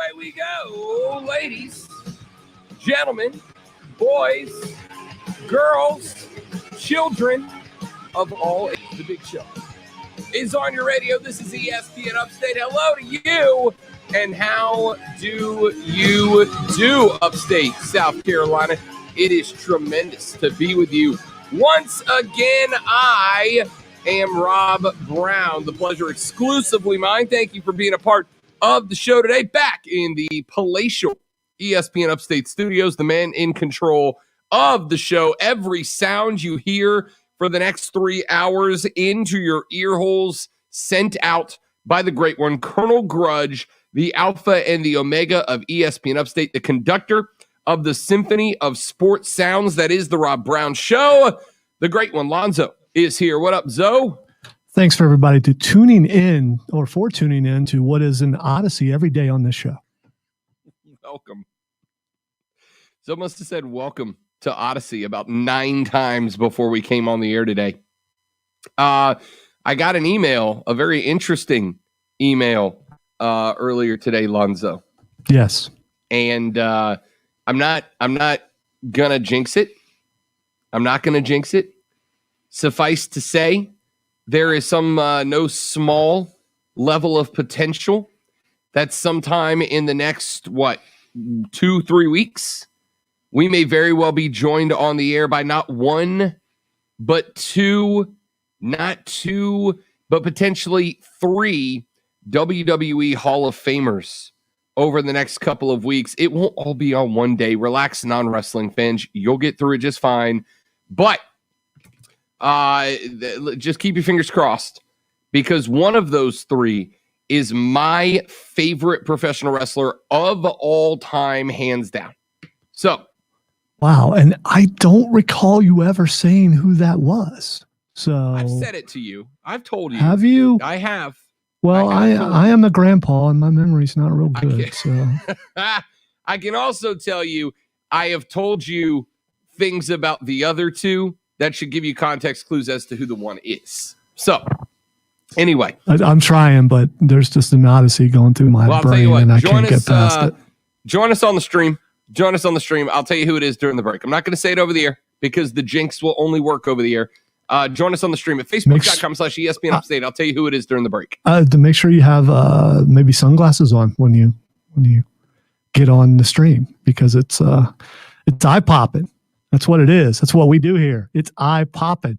away we go, ladies, gentlemen, boys, girls, children of all ages. The big show is on your radio. This is ESPN Upstate. Hello to you. And how do you do, Upstate South Carolina? It is tremendous to be with you once again. I am Rob Brown. The pleasure exclusively mine. Thank you for being a part of the show today. Back in the palatial ESPN Upstate studios, the man in control of the show. Every sound you hear for the next 3 hours into your ear holes, sent out by the great one, Colonel Grudge, the alpha and the omega of ESPN Upstate, the conductor of the symphony of sports sounds that is the Rob Brown Show. The great one, Lonzo, is here. What up, Zoe? Thanks for everybody tuning in to what is an odyssey every day on this show. Welcome. Zoe must have said welcome to Odyssey about 9 times before we came on the air today. I got an email, a very interesting email earlier today, Lonzo. Yes. And I'm not gonna jinx it. I'm not gonna jinx it. Suffice to say, there is some no small level of potential that sometime in the next 2-3 weeks, we may very well be joined on the air by not one, but two, not two, but potentially 3 WWE Hall of Famers over the next couple of weeks. It won't all be on one day. Relax, non-wrestling fans. You'll get through it just fine. But just keep your fingers crossed, because one of those 3 is my favorite professional wrestler of all time, hands down. So. Wow. And I don't recall you ever saying who that was. So I've said it to you. I've told you. Have you? I have. Well, I am a grandpa and my memory's not real good. So I can also tell you, I have told you things about the other 2 that should give you context clues as to who the one is. So anyway, I'm trying, but there's just an odyssey going through my brain and I can't get past it. Join us on the stream. Join us on the stream. I'll tell you who it is during the break. I'm not going to say it over the air because the jinx will only work over the air. Join us on the stream at facebook.com/ESPN Upstate. I'll tell you who it is during the break. To make sure you have maybe sunglasses on when you get on the stream, because it's eye popping. That's what it is. That's what we do here. It's eye popping.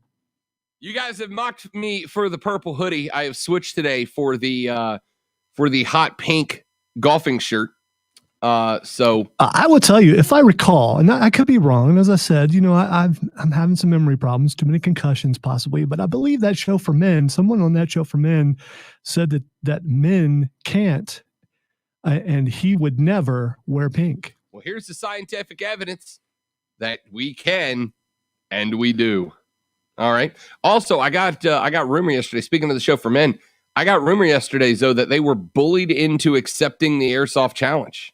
You guys have mocked me for the purple hoodie. I have switched today for the hot pink golfing shirt. So I will tell you, if I recall, and I could be wrong, and as I said, I'm having some memory problems, too many concussions possibly, but I believe that show for men, someone on that show for men said that men can't, and he would never wear pink. Well, here's the scientific evidence that we can, and we do. All right. Also, I got rumor yesterday, speaking of the show for men, I got rumor yesterday, Zoe, that they were bullied into accepting the Airsoft Challenge.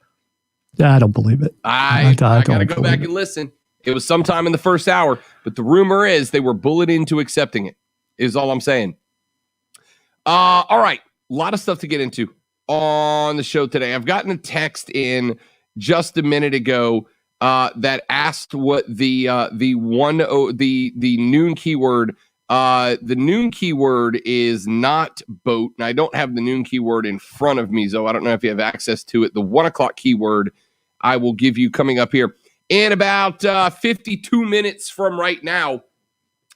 I don't believe it. I got to go back and listen. It was sometime in the first hour, but the rumor is they were bullied into accepting it, is all I'm saying. All right. A lot of stuff to get into on the show today. I've gotten a text in just a minute ago that asked what the noon keyword. The noon keyword is not boat, and I don't have the noon keyword in front of me, Zoe. I don't know if you have access to it. The 1 o'clock keyword I will give you coming up here in about 52 minutes from right now.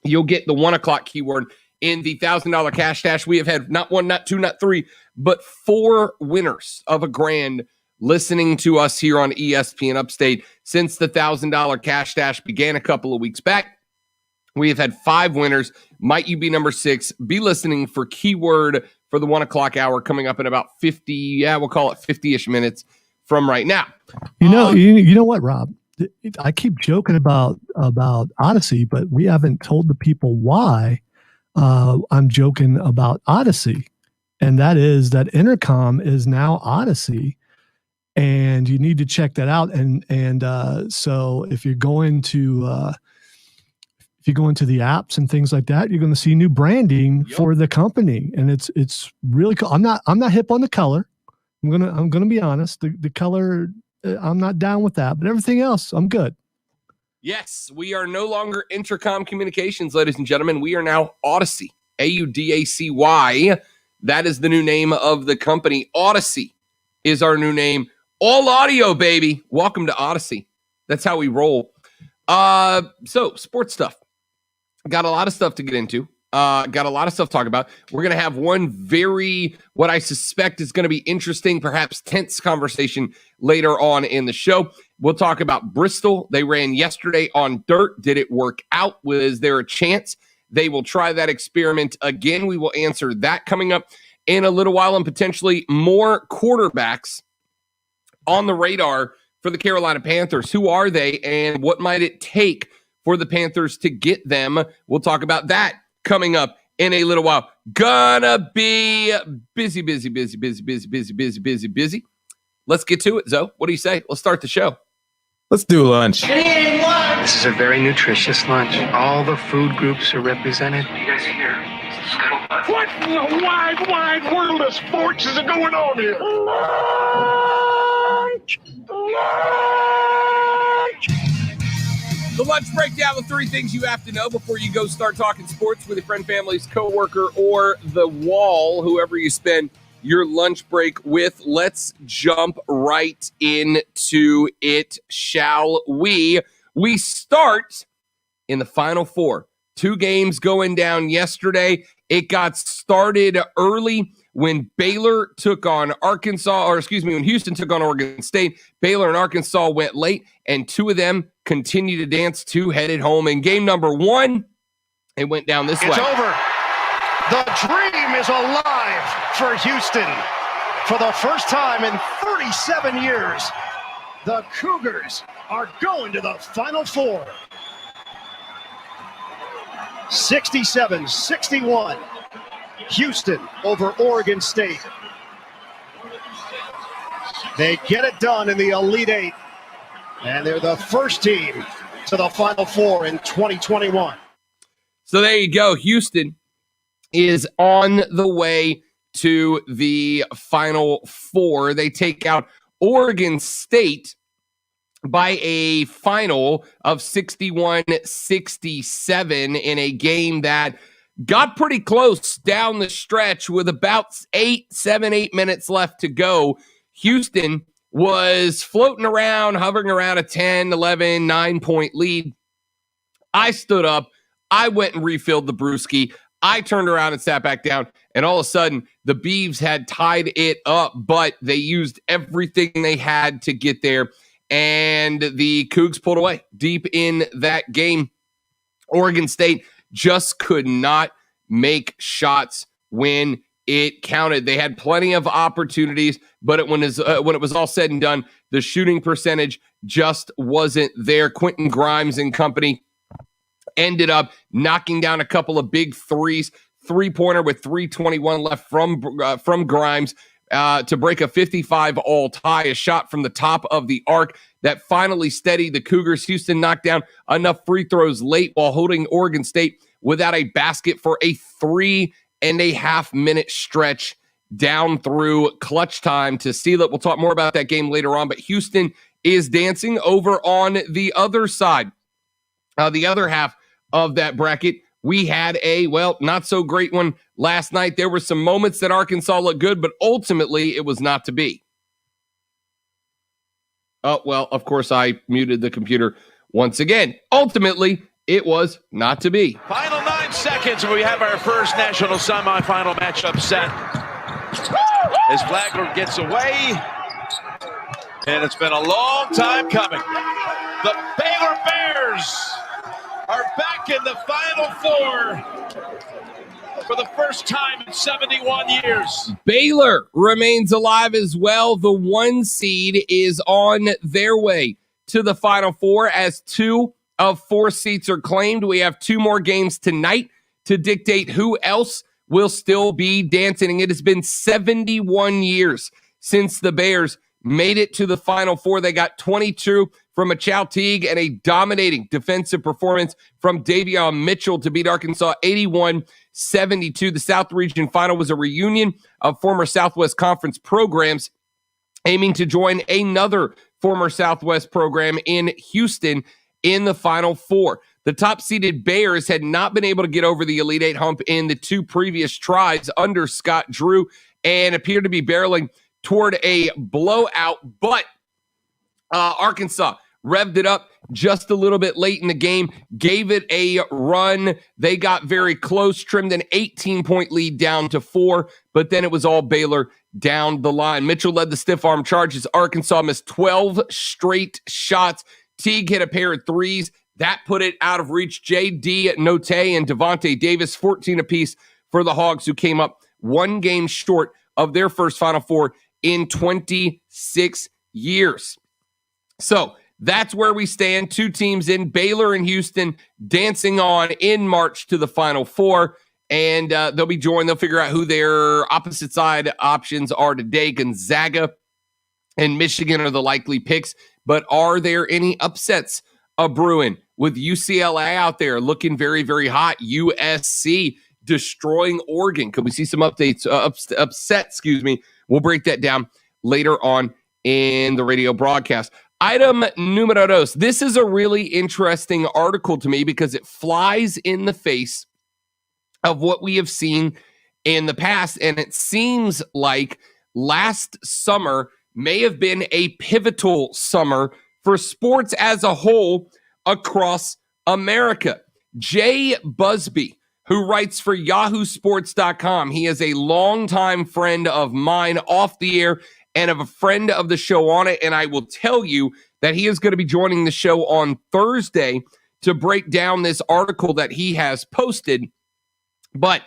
You'll get the 1 o'clock keyword in the $1,000 cash dash. We have had not 1, not 2, not 3, but 4 winners of $1,000 listening to us here on ESPN Upstate since the $1,000 cash dash began a couple of weeks back. We have had 5 winners. Might you be number 6? Be listening for keyword for the 1 o'clock hour coming up in about 50. We'll call it 50-ish minutes from right now. You know what, Rob? I keep joking about Odyssey, but we haven't told the people why I'm joking about Odyssey, and that is that Intercom is now Odyssey, and you need to check that out. And so if you're going to the apps and things like that, you're going to see new branding for the company, and it's really cool. I'm not hip on the color. I'm gonna be honest. The color, I'm not down with that, but everything else, I'm good. Yes, we are no longer Intercom Communications, ladies and gentlemen. We are now Audacy, Audacy. That is the new name of the company. Audacy is our new name. All audio, baby. Welcome to Audacy. That's how we roll. So sports stuff. Got a lot of stuff to get into. Got a lot of stuff to talk about. We're going to have one what I suspect is going to be interesting, perhaps tense conversation later on in the show. We'll talk about Bristol. They ran yesterday on dirt. Did it work out? Is there a chance they will try that experiment again? We will answer that coming up in a little while, and potentially more quarterbacks on the radar for the Carolina Panthers. Who are they, and what might it take for the Panthers to get them? We'll talk about that coming up in a little while. Gonna be busy. Let's get to it, Zoe. What do you say? Let's start the show. Let's do lunch. This is a very nutritious lunch. All the food groups are represented. You guys hear? What in the wide world of sports is going on here? The lunch breakdown, the three things you have to know before you go start talking sports with your friend, family's coworker, or the wall, whoever you spend your lunch break with. Let's jump right into it, shall we? We start in the Final Four. 2 games going down yesterday. It got started early when Baylor took on when Houston took on Oregon State. Baylor and Arkansas went late, and 2 of them continue to dance. 2 headed home in game number 1. It went down this way. It's over. The dream is alive for Houston. For the first time in 37 years, the Cougars are going to the Final Four. 67-61. Houston over Oregon State. They get it done in the Elite Eight, and they're the first team to the Final Four in 2021. So there you go. Houston is on the way to the Final Four. They take out Oregon State by a final of 61-67 in a game that got pretty close down the stretch with about 8 minutes left to go. Houston was floating around, hovering around a 10, 11, 9-point lead. I stood up. I went and refilled the brewski. I turned around and sat back down, and all of a sudden, the Beavs had tied it up, but they used everything they had to get there, and the Cougs pulled away deep in that game. Oregon State just could not make shots when it counted. They had plenty of opportunities, but when it was all said and done, the shooting percentage just wasn't there. Quentin Grimes and company ended up knocking down a couple of big threes. 3-pointer with 3:21 left from Grimes to break a 55-all tie. A shot from the top of the arc that finally steadied the Cougars. Houston knocked down enough free throws late while holding Oregon State without a basket for a 3.5-minute stretch down through clutch time to seal it. We'll talk more about that game later on, but Houston is dancing over on the other side. The other half of that bracket, we had a, not so great one last night. There were some moments that Arkansas looked good, but ultimately it was not to be. Oh, well, of course I muted the computer once again. Ultimately, it was not to be. Final 9 seconds, we have our first national semifinal matchup set. As Flagler gets away, and it's been a long time coming. The Baylor Bears are back in the Final Four for the first time in 71 years. Baylor remains alive as well. The 1 seed is on their way to the Final Four as 2 of 4 seats are claimed. We have 2 more games tonight to dictate who else will still be dancing. It has been 71 years since the Bears made it to the Final Four. They got 22 from Achal Teague and a dominating defensive performance from Davion Mitchell to beat Arkansas 81-72. The South Region Final was a reunion of former Southwest Conference programs. aiming to join another former Southwest program in Houston in the Final Four. The top-seeded Bears had not been able to get over the Elite Eight hump in the 2 previous tries under Scott Drew and appeared to be barreling toward a blowout, but Arkansas revved it up just a little bit late in the game, gave it a run. They got very close, trimmed an 18-point lead down to 4, but then it was all Baylor down the line. Mitchell led the stiff arm charges. Arkansas missed 12 straight shots. Teague hit a pair of threes. That put it out of reach. J.D. Note and Devontae Davis, 14 apiece for the Hogs, who came up 1 game short of their first Final Four in 26 years. So that's where we stand. 2 teams in, Baylor and Houston, dancing on in March to the Final Four. And they'll be joined. They'll figure out who their opposite side options are today. Gonzaga and Michigan are the likely picks. But are there any upsets brewing with UCLA out there looking very, very hot? USC destroying Oregon. Could we see some updates, upset? We'll break that down later on in the radio broadcast. Item numero dos. This is a really interesting article to me because it flies in the face of what we have seen in the past. And it seems like last summer may have been a pivotal summer for sports as a whole across America. Jay Busby, who writes for yahoosports.com. He is a longtime friend of mine off the air and of a friend of the show on it. And I will tell you that he is going to be joining the show on Thursday to break down this article that he has posted. But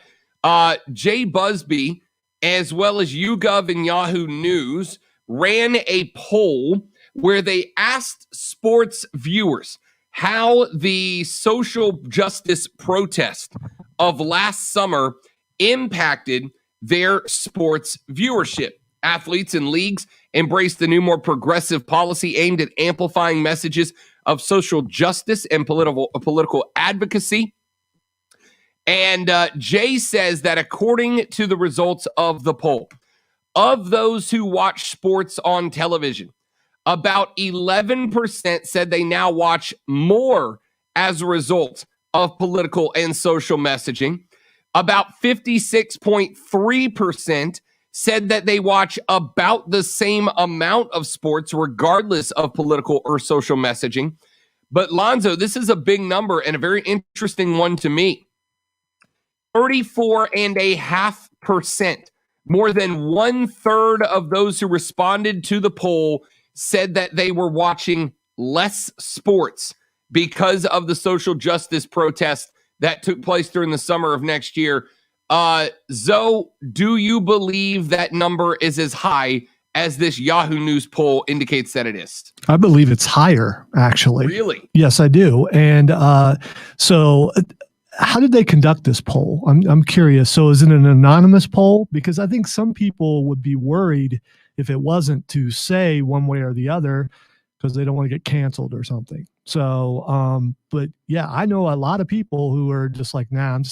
Jay Busby, as well as YouGov and Yahoo News, ran a poll where they asked sports viewers how the social justice protest of last summer impacted their sports viewership. Athletes and leagues embraced the new, more progressive policy aimed at amplifying messages of social justice and political advocacy. And Jay says that according to the results of the poll, of those who watch sports on television, about 11% said they now watch more as a result of political and social messaging. About 56.3% said that they watch about the same amount of sports regardless of political or social messaging. But Lonzo, this is a big number and a very interesting one to me. 34.5%, more than 1/3 of those who responded to the poll said that they were watching less sports because of the social justice protest that took place during the summer of next year. Zoe, do you believe that number is as high as this Yahoo News poll indicates that it is? I believe it's higher, actually. Really? Yes, I do. And so how did they conduct this poll? I'm curious. So is it an anonymous poll? Because I think some people would be worried if it wasn't to say one way or the other because they don't want to get canceled or something. So, but yeah, I know a lot of people who are just like, nah, I'm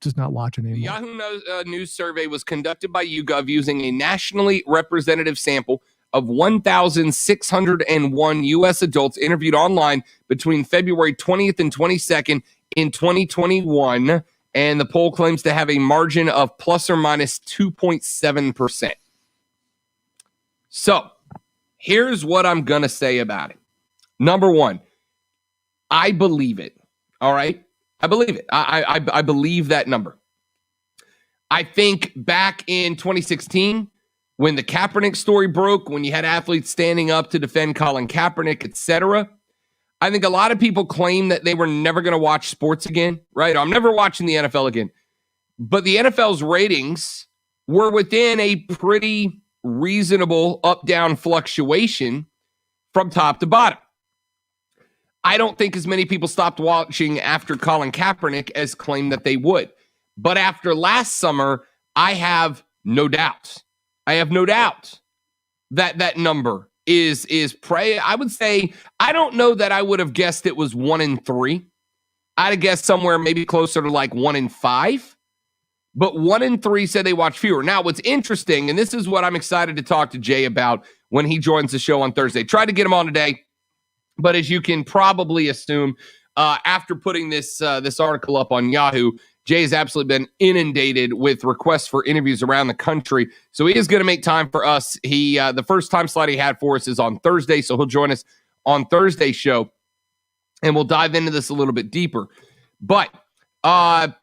just not watching anymore. The Yahoo News survey was conducted by YouGov using a nationally representative sample of 1,601 U.S. adults interviewed online between February 20th and 22nd in 2021, and the poll claims to have a margin of plus or minus 2.7%. So, here's what I'm going to say about it. Number one, I believe it. All right? I believe it. I believe that number. I think back in 2016, when the Kaepernick story broke, when you had athletes standing up to defend Colin Kaepernick, etc., I think a lot of people claim that they were never going to watch sports again, right? I'm never watching the NFL again. But the NFL's ratings were within a pretty reasonable up-down fluctuation from top to bottom. I don't think as many people stopped watching after Colin Kaepernick as claimed that they would. But after last summer, I have no doubt. That that number is I would say, I don't know that I would have guessed it was 1 in 3. I'd have guessed somewhere maybe closer to like 1 in 5. But 1 in 3 said they watch fewer. Now, what's interesting, and this is what I'm excited to talk to Jay about when he joins the show on Thursday. Tried to get him on today, but as you can probably assume, after putting this article up on Yahoo, Jay has absolutely been inundated with requests for interviews around the country. So he is going to make time for us. The first time slot he had for us is on Thursday, so he'll join us on Thursday's show, and we'll dive into this a little bit deeper. But I'm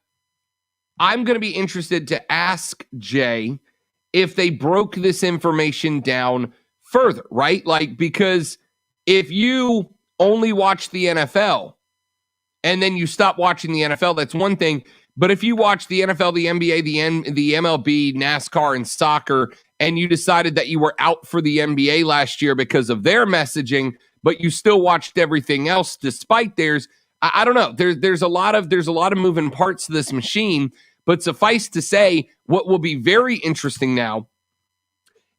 going to be interested to ask Jay if they broke this information down further, right? Like, because if you only watch the NFL and then you stop watching the NFL, that's one thing. But if you watch the NFL, the NBA, the MLB, NASCAR, and soccer, and you decided that you were out for the NBA last year because of their messaging, but you still watched everything else despite theirs, I don't know. There's a lot of moving parts to this machine. But suffice to say, what will be very interesting now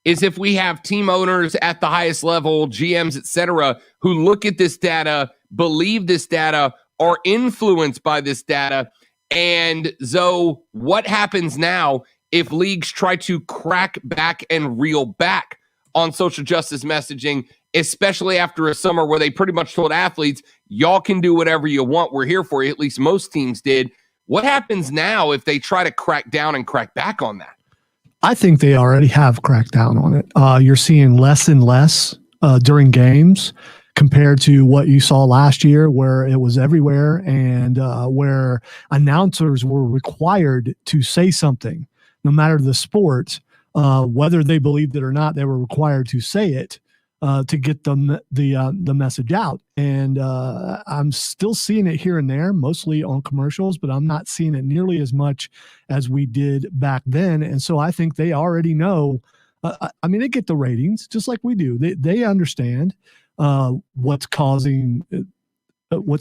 is if we have team owners at the highest level, GMs, etc., who look at this data, believe this data, are influenced by this data. And Zoe, what happens now if leagues try to crack back and reel back on social justice messaging, especially after a summer where they pretty much told athletes, y'all can do whatever you want. We're here for you. At least most teams did. What happens now if they try to crack down and crack back on that? I think they already have cracked down on it. You're seeing less and less during games compared to what you saw last year, where it was everywhere and where announcers were required to say something, no matter the sport, whether they believed it or not. They were required to say it to get the message out. And I'm still seeing it here and there, mostly on commercials, but I'm not seeing it nearly as much as we did back then. And so I think they already know. I mean, they get the ratings just like we do. They understand what's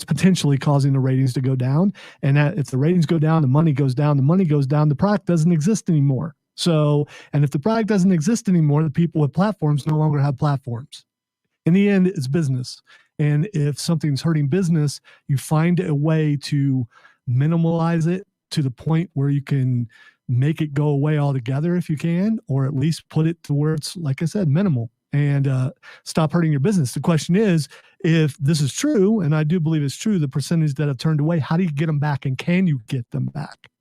potentially causing the ratings to go down. And that if the ratings go down, the money goes down. The money goes down, the product doesn't exist anymore. So, and if the product doesn't exist anymore, the people with platforms no longer have platforms. In the end, it's business. And if something's hurting business, you find a way to minimalize it to the point where you can make it go away altogether if you can, or at least put it to where it's, like I said, minimal, and stop hurting your business. The question is, if this is true, and I do believe it's true, the percentage that have turned away, how do you get them back, and can you get them back?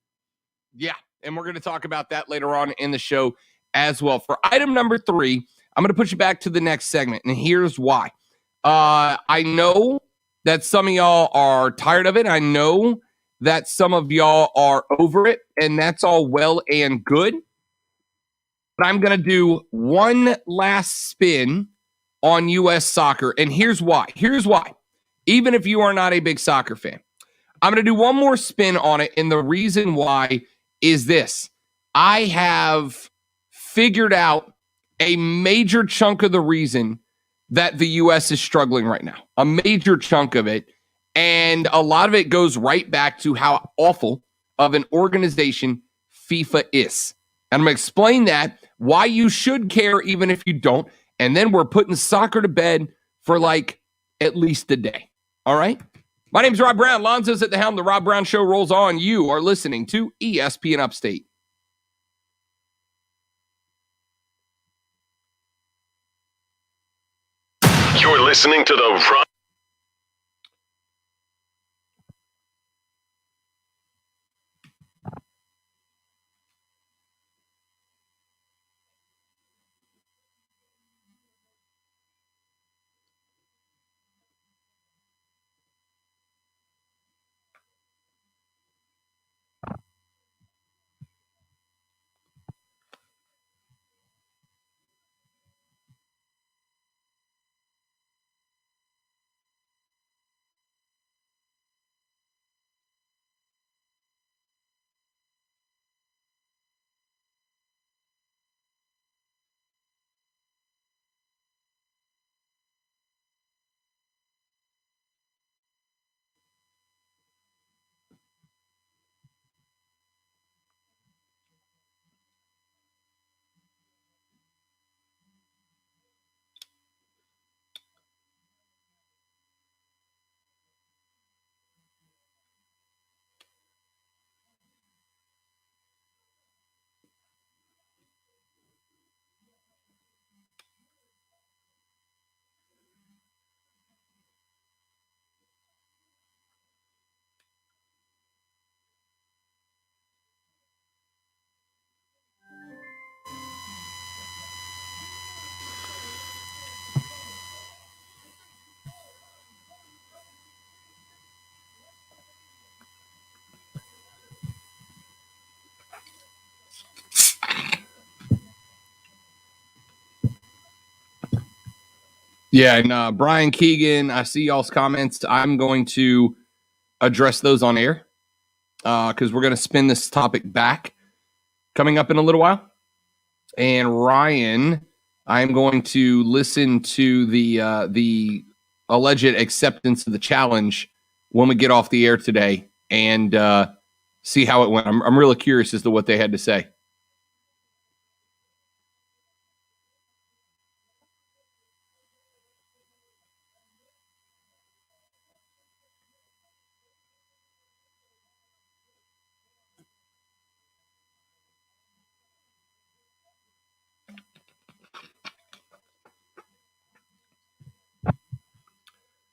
Yeah. And we're going to talk about that later on in the show as well. For item number 3, I'm going to push you back to the next segment, and here's why. I know that some of y'all are tired of it. I know that some of y'all are over it, and that's all well and good. But I'm going to do one last spin on U.S. soccer, and here's why. Here's why. Even if you are not a big soccer fan, I'm going to do one more spin on it, and the reason why is this. I have figured out a major chunk of the reason that the U.S. is struggling right now. A major chunk of it. And a lot of it goes right back to how awful of an organization FIFA is. And I'm going to explain that, why you should care even if you don't. And then we're putting soccer to bed for like at least a day. All right? My name is Rob Brown. Lonzo's at the helm. The Rob Brown Show rolls on. You are listening to ESPN Upstate. You're listening to the Rob. Yeah, and Brian Keegan, I see y'all's comments. I'm going to address those on air because we're going to spin this topic back coming up in a little while. And Ryan, I'm going to listen to the alleged acceptance of the challenge when we get off the air today and see how it went. I'm really curious as to what they had to say.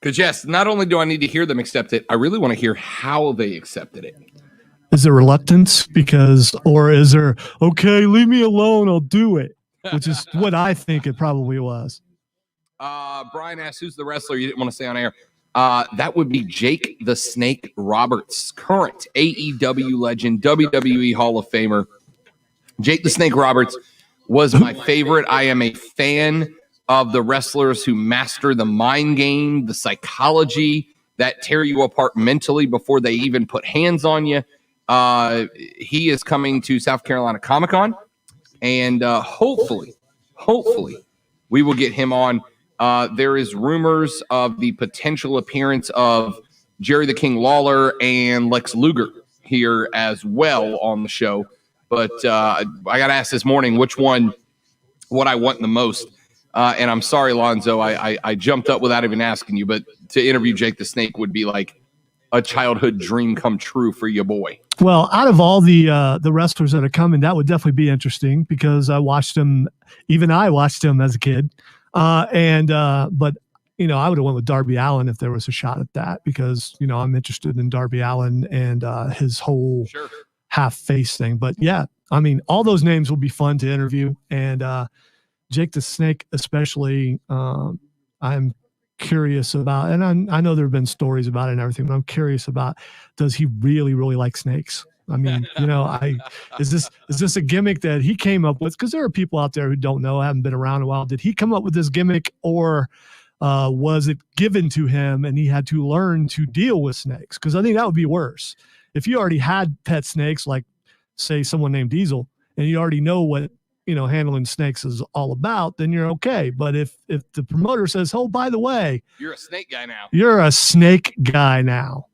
Because, yes, not only do I need to hear them accept it, I really want to hear how they accepted it. Is there reluctance or is there, okay, leave me alone, I'll do it, which is what I think it probably was. Brian asked, who's the wrestler you didn't want to say on air? That would be Jake the Snake Roberts, current AEW legend, WWE Hall of Famer. Jake the Snake Roberts was my favorite. I am a fan of the wrestlers who master the mind game, the psychology that tear you apart mentally before they even put hands on you. He is coming to South Carolina Comic-Con, and hopefully, we will get him on. There is rumors of the potential appearance of Jerry the King Lawler and Lex Luger here as well on the show. But I got asked this morning what I want the most. And I'm sorry, Lonzo, I jumped up without even asking you, but to interview Jake the Snake would be like a childhood dream come true for your boy. Well, out of all the wrestlers that are coming, that would definitely be interesting because I watched him. Even I watched him as a kid. But I would have went with Darby Allin if there was a shot at that because, I'm interested in Darby Allin and his whole half face thing. But yeah, I mean, all those names will be fun to interview. And Jake the Snake, especially, I'm curious about, and I know there have been stories about it and everything, but I'm curious about, does he really, really like snakes? I mean, is this a gimmick that he came up with? Because there are people out there who don't know, haven't been around a while. Did he come up with this gimmick, or was it given to him and he had to learn to deal with snakes? Because I think that would be worse. If you already had pet snakes, like say someone named Diesel, and you already know what handling snakes is all about, then you're okay. But if the promoter says, "Oh, by the way, you're a snake guy now,"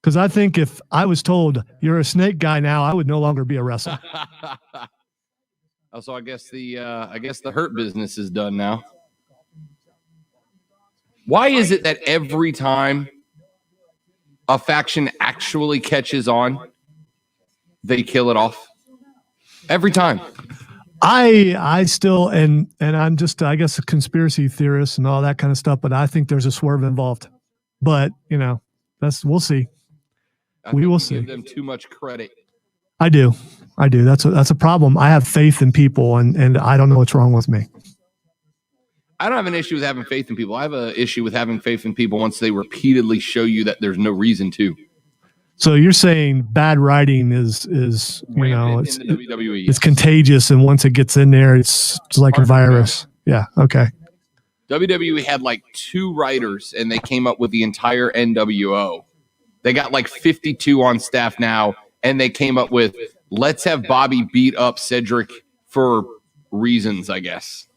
Because I think if I was told you're a snake guy now, I would no longer be a wrestler. So I guess the hurt business is done now. Why is it that every time a faction actually catches on, they kill it off? Every time. I still and I'm just, I guess, a conspiracy theorist and all that kind of stuff, but I think there's a swerve involved. But we'll see. We will see. Give them too much credit. I do. That's a problem. I have faith in people, and I don't know what's wrong with me. I don't have an issue with having faith in people. I have an issue with having faith in people once they repeatedly show you that there's no reason to. So you're saying bad writing is it's in the WWE, it's contagious, and once it gets in there, it's like a virus. Yeah. Okay. WWE had like 2 writers, and they came up with the entire NWO. They got like 52 on staff now, and they came up with, let's have Bobby beat up Cedric for reasons, I guess.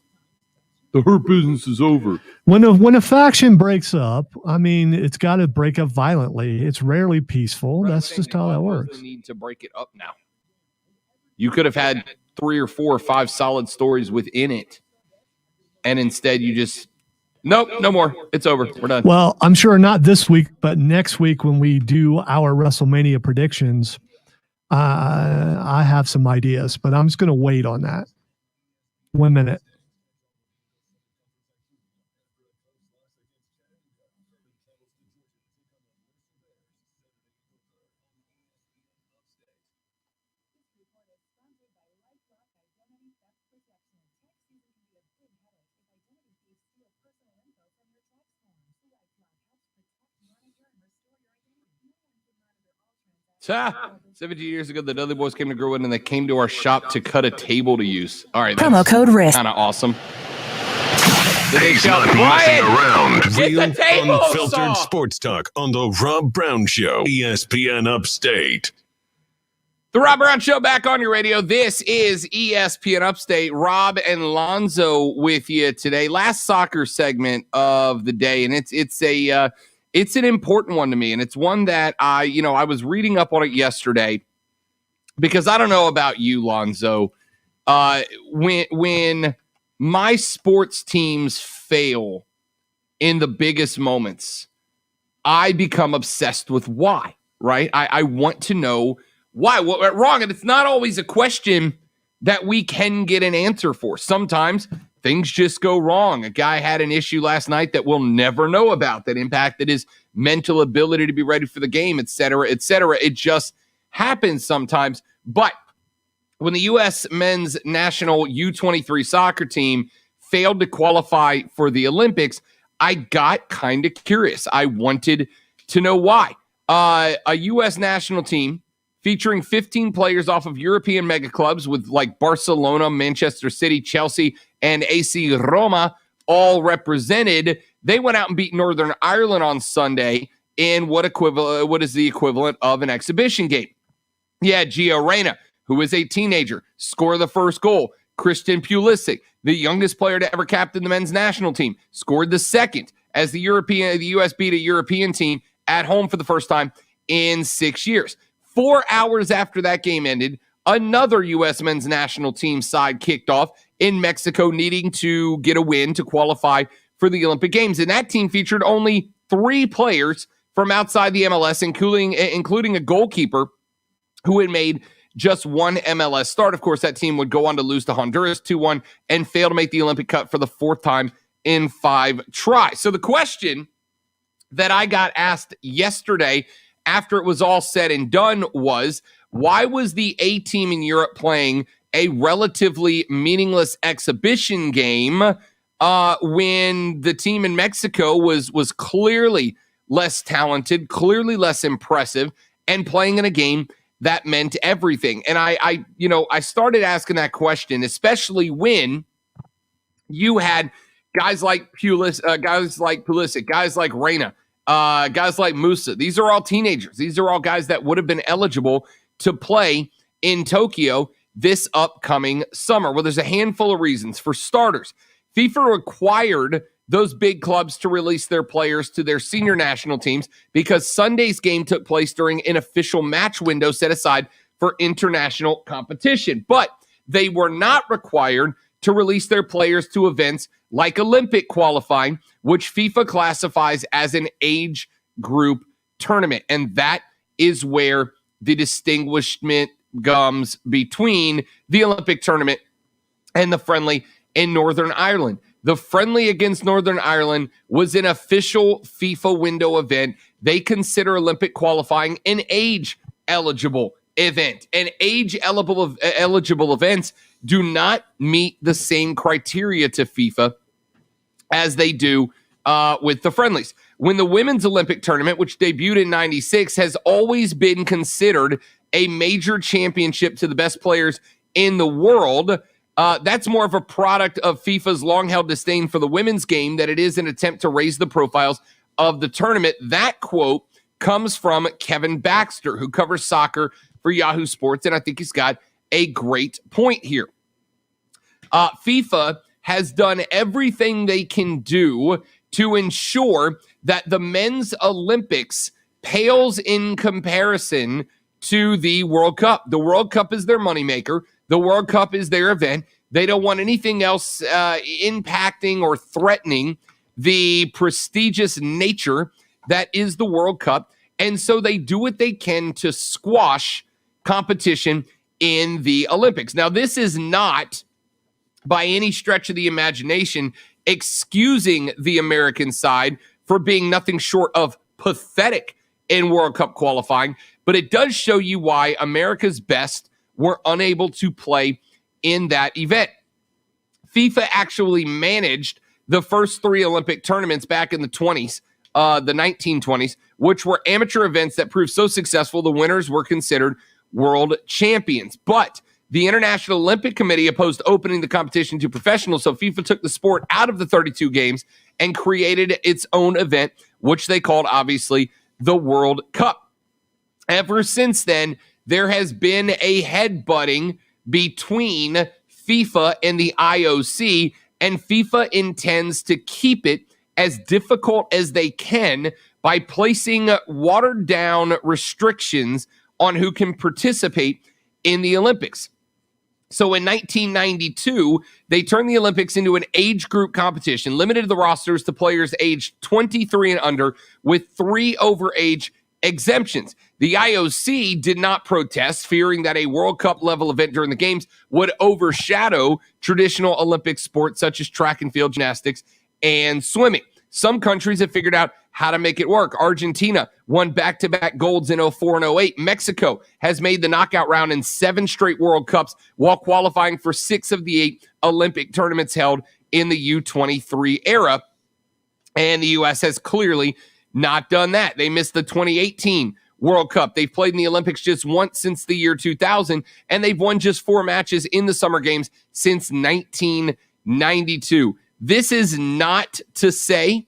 The hurt business is over. When a faction breaks up, I mean, it's got to break up violently. It's rarely peaceful. That's just how that works. The need to break it up now. You could have had 3 or 4 or 5 solid stories within it, and instead you just, nope, no more. It's over. We're done. Well, I'm sure not this week, but next week when we do our WrestleMania predictions, I have some ideas, but I'm just going to wait on that. 1 minute. Ah, 17 years ago, the Dudley Boys came to Greenwood and they came to our shop to cut a table to use. All right. Promo code RISK. Kind of awesome. He's not messing around. It's Real, a table unfiltered saw. sports talk on the Rob Brown Show, ESPN Upstate. The Rob Brown Show back on your radio. This is ESPN Upstate. Rob and Lonzo with you today. Last soccer segment of the day, and it's an important one to me, and it's one that I was reading up on it yesterday because I don't know about you, Lonzo. When my sports teams fail in the biggest moments, I become obsessed with why. Right? I want to know why, what went wrong? And it's not always a question that we can get an answer for. Sometimes things just go wrong. A guy had an issue last night that we'll never know about that impacted his mental ability to be ready for the game, et cetera, et cetera. It just happens sometimes. But when the U.S. men's national U23 soccer team failed to qualify for the Olympics, I got kind of curious. I wanted to know why. A U.S. national team featuring 15 players off of European mega clubs with like Barcelona, Manchester City, Chelsea, and AC Roma all represented. They went out and beat Northern Ireland on Sunday in what is the equivalent of an exhibition game. Yeah, Gio Reyna, who is a teenager, score the first goal. Christian Pulisic, the youngest player to ever captain the men's national team, scored the second as the U.S. beat a European team at home for the first time in 6 years. 4 hours after that game ended, another U.S. men's national team side kicked off in Mexico, needing to get a win to qualify for the Olympic Games. And that team featured only 3 players from outside the MLS, including a goalkeeper who had made just one MLS start. Of course, that team would go on to lose to Honduras 2-1 and fail to make the Olympic cut for the 4th time in 5 tries. So the question that I got asked yesterday after it was all said and done was, why was the A team in Europe playing a relatively meaningless exhibition game when the team in Mexico was clearly less talented, clearly less impressive, and playing in a game that meant everything? And I started asking that question, especially when you had guys like Pulisic, guys like Reyna, guys like Musa. These are all teenagers. These are all guys that would have been eligible to play in Tokyo this upcoming summer. Well, there's a handful of reasons. For starters, FIFA required those big clubs to release their players to their senior national teams because Sunday's game took place during an official match window set aside for international competition. But they were not required to release their players to events like Olympic qualifying, which FIFA classifies as an age group tournament. And that is where the distinguishment comes between the Olympic tournament and the friendly in Northern Ireland. The friendly against Northern Ireland was an official FIFA window event. They consider Olympic qualifying an age-eligible event. And age-eligible events do not meet the same criteria to FIFA as they do with the friendlies. When the women's Olympic tournament, which debuted in 96, has always been considered a major championship to the best players in the world, that's more of a product of FIFA's long-held disdain for the women's game than it is an attempt to raise the profiles of the tournament. That quote comes from Kevin Baxter, who covers soccer for Yahoo Sports, and I think he's got a great point here. FIFA has done everything they can do to ensure that the men's Olympics pales in comparison to the World Cup. The World Cup is their moneymaker. The World Cup is their event. They don't want anything else impacting or threatening the prestigious nature that is the World Cup. And so they do what they can to squash competition in the Olympics. Now, this is not, by any stretch of the imagination, excusing the American side for being nothing short of pathetic in World Cup qualifying, but it does show you why America's best were unable to play in that event. FIFA actually managed the first 3 Olympic tournaments back in the 20s, the 1920s, which were amateur events that proved so successful the winners were considered world champions. But The International Olympic Committee opposed opening the competition to professionals, so FIFA took the sport out of the 32 games and created its own event, which they called, obviously, the World Cup. Ever since then, there has been a headbutting between FIFA and the IOC, and FIFA intends to keep it as difficult as they can by placing watered-down restrictions on who can participate in the Olympics. So in 1992, they turned the Olympics into an age group competition, limited the rosters to players aged 23 and under with 3 overage exemptions. The IOC did not protest, fearing that a World Cup level event during the games would overshadow traditional Olympic sports such as track and field, gymnastics, and swimming. Some countries have figured out how to make it work. Argentina won back-to-back golds in 04 and 08. Mexico has made the knockout round in 7 straight World Cups while qualifying for 6 of the 8 Olympic tournaments held in the U23 era. And the U.S. has clearly not done that. They missed the 2018 World Cup. They've played in the Olympics just once since the year 2000, and they've won just 4 matches in the Summer Games since 1992. This is not to say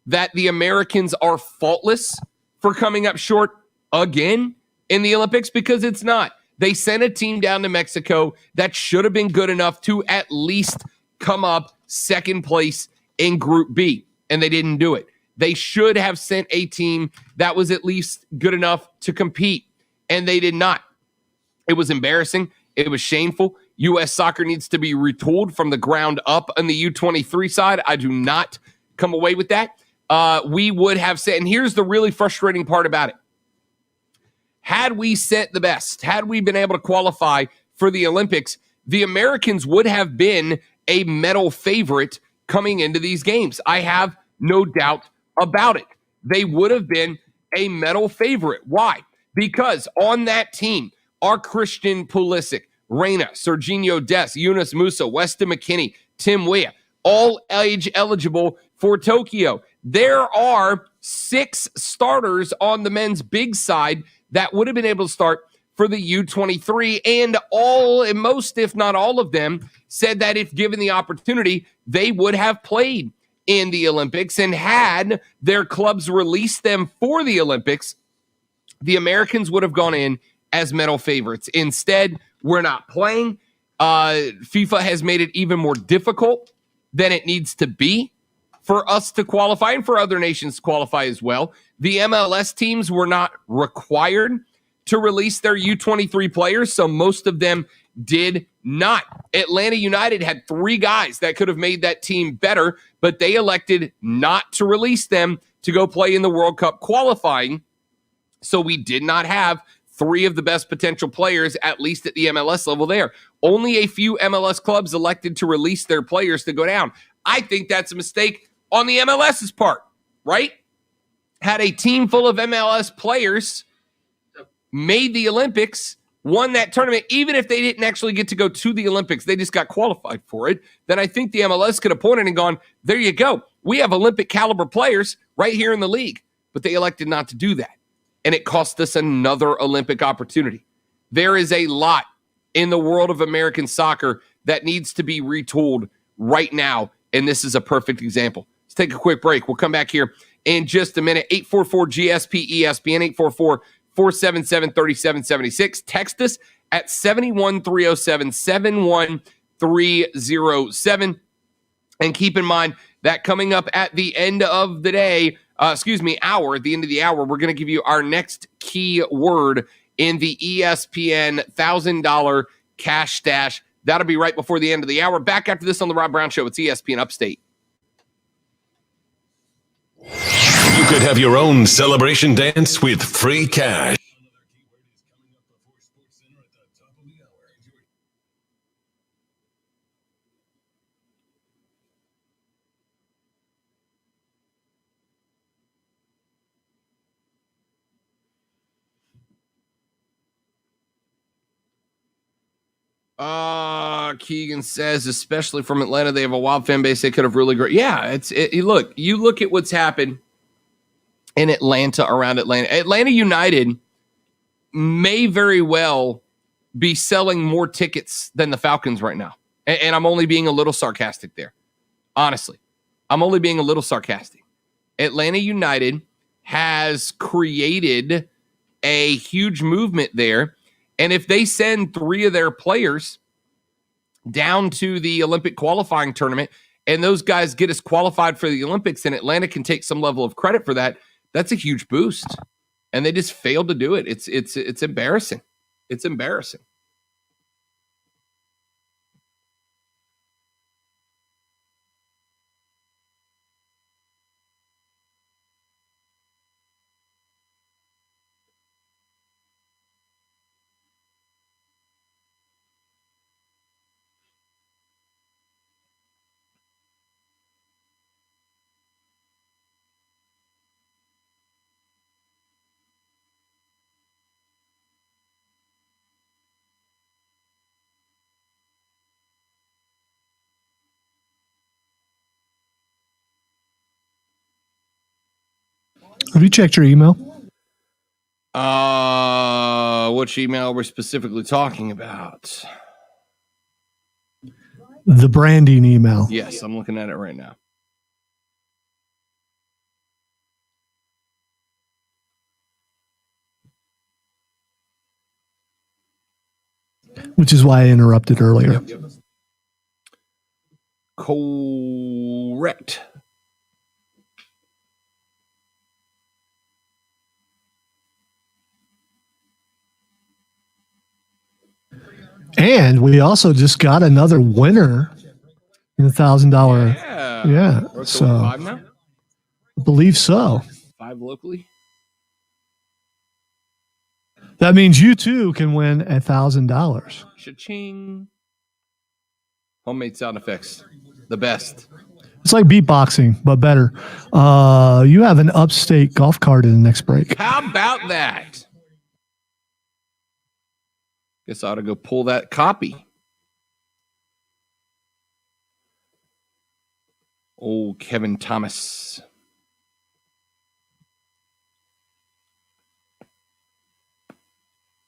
that the Americans are faultless for coming up short again in the Olympics, because it's not. They sent a team down to Mexico that should have been good enough to at least come up second place in Group B, and they didn't do it. They should have sent a team that was at least good enough to compete, and they did not. It was embarrassing. It was shameful. U.S. soccer needs to be retooled from the ground up on the U23 side. I do not come away with that. We would have said, and here's the really frustrating part about it. Had we sent the best, had we been able to qualify for the Olympics, the Americans would have been a medal favorite coming into these games. I have no doubt about it. They would have been a medal favorite. Why? Because on that team are Christian Pulisic, Reina, Serginho Dest, Yunus Musa, Weston McKennie, Tim Weah, all age eligible for Tokyo. There are 6 starters on the men's big side that would have been able to start for the U23, and most, if not all of them, said that if given the opportunity, they would have played in the Olympics, and had their clubs released them for the Olympics, the Americans would have gone in as medal favorites. Instead, we're not playing. FIFA has made it even more difficult than it needs to be for us to qualify and for other nations to qualify as well. The MLS teams were not required to release their U23 players, so most of them did not. Atlanta United had 3 guys that could have made that team better, but they elected not to release them to go play in the World Cup qualifying. So we did not have 3 of the best potential players, at least at the MLS level there. Only a few MLS clubs elected to release their players to go down. I think that's a mistake on the MLS's part, right? Had a team full of MLS players made the Olympics, won that tournament, even if they didn't actually get to go to the Olympics, they just got qualified for it, then I think the MLS could have pointed and gone, there you go. We have Olympic caliber players right here in the league. But they elected not to do that. And it cost us another Olympic opportunity. There is a lot in the world of American soccer that needs to be retooled right now, and this is a perfect example. Let's take a quick break. We'll come back here in just a minute. 844-GSP-ESPN, 844-477-3776. Text us at 71307, 71307. And keep in mind that coming up at the end of the day, at the end of the hour, we're going to give you our next key word in the ESPN $1,000 cash stash. That'll be right before the end of the hour. Back after this on the Rob Brown Show. It's ESPN Upstate. You could have your own celebration dance with free cash. Keegan says, especially from Atlanta, they have a wild fan base. They could have really great. Yeah, look, you look at what's happened in Atlanta, around Atlanta. Atlanta United may very well be selling more tickets than the Falcons right now. And I'm only being a little sarcastic there. Honestly, I'm only being a little sarcastic. Atlanta United has created a huge movement there. And if they send 3 of their players down to the Olympic qualifying tournament and those guys get us qualified for the Olympics and Atlanta can take some level of credit for that, that's a huge boost. And they just failed to do it. It's embarrassing. It's embarrassing. Have you checked your email? Which email we're specifically talking about? The branding email. Yes, I'm looking at it right now. Which is why I interrupted earlier. Yep. Correct. And we also just got another winner in $1,000. Yeah. So 5 now? I believe so. 5 locally. That means you too can win $1,000. Cha-ching. Homemade sound effects. The best. It's like beatboxing, but better. You have an upstate golf cart in the next break. How about that? Guess I ought to go pull that copy. Oh, Kevin Thomas.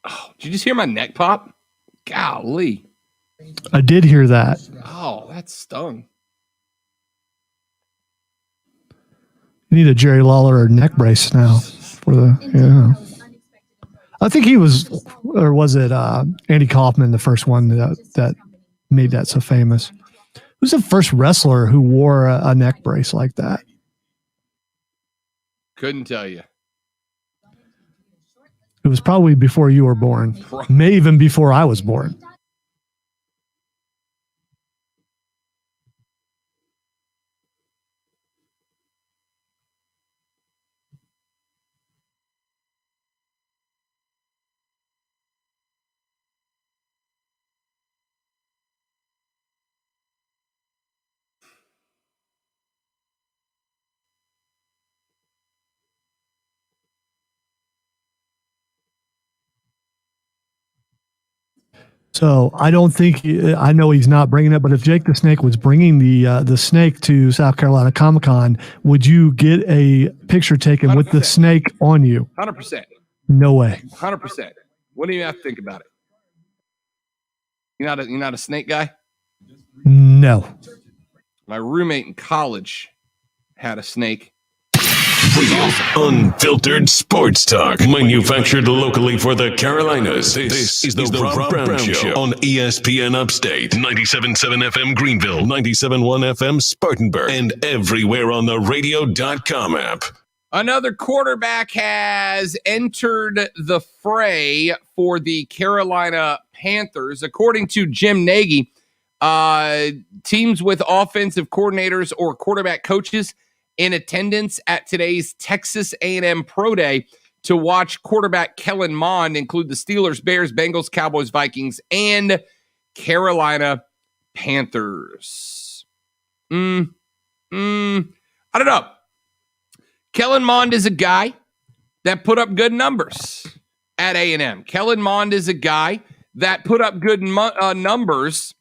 Oh, did you just hear my neck pop? Golly. I did hear that. Oh, that stung. You need a Jerry Lawler neck brace now for the, I think he was, or was it Andy Kaufman, the first one that made that so famous? Who's the first wrestler who wore a neck brace like that? Couldn't tell you. It was probably before you were born. May even before I was born. So I don't think, I know he's not bringing it, but if Jake the Snake was bringing the snake to South Carolina Comic-Con, would you get a picture taken 100%. with the snake on you? 100%. No way. 100%. What do you have to think about it? You're not a snake guy? No. My roommate in college had a snake. Real, unfiltered sports talk. Manufactured locally for the Carolinas. This is the Rob Brown Show on ESPN Upstate. 97.7 FM Greenville, 97.1 FM Spartanburg, and everywhere on the radio.com app. Another quarterback has entered the fray for the Carolina Panthers. According to Jim Nagy, teams with offensive coordinators or quarterback coaches in attendance at today's Texas A&M Pro Day to watch quarterback Kellen Mond include the Steelers, Bears, Bengals, Cowboys, Vikings, and Carolina Panthers. I don't know. Kellen Mond is a guy that put up good numbers at A&M. Kellen Mond is a guy that put up good numbers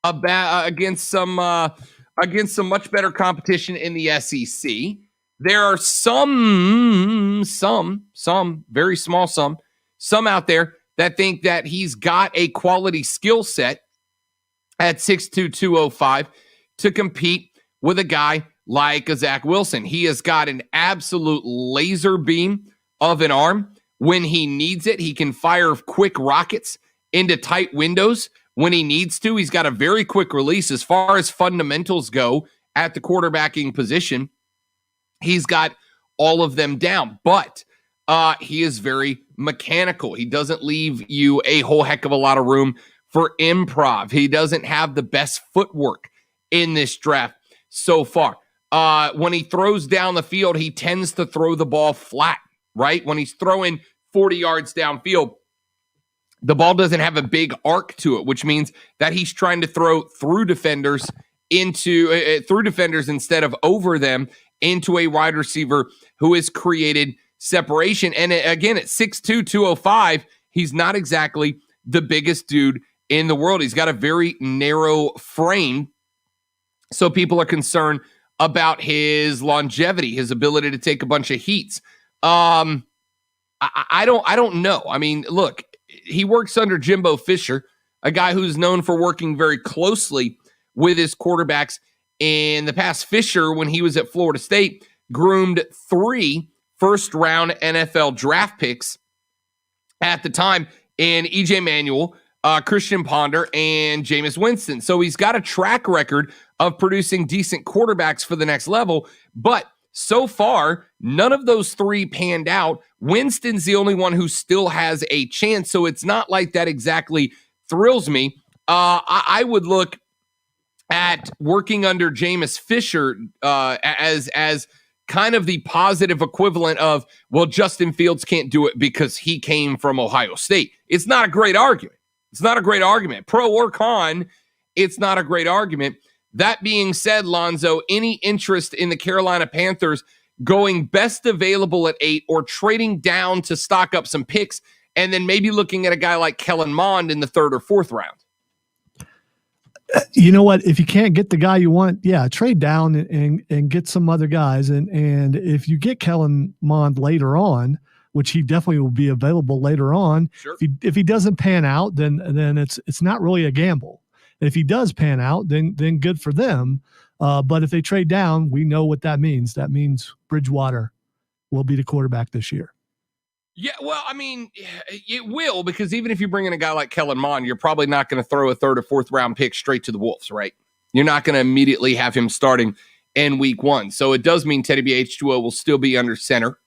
against some much better competition in the SEC. There are some very small some out there that think that he's got a quality skill set at 6'2", 205 to compete with a guy like a Zach Wilson. He has got an absolute laser beam of an arm. When he needs it, he can fire quick rockets into tight windows when he needs to. He's got a very quick release. As far as fundamentals go at the quarterbacking position, he's got all of them down. But he is very mechanical. He doesn't leave you a whole heck of a lot of room for improv. He doesn't have the best footwork in this draft so far. When he throws down the field, he tends to throw the ball flat, right? When he's throwing 40 yards downfield, the ball doesn't have a big arc to it, which means that he's trying to throw through defenders instead of over them into a wide receiver who has created separation. And again, at 6'2", 205, he's not exactly the biggest dude in the world. He's got a very narrow frame. So people are concerned about his longevity, his ability to take a bunch of heats. I don't know. I mean, look, he works under Jimbo Fisher, a guy who's known for working very closely with his quarterbacks. In the past, Fisher, when he was at Florida State, groomed 3 first-round NFL draft picks at the time in E.J. Manuel, Christian Ponder, and Jameis Winston. So he's got a track record of producing decent quarterbacks for the next level, but so far, none of those 3 panned out. Winston's the only one who still has a chance, so it's not like that exactly thrills me. I would look at working under Jameis Fisher as kind of the positive equivalent of, well, Justin Fields can't do it because he came from Ohio State. It's not a great argument. It's not a great argument. Pro or con, it's not a great argument. That being said, Lonzo, any interest in the Carolina Panthers going best available at 8 or trading down to stock up some picks and then maybe looking at a guy like Kellen Mond in the 3rd or 4th round? You know what? If you can't get the guy you want, trade down and get some other guys. And if you get Kellen Mond later on, which he definitely will be available later on, sure. If he doesn't pan out, then it's not really a gamble. If he does pan out, then good for them. But if they trade down, we know what that means. That means Bridgewater will be the quarterback this year. Yeah, well, I mean, it will, because even if you bring in a guy like Kellen Mond, you're probably not going to throw a 3rd or 4th round pick straight to the Wolves, right? You're not going to immediately have him starting in week 1. So it does mean Teddy BH2O will still be under center.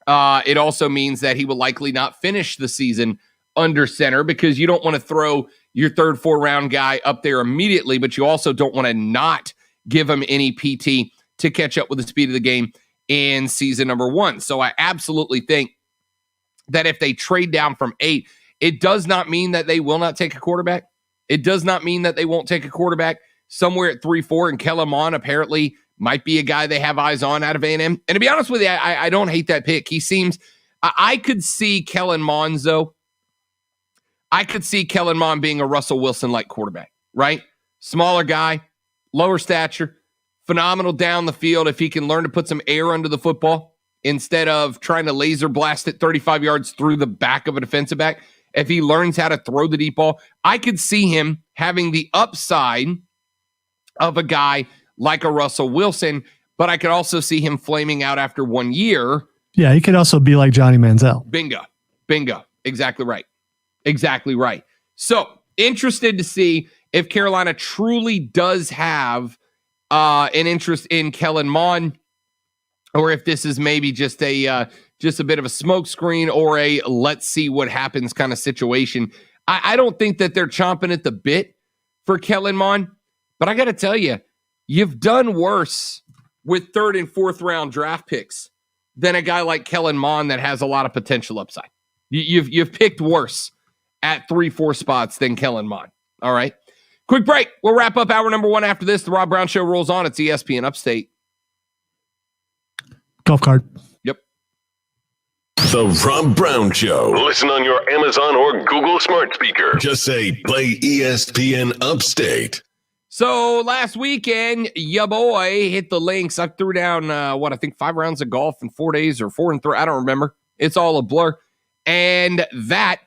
It also means that he will likely not finish the season under center, because you don't want to throw your 3rd, 4th round guy up there immediately, but you also don't want to not give him any PT to catch up with the speed of the game in season number 1. So I absolutely think that if they trade down from 8, it does not mean that they will not take a quarterback. It does not mean that they won't take a quarterback somewhere at 3-4, and Kellen Mond apparently might be a guy they have eyes on out of A&M. And to be honest with you, I don't hate that pick. He seems, I could see Kellen Mond, though. I could see Kellen Mond being a Russell Wilson-like quarterback, right? Smaller guy, lower stature, phenomenal down the field if he can learn to put some air under the football instead of trying to laser blast it 35 yards through the back of a defensive back. If he learns how to throw the deep ball, I could see him having the upside of a guy like a Russell Wilson, but I could also see him flaming out after 1 year. Yeah, he could also be like Johnny Manziel. Bingo. Exactly right. So, interested to see if Carolina truly does have an interest in Kellen Mond, or if this is maybe just a bit of a smokescreen or a let's see what happens kind of situation. I don't think that they're chomping at the bit for Kellen Mond, but I got to tell you, you've done worse with 3rd and 4th round draft picks than a guy like Kellen Mond that has a lot of potential upside. You've picked worse at 3-4 spots than Kellen Mond. All right. Quick break. We'll wrap up hour number 1 after this. The Rob Brown Show rolls on. It's ESPN Upstate. Golf cart. Yep. The Rob Brown Show. Listen on your Amazon or Google smart speaker. Just say, play ESPN Upstate. So last weekend, ya boy hit the links. I threw down, I think 5 rounds of golf in 4 days or 4 and 3. I don't remember. It's all a blur. And that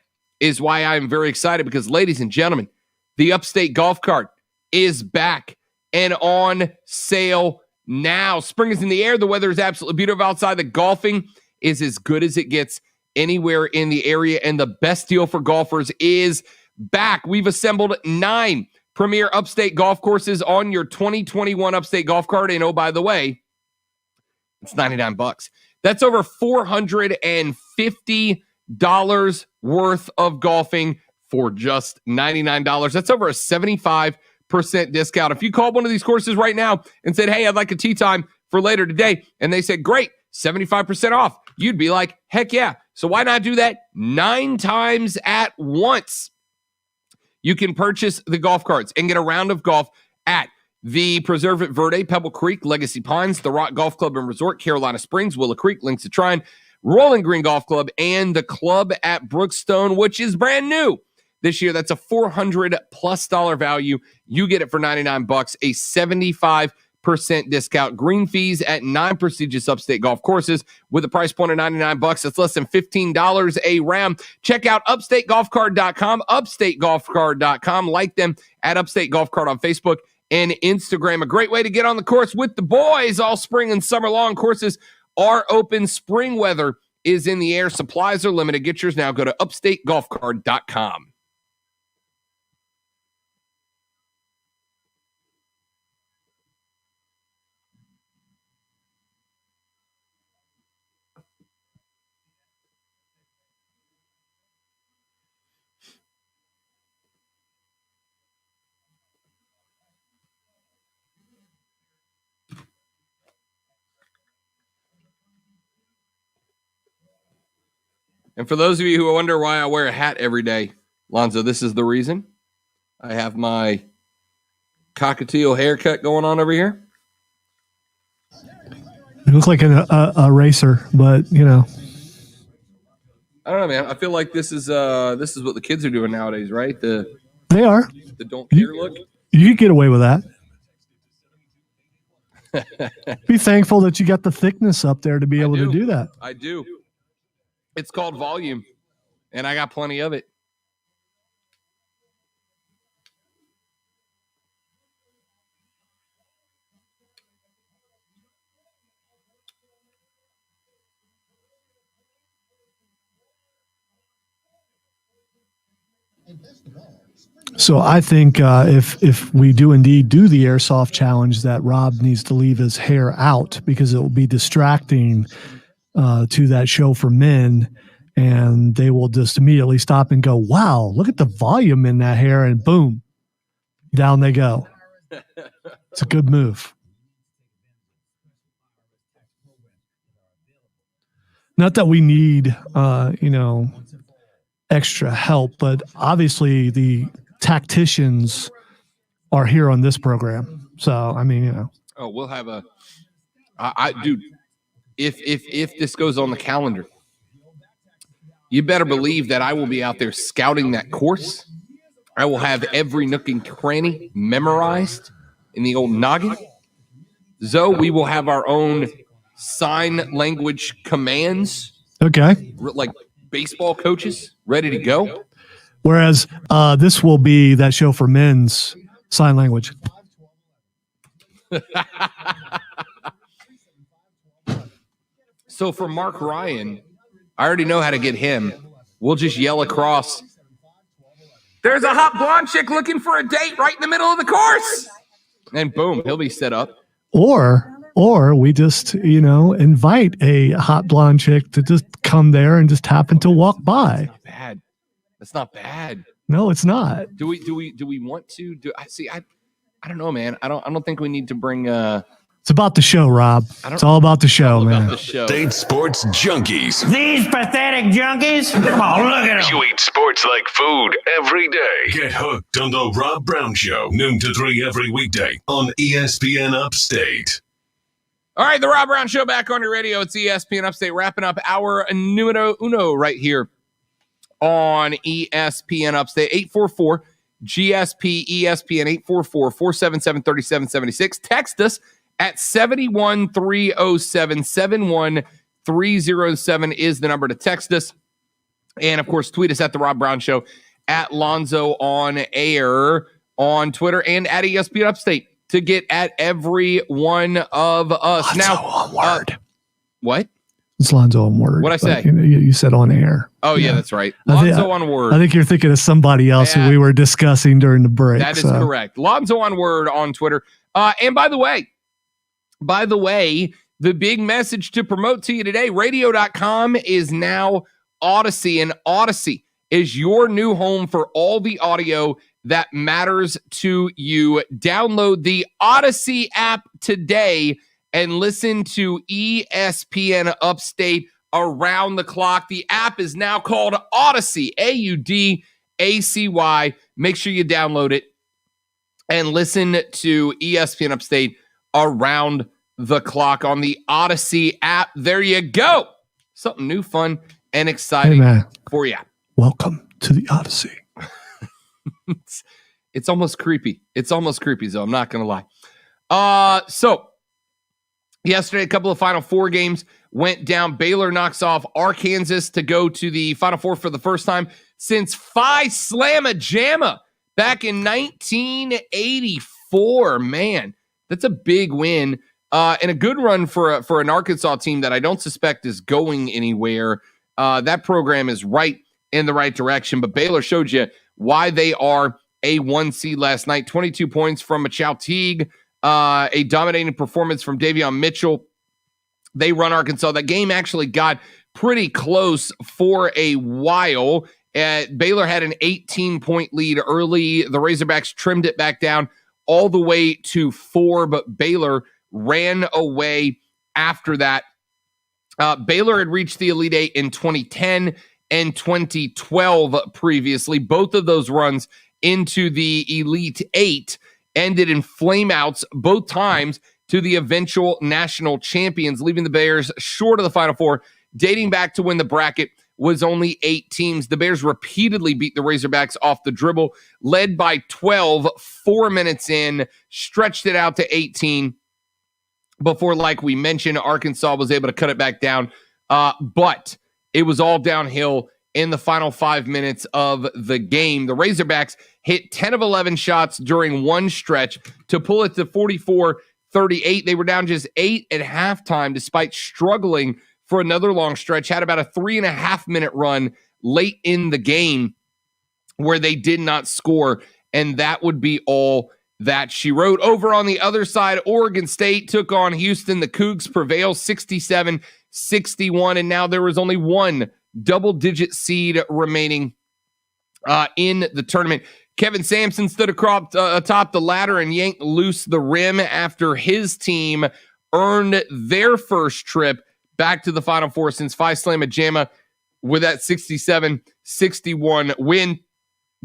is why I'm very excited because, ladies and gentlemen, the Upstate Golf Cart is back and on sale now. Spring is in the air. The weather is absolutely beautiful outside. The golfing is as good as it gets anywhere in the area, and the best deal for golfers is back. We've assembled 9 premier Upstate golf courses on your 2021 Upstate Golf Cart, and oh, by the way, it's $99. That's over $450 worth of golfing for just $99. That's over a 75% discount. If you called one of these courses right now and said, hey, I'd like a tee time for later today, and they said, great, 75% off, you'd be like, heck yeah. So why not do that 9 times at once? You can purchase the golf carts and get a round of golf at the Preserve at Verde, Pebble Creek, Legacy Pines, the Rock Golf Club and Resort, Carolina Springs, Willow Creek, Links to Trine, Rolling Green Golf Club, and the club at Brookstone, which is brand new this year. That's a $400+ value. You get it for $99, a 75% discount. Green fees at 9 prestigious Upstate golf courses with a price point of $99. That's less than $15 a round. Check out upstategolfcart.com, upstategolfcart.com. Like them at Upstate Golf Cart on Facebook and Instagram. A great way to get on the course with the boys all spring and summer long. Courses are open. Spring weather is in the air. Supplies are limited. Get yours now. Go to upstategolfcart.com. And for those of you who wonder why I wear a hat every day, Lonzo, this is the reason. I have my cockatiel haircut going on over here. You look like a racer, but you know. I don't know, man. I feel like this is what the kids are doing nowadays, right? They are. The don't care look. You could get away with that. Be thankful that you got the thickness up there to be able to do that. I do. It's called volume, and I got plenty of it. So I think if we do indeed do the airsoft challenge, that Rob needs to leave his hair out because it will be distracting to that show for men, and they will just immediately stop and go, wow, look at the volume in that hair, and boom, down they go. It's a good move. Not that we need, extra help, but obviously the tacticians are here on this program. So, I mean, Oh, we'll have a, dude, if this goes on the calendar, you better believe that I will be out there scouting that course. I will have every nook and cranny memorized in the old noggin. Zoe, we will have our own sign language commands. Okay. Like baseball coaches ready to go. Whereas this will be that show for men's sign language. So for Mark Ryan, I already know how to get him. We'll just yell across, there's a hot blonde chick looking for a date right in the middle of the course. And boom, he'll be set up. Or we just, invite a hot blonde chick to just come there and just happen to walk by. That's not bad. That's not bad. No, it's not. Do we want to do? I don't know, man. I don't think we need to bring. It's about the show, Rob. It's all about the show, man. The show. State Sports Junkies. These pathetic junkies? Come on, look at them. You eat sports like food every day. Get hooked on the Rob Brown Show, noon to 3 every weekday on ESPN Upstate. All right, the Rob Brown Show back on your radio. It's ESPN Upstate, wrapping up our numero uno right here on ESPN Upstate. 844 GSP ESPN 844-477-3776. Text us at 71307. 71307 is the number to text us. And, of course, tweet us at The Rob Brown Show, at Lonzo on Air on Twitter, and at ESPN Upstate to get at every one of us. Lonzo now, on word. What? It's Lonzo on word. What'd I say? You said on air. Oh, yeah, that's right. Lonzo on word. I think you're thinking of somebody else who we were discussing during the break. That is correct. Lonzo on word on Twitter. And by the way, the big message to promote to you today, radio.com is now Odyssey, and Odyssey is your new home for all the audio that matters to you. Download the Odyssey app today and listen to ESPN Upstate around the clock. The app is now called Odyssey, Audacy. Make sure you download it and listen to ESPN Upstate around the clock on the Odyssey app. There you go. Something new, fun, and exciting for you. Welcome to the Odyssey. It's almost creepy. It's almost creepy, though. I'm not going to lie. So yesterday, a couple of Final Four games went down. Baylor knocks off Arkansas to go to the Final Four for the first time since Phi Slamma Jamma back in 1984. Man, that's a big win and a good run for an Arkansas team that I don't suspect is going anywhere. That program is right in the right direction, but Baylor showed you why they are a 1 seed last night. 22 points from Machau Teague, a dominating performance from Davion Mitchell. They run Arkansas. That game actually got pretty close for a while. Baylor had an 18-point lead early. The Razorbacks trimmed it back down all the way to 4, but Baylor ran away after that. Baylor had reached the Elite Eight in 2010 and 2012 previously. Both of those runs into the Elite Eight ended in flameouts both times to the eventual national champions, leaving the Bears short of the Final Four, dating back to when the bracket was only 8 teams. The Bears repeatedly beat the Razorbacks off the dribble, led by 12, 4 minutes in, stretched it out to 18 before, like we mentioned, Arkansas was able to cut it back down. But it was all downhill in the final 5 minutes of the game. The Razorbacks hit 10 of 11 shots during one stretch to pull it to 44-38. They were down just 8 at halftime, despite struggling for another long stretch. Had about a 3.5-minute run late in the game where they did not score, and that would be all that she wrote. Over on the other side, Oregon State took on Houston. The Cougs prevail 67-61, and now there was only one double-digit seed remaining in the tournament. Kevin Sampson stood atop the ladder and yanked loose the rim after his team earned their first trip back to the Final Four since Phi Slamma Jamma with that 67-61 win.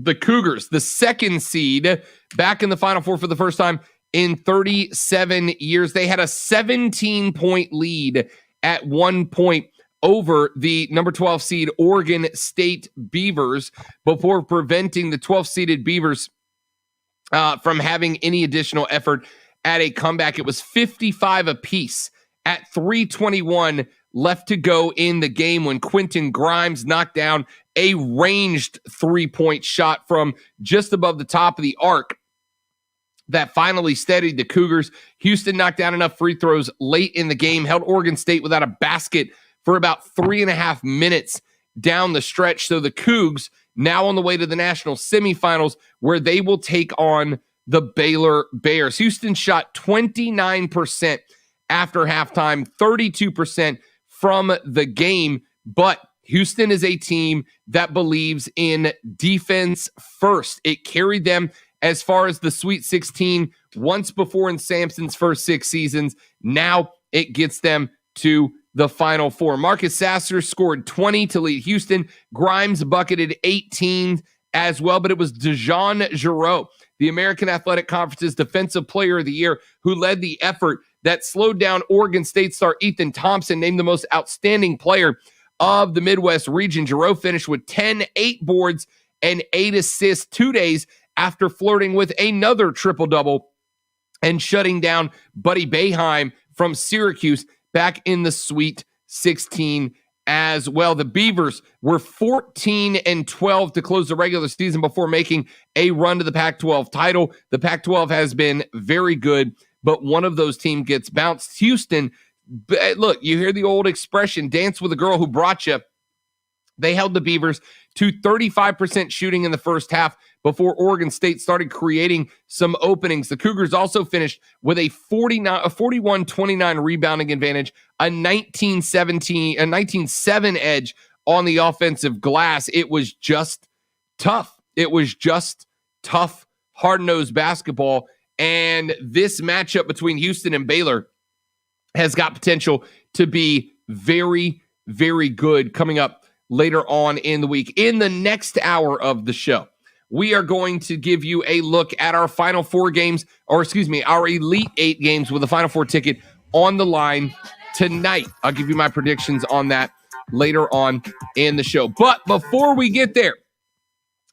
The Cougars, the second seed, back in the Final Four for the first time in 37 years. They had a 17-point lead at one point over the number 12 seed Oregon State Beavers before preventing the 12th-seeded Beavers from having any additional effort at a comeback. It was 55 apiece at 3:21 left to go in the game when Quentin Grimes knocked down a ranged three-point shot from just above the top of the arc that finally steadied the Cougars. Houston knocked down enough free throws late in the game, held Oregon State without a basket for about 3.5 minutes down the stretch. So the Cougs now on the way to the national semifinals where they will take on the Baylor Bears. Houston shot 29% after halftime, 32% from the game, but Houston is a team that believes in defense first. It carried them as far as the Sweet 16 once before in Sampson's first 6 seasons. Now it gets them to the Final Four. Marcus Sasser scored 20 to lead Houston. Grimes bucketed 18 as well, but it was DeJon Jarreau, the American Athletic Conference's Defensive Player of the Year, who led the effort that slowed down Oregon State star Ethan Thompson, named the most outstanding player of the Midwest region. Jarreau finished with 10, 8 boards, and 8 assists 2 days after flirting with another triple-double and shutting down Buddy Boeheim from Syracuse back in the Sweet 16 as well. The Beavers were 14-12 to close the regular season before making a run to the Pac-12 title. The Pac-12 has been very good, but one of those teams gets bounced. Houston, look, you hear the old expression, dance with a girl who brought you. They held the Beavers to 35% shooting in the first half before Oregon State started creating some openings. The Cougars also finished with a 41-29 rebounding advantage, a 19-7 edge on the offensive glass. It was just tough. Hard-nosed basketball. And this matchup between Houston and Baylor has got potential to be very, very good coming up later on in the week. In the next hour of the show, we are going to give you a look at our Final Four games, our Elite Eight games with the Final Four ticket on the line tonight. I'll give you my predictions on that later on in the show. But before we get there,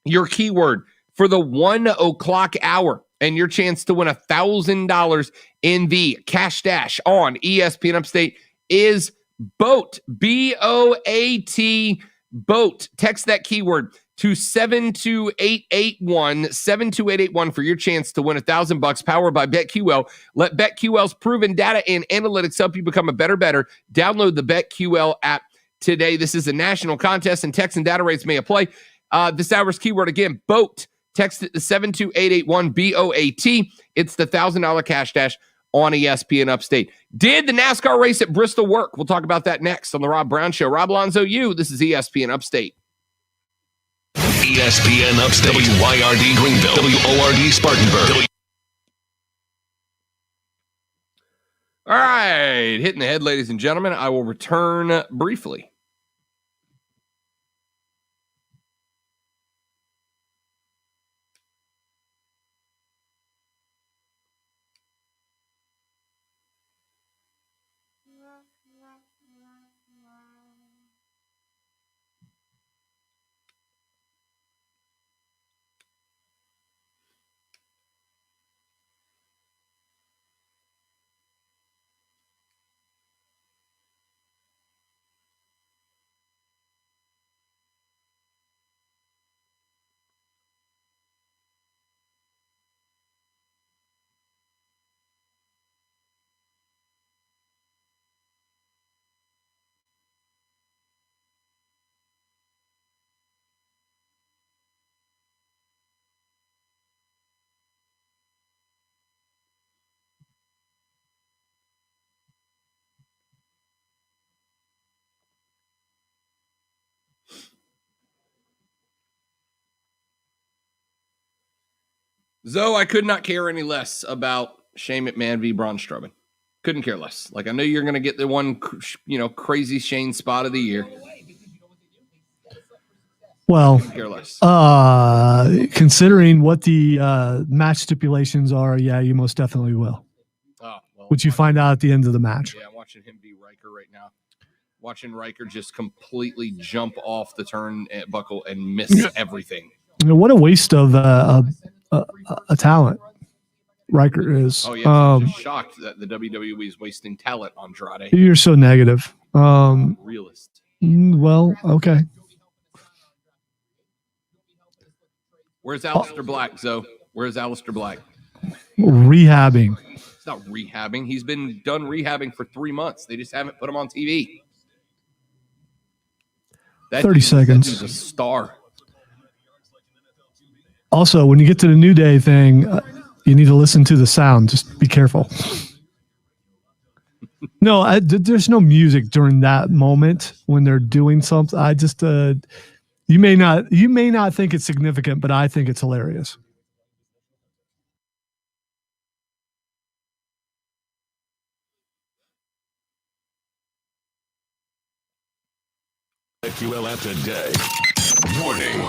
your keyword for the 1 o'clock hour and your chance to win $1,000 in the Cash Dash on ESPN Upstate is BOAT, B-O-A-T, BOAT. Text that keyword to 72881 for your chance to win $1,000 powered by BetQL. Let BetQL's proven data and analytics help you become a better. Download the BetQL app today. This is a national contest and text and data rates may apply. This hour's keyword again, BOAT. Text it to 72881, B-O-A-T. It's the $1,000 Cash Dash on ESPN Upstate. Did the NASCAR race at Bristol work? We'll talk about that next on the Rob Brown Show. Rob Alonzo, this is ESPN Upstate. ESPN Upstate, WYRD Greenville, WORD Spartanburg. All right, hitting the head, ladies and gentlemen. I will return briefly. Zoe, I could not care any less about Shane McMahon v. Braun Strowman. Couldn't care less. Like, I know you're going to get the one, crazy Shane spot of the year. Well, care less. Considering what the match stipulations are, yeah, you most definitely will. Oh, well, which you find out at the end of the match. Yeah, I'm watching him beat Riker right now. Watching Riker just completely jump off the turnbuckle and miss everything. What a waste of a talent Riker is. Oh, yeah. I'm just shocked that the WWE is wasting talent on Andrade. You're so negative. Realist. Well, okay. Where's Aleister Black, Zoe? Where's Aleister Black? Rehabbing. It's not rehabbing. He's been done rehabbing for 3 months. They just haven't put him on TV. 30 seconds. He's a star. Also, when you get to the New Day thing, you need to listen to the sound. Just be careful. No, there's no music during that moment when they're doing something. I just, you may not think it's significant, but I think it's hilarious. QL app today. Warning.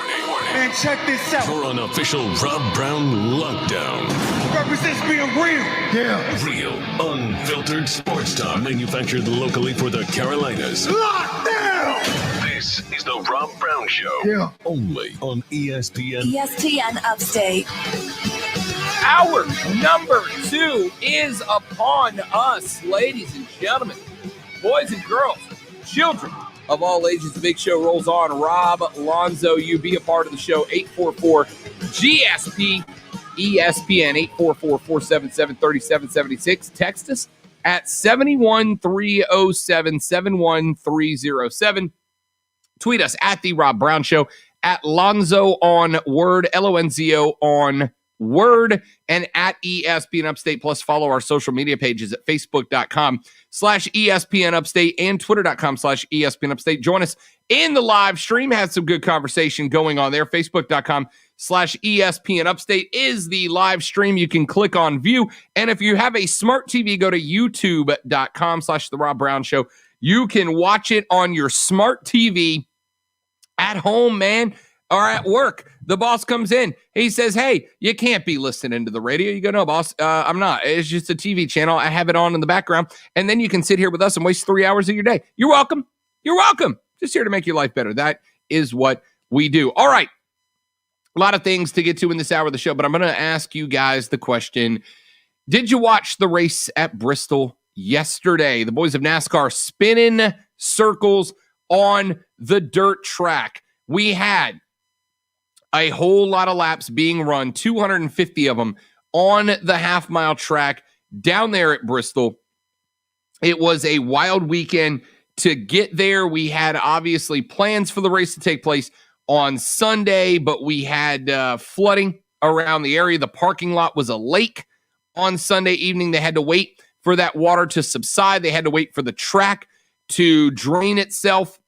Man, check this out. For an official Rob Brown lockdown. Represents being real. Yeah. Real, unfiltered sports talk. Manufactured locally for the Carolinas. Lockdown! This is the Rob Brown Show. Yeah. Only on ESPN. ESPN Upstate. Hour number 2 is upon us, ladies and gentlemen, boys and girls. children of all ages. The big show rolls on. Rob Lonzo, you be a part of the show. 844-GSP, ESPN, 844-477-3776. Text us at 71307-71307. Tweet us at The Rob Brown Show, at Lonzo on Word, Lonzo on Word, and at ESPN Upstate. Plus, follow our social media pages at Facebook.com/ESPN Upstate and Twitter.com/ESPN Upstate. Join us in the live stream. Had some good conversation going on there. Facebook.com/ESPN Upstate is the live stream. You can click on view. And if you have a smart TV, go to YouTube.com/The Rob Brown Show. You can watch it on your smart TV at home, man, or at work. The boss comes in. He says, hey, you can't be listening to the radio. You go, no, boss, I'm not. It's just a TV channel. I have it on in the background. And then you can sit here with us and waste 3 hours of your day. You're welcome. You're welcome. Just here to make your life better. That is what we do. All right. A lot of things to get to in this hour of the show, but I'm going to ask you guys the question. Did you watch the race at Bristol yesterday? The boys of NASCAR spinning circles on the dirt track. We had a whole lot of laps being run, 250 of them on the half-mile track down there at Bristol. It was a wild weekend to get there. We had obviously plans for the race to take place on Sunday, but we had flooding around the area. The parking lot was a lake on Sunday evening. They had to wait for that water to subside. They had to wait for the track to drain itself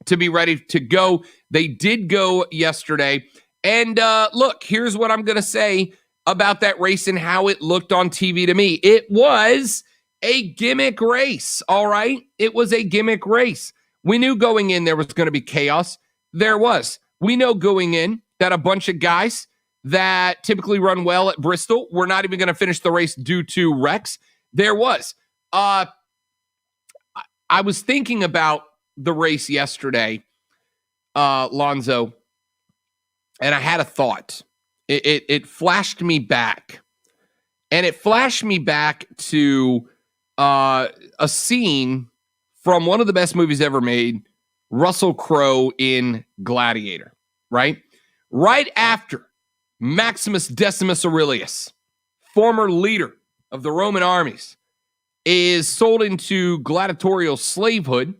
to be ready to go. They did go yesterday. And look, here's what I'm going to say about that race and how it looked on TV to me. It was a gimmick race, all right? It was a gimmick race. We knew going in there was going to be chaos. There was. We know going in that a bunch of guys that typically run well at Bristol were not even going to finish the race due to wrecks. There was. I was thinking about the race yesterday, Lonzo, and I had a thought. It flashed me back. And it flashed me back to a scene from one of the best movies ever made, Russell Crowe in Gladiator, right? Right after Maximus Decimus Aurelius, former leader of the Roman armies, is sold into gladiatorial slavehood,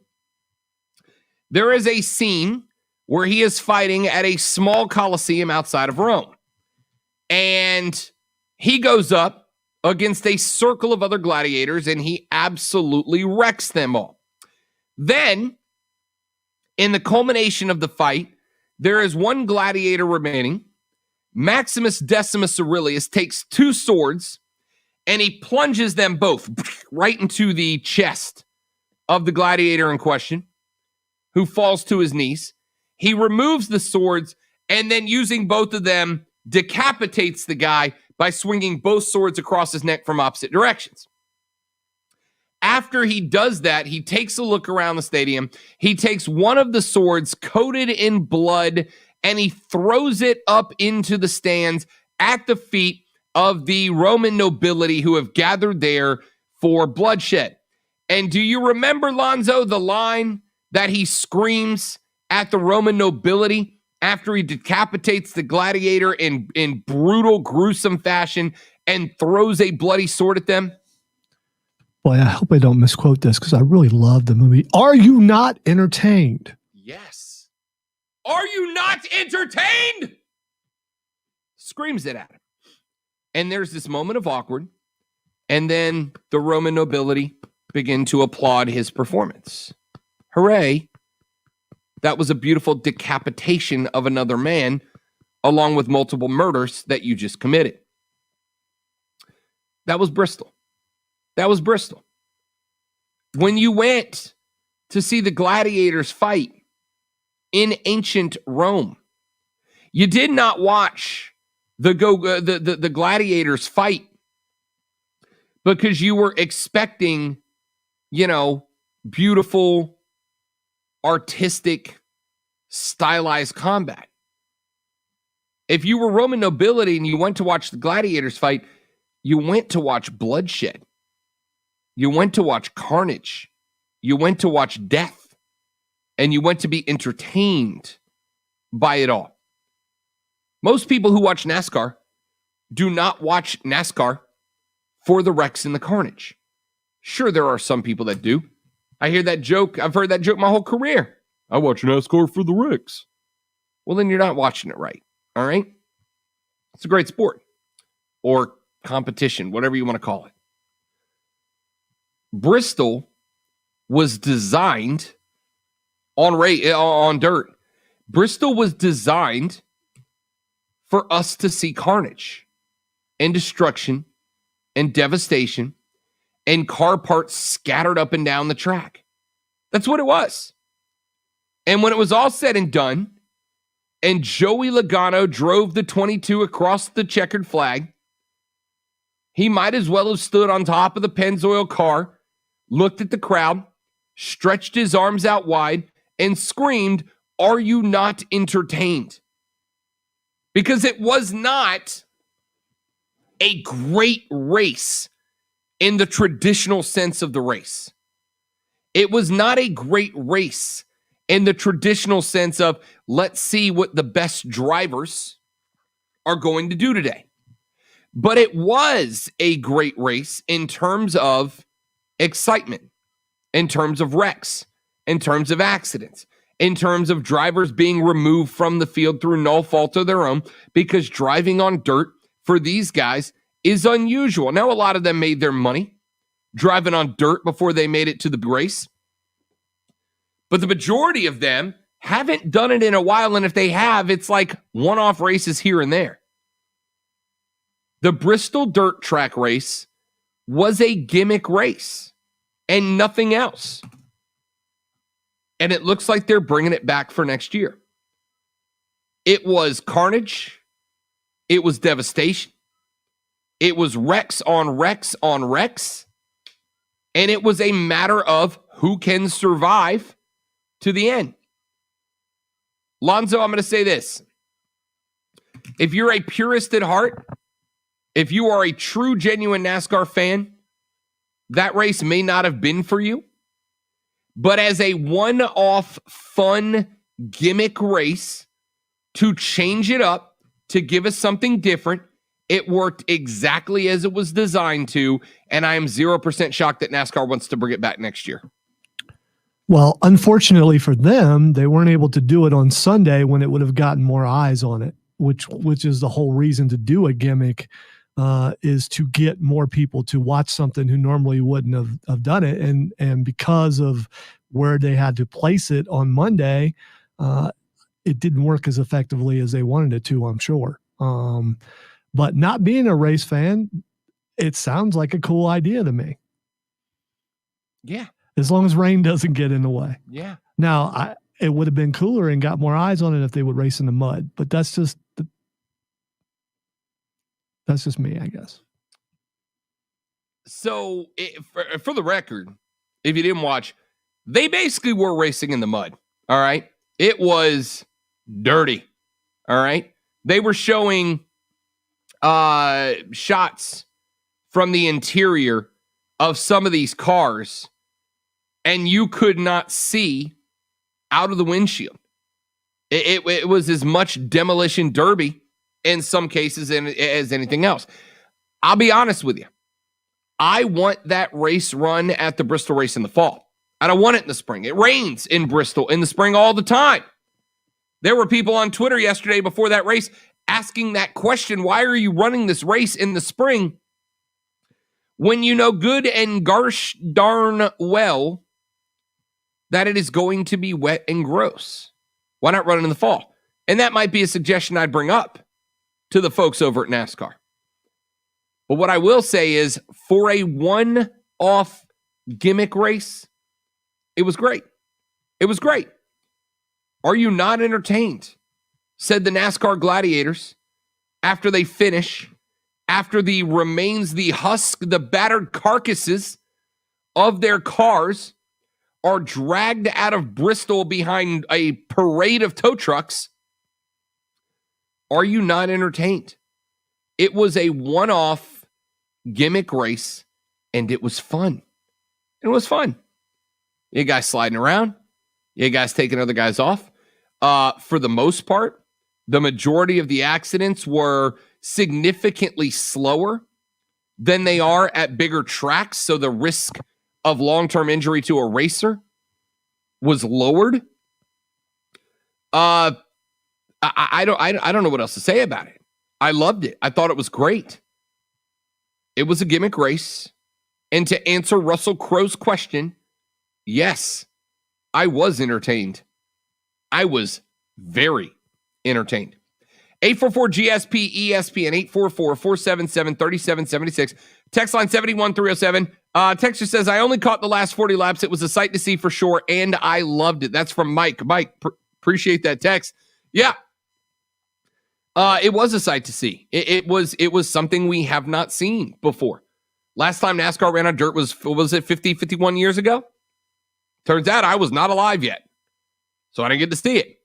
there is a scene where he is fighting at a small coliseum outside of Rome. And he goes up against a circle of other gladiators, and he absolutely wrecks them all. Then, in the culmination of the fight, there is one gladiator remaining. Maximus Decimus Aurelius takes two swords, and he plunges them both right into the chest of the gladiator in question, who falls to his knees. He removes the swords, and then using both of them, decapitates the guy by swinging both swords across his neck from opposite directions. After he does that, he takes a look around the stadium. He takes one of the swords coated in blood, and he throws it up into the stands at the feet of the Roman nobility who have gathered there for bloodshed. And do you remember, Lonzo, the line that he screams at the Roman nobility after he decapitates the gladiator in brutal, gruesome fashion and throws a bloody sword at them? Boy, I hope I don't misquote this because I really love the movie. Are you not entertained? Yes. Are you not entertained? Screams it at him. And there's this moment of awkward. And then the Roman nobility begin to applaud his performance. Hooray. That was a beautiful decapitation of another man, along with multiple murders that you just committed. That was Bristol. That was Bristol. When you went to see the gladiators fight in ancient Rome, you did not watch the gladiators fight because you were expecting, beautiful, artistic, stylized combat. If you were Roman nobility and you went to watch the gladiators fight, you went to watch bloodshed. You went to watch carnage. You went to watch death, and you went to be entertained by it all. Most people who watch NASCAR do not watch NASCAR for the wrecks and the carnage. Sure, there are some people that do. I hear that joke. I've heard that joke my whole career. I watch NASCAR for the wrecks. Well, then you're not watching it right. All right? It's a great sport or competition, whatever you want to call it. Bristol was designed on dirt. Bristol was designed for us to see carnage and destruction and devastation and car parts scattered up and down the track. That's what it was. And when it was all said and done, and Joey Logano drove the 22 across the checkered flag, he might as well have stood on top of the Pennzoil car, looked at the crowd, stretched his arms out wide, and screamed, "Are you not entertained?" Because it was not a great race in the traditional sense of the race. It was not a great race in the traditional sense of, let's see what the best drivers are going to do today. But it was a great race in terms of excitement, in terms of wrecks, in terms of accidents, in terms of drivers being removed from the field through no fault of their own, because driving on dirt for these guys is unusual. Now, a lot of them made their money driving on dirt before they made it to the race, but the majority of them haven't done it in a while, and if they have, it's like one-off races here and there. The Bristol dirt track race was a gimmick race and nothing else. And it looks like they're bringing it back for next year. It was carnage. It was devastation. It was wrecks on wrecks on wrecks. And it was a matter of who can survive to the end. Lonzo, I'm going to say this. If you're a purist at heart, if you are a true, genuine NASCAR fan, that race may not have been for you. But as a one-off, fun, gimmick race, to change it up, to give us something different, it worked exactly as it was designed to, and I am 0% shocked that NASCAR wants to bring it back next year. Well, unfortunately for them, they weren't able to do it on Sunday when it would have gotten more eyes on it, which is the whole reason to do a gimmick, is to get more people to watch something who normally wouldn't have done it. And because of where they had to place it on Monday, it didn't work as effectively as they wanted it to, I'm sure. But not being a race fan, it sounds like a cool idea to me. Yeah. As long as rain doesn't get in the way. Yeah. Now, it would have been cooler and got more eyes on it if they would race in the mud, but that's just me, I guess. So, for the record, if you didn't watch, they basically were racing in the mud, all right? It was dirty, all right? They were showing shots from the interior of some of these cars, and you could not see out of the windshield. It was as much demolition derby in some cases as anything else. I'll be honest with you. I want that race run at the Bristol race in the fall. I don't want it in the spring. It rains in Bristol in the spring all the time. There were people on Twitter yesterday before that race asking that question, why are you running this race in the spring when you know good and gosh darn well that it is going to be wet and gross? Why not run it in the fall? And that might be a suggestion I'd bring up to the folks over at NASCAR. But what I will say is, for a one-off gimmick race, it was great. It was great. Are you not entertained? Said the NASCAR gladiators after they finish, after the remains, the husk, the battered carcasses of their cars are dragged out of Bristol behind a parade of tow trucks. Are you not entertained? It was a one-off gimmick race, and it was fun. It was fun. You guys sliding around. You guys taking other guys off. For the most part, the majority of the accidents were significantly slower than they are at bigger tracks. So the risk of long-term injury to a racer was lowered. I don't know what else to say about it. I loved it. I thought it was great. It was a gimmick race. And to answer Russell Crowe's question, yes, I was entertained. I was very entertained. 844-GSP-ESPN, 844-477-3776. Text line 71307. Texter says, I only caught the last 40 laps. It was a sight to see for sure, and I loved it. That's from Mike. Mike, appreciate that text. Yeah. It was a sight to see. It was something we have not seen before. Last time NASCAR ran on dirt was it 50, 51 years ago? Turns out I was not alive yet, so I didn't get to see it.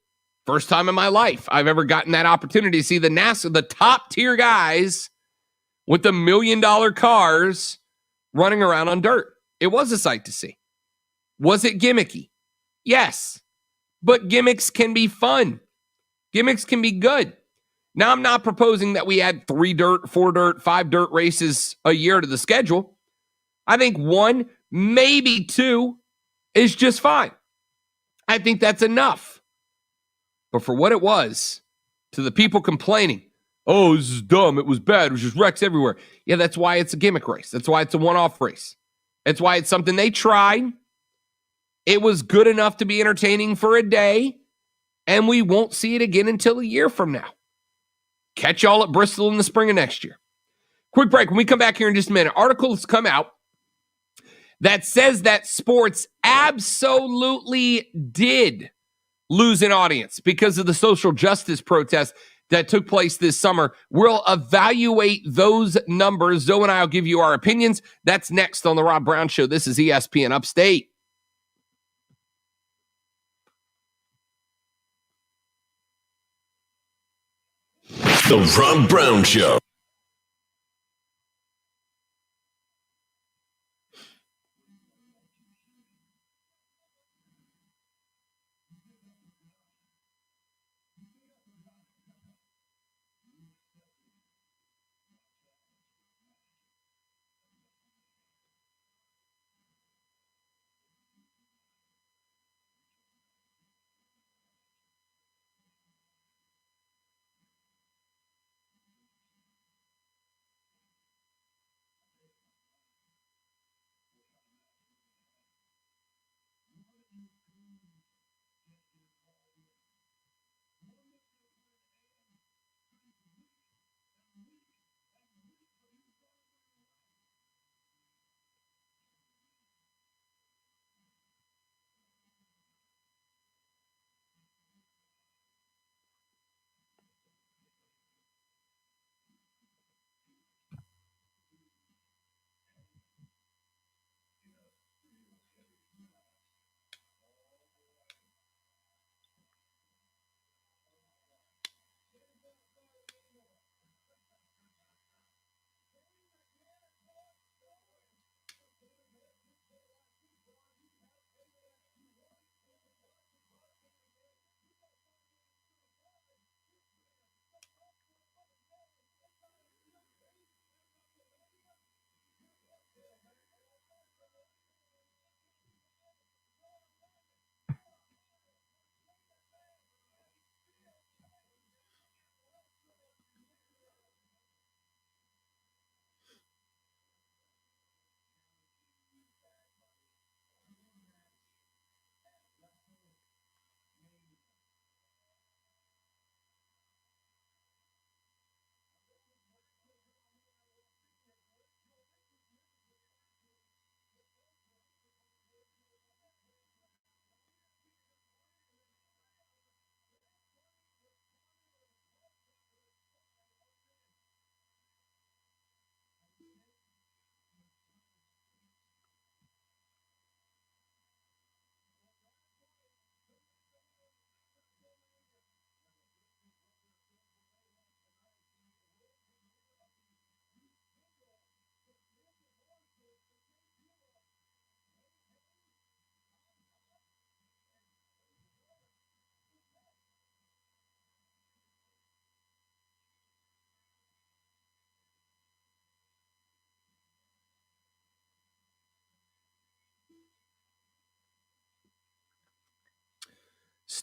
First time in my life I've ever gotten that opportunity to see the top tier guys with the $1 million cars running around on dirt. It was a sight to see. Was it gimmicky? Yes, but gimmicks can be fun. Gimmicks can be good. Now, I'm not proposing that we add 3 dirt, 4 dirt, 5 dirt races a year to the schedule. I think 1, maybe 2 is just fine. I think that's enough. But for what it was, to the people complaining, oh, this is dumb, it was bad, it was just wrecks everywhere. Yeah, that's why it's a gimmick race. That's why it's a one-off race. That's why it's something they tried. It was good enough to be entertaining for a day, and we won't see it again until a year from now. Catch y'all at Bristol in the spring of next year. Quick break. When we come back here in just a minute, articles come out that says that sports absolutely did lose an audience because of the social justice protests that took place this summer. We'll evaluate those numbers. Zoe and I will give you our opinions. That's next on The Rob Brown Show. This is ESPN Upstate. The Rob Brown Show.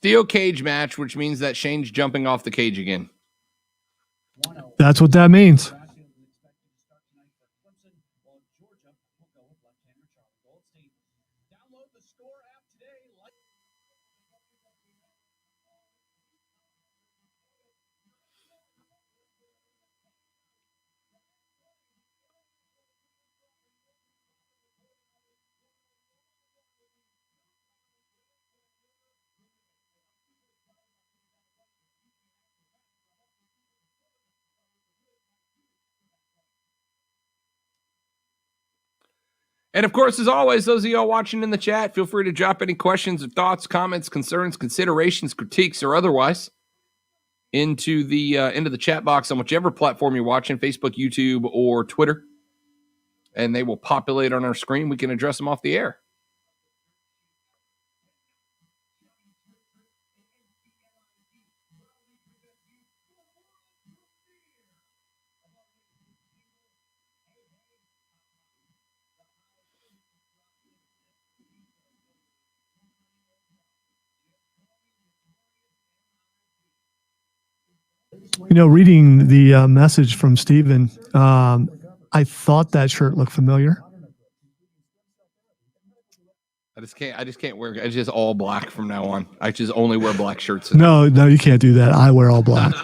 Steel cage match, which means that Shane's jumping off the cage again. That's what that means. And of course, as always, those of y'all watching in the chat, feel free to drop any questions or thoughts, comments, concerns, considerations, critiques, or otherwise into the chat box on whichever platform you're watching, Facebook, YouTube, or Twitter. And they will populate on our screen. We can address them off the air. Reading the message from Steven, I thought that shirt looked familiar. I just can't wear it. It's just all black from now on. I just only wear black shirts. No, you can't do that. I wear all black.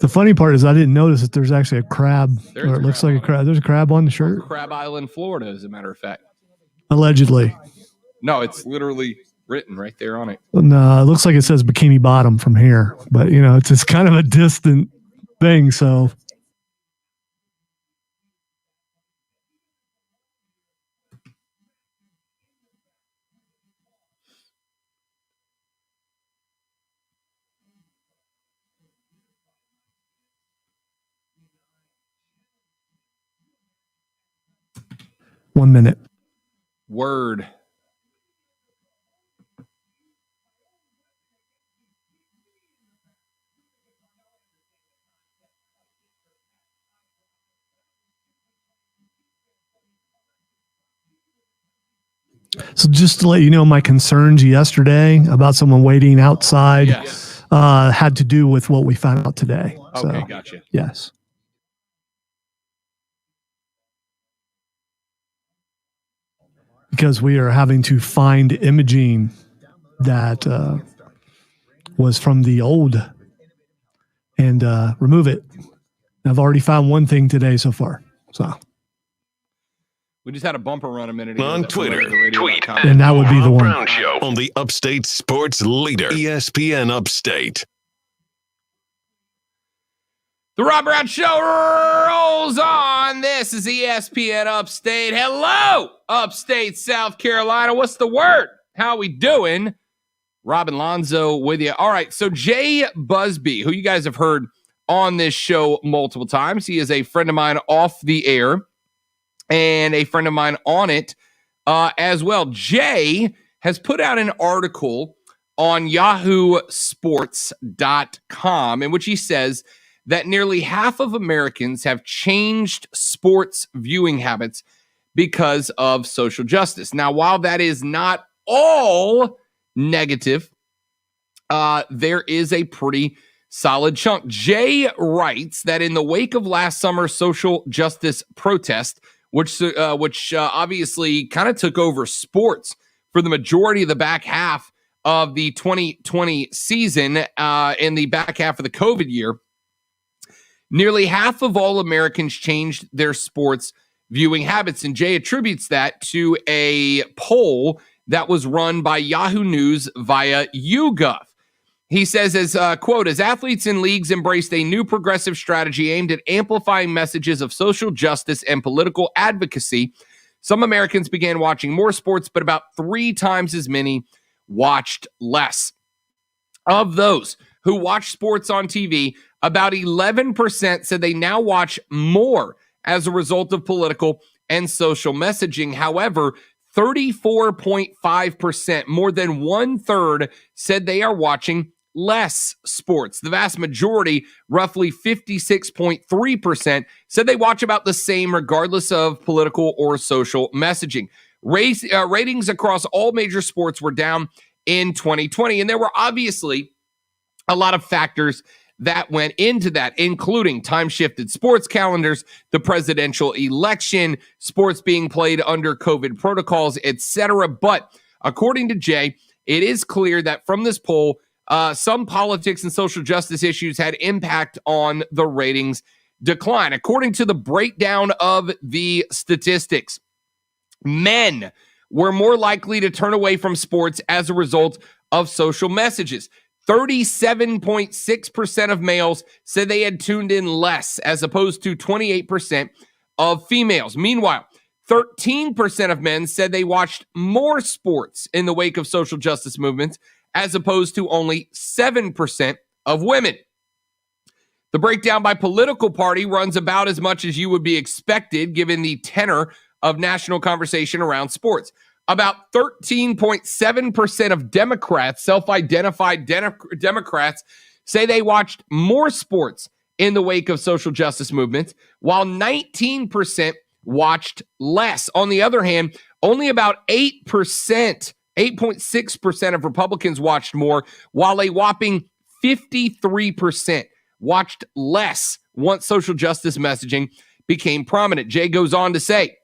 The funny part is I didn't notice that there's actually a crab. Or it looks like a crab. There's a crab on the shirt. Crab Island, Florida, as a matter of fact. Allegedly. No, it's literally written right there on it. No, it looks like it says Bikini Bottom from here, but it's just kind of a distant thing. So. One minute. Word. So just to let you know, my concerns yesterday about someone waiting outside had to do with what we found out today. Okay, so, gotcha. Yes. Because we are having to find imaging that was from the old and remove it. I've already found one thing today so far. So. We just had a bumper run a minute ago. On Twitter, tweet and that would be the one. Brown Show on the Upstate Sports Leader, ESPN Upstate. The Rob Brown Show rolls on. This is ESPN Upstate. Hello, Upstate South Carolina. What's the word? How we doing? Robin Lonzo with you. All right, so Jay Busby, who you guys have heard on this show multiple times. He is a friend of mine off the air and a friend of mine on it as well. Jay has put out an article on yahoosports.com in which he says that nearly half of Americans have changed sports viewing habits because of social justice. Now, while that is not all negative, there is a pretty solid chunk. Jay writes that in the wake of last summer's social justice protest, which obviously kind of took over sports for the majority of the back half of the 2020 season, in the back half of the COVID year, nearly half of all Americans changed their sports viewing habits. And Jay attributes that to a poll that was run by Yahoo News via YouGov. He says, as quote, as athletes and leagues embraced a new progressive strategy aimed at amplifying messages of social justice and political advocacy, some Americans began watching more sports, but about 3 times as many watched less. Of those who watch sports on TV, about 11% said they now watch more as a result of political and social messaging. However, 34.5%, more than 1/3, said they are watching less sports. The vast majority, roughly 56.3%, said they watch about the same regardless of political or social messaging. Ratings across all major sports were down in 2020. And there were obviously a lot of factors that went into that, including time-shifted sports calendars, the presidential election, sports being played under COVID protocols, etc. But according to Jay, it is clear that from this poll, some politics and social justice issues had impact on the ratings decline. According to the breakdown of the statistics, men were more likely to turn away from sports as a result of social messages. 37.6% of males said they had tuned in less, as opposed to 28% of females. Meanwhile, 13% of men said they watched more sports in the wake of social justice movements, as opposed to only 7% of women. The breakdown by political party runs about as much as you would be expected, given the tenor of national conversation around sports. About 13.7% of Democrats, self-identified Democrats, say they watched more sports in the wake of social justice movements, while 19% watched less. On the other hand, only about 8.6% of Republicans watched more, while a whopping 53% watched less once social justice messaging became prominent. Jay goes on to say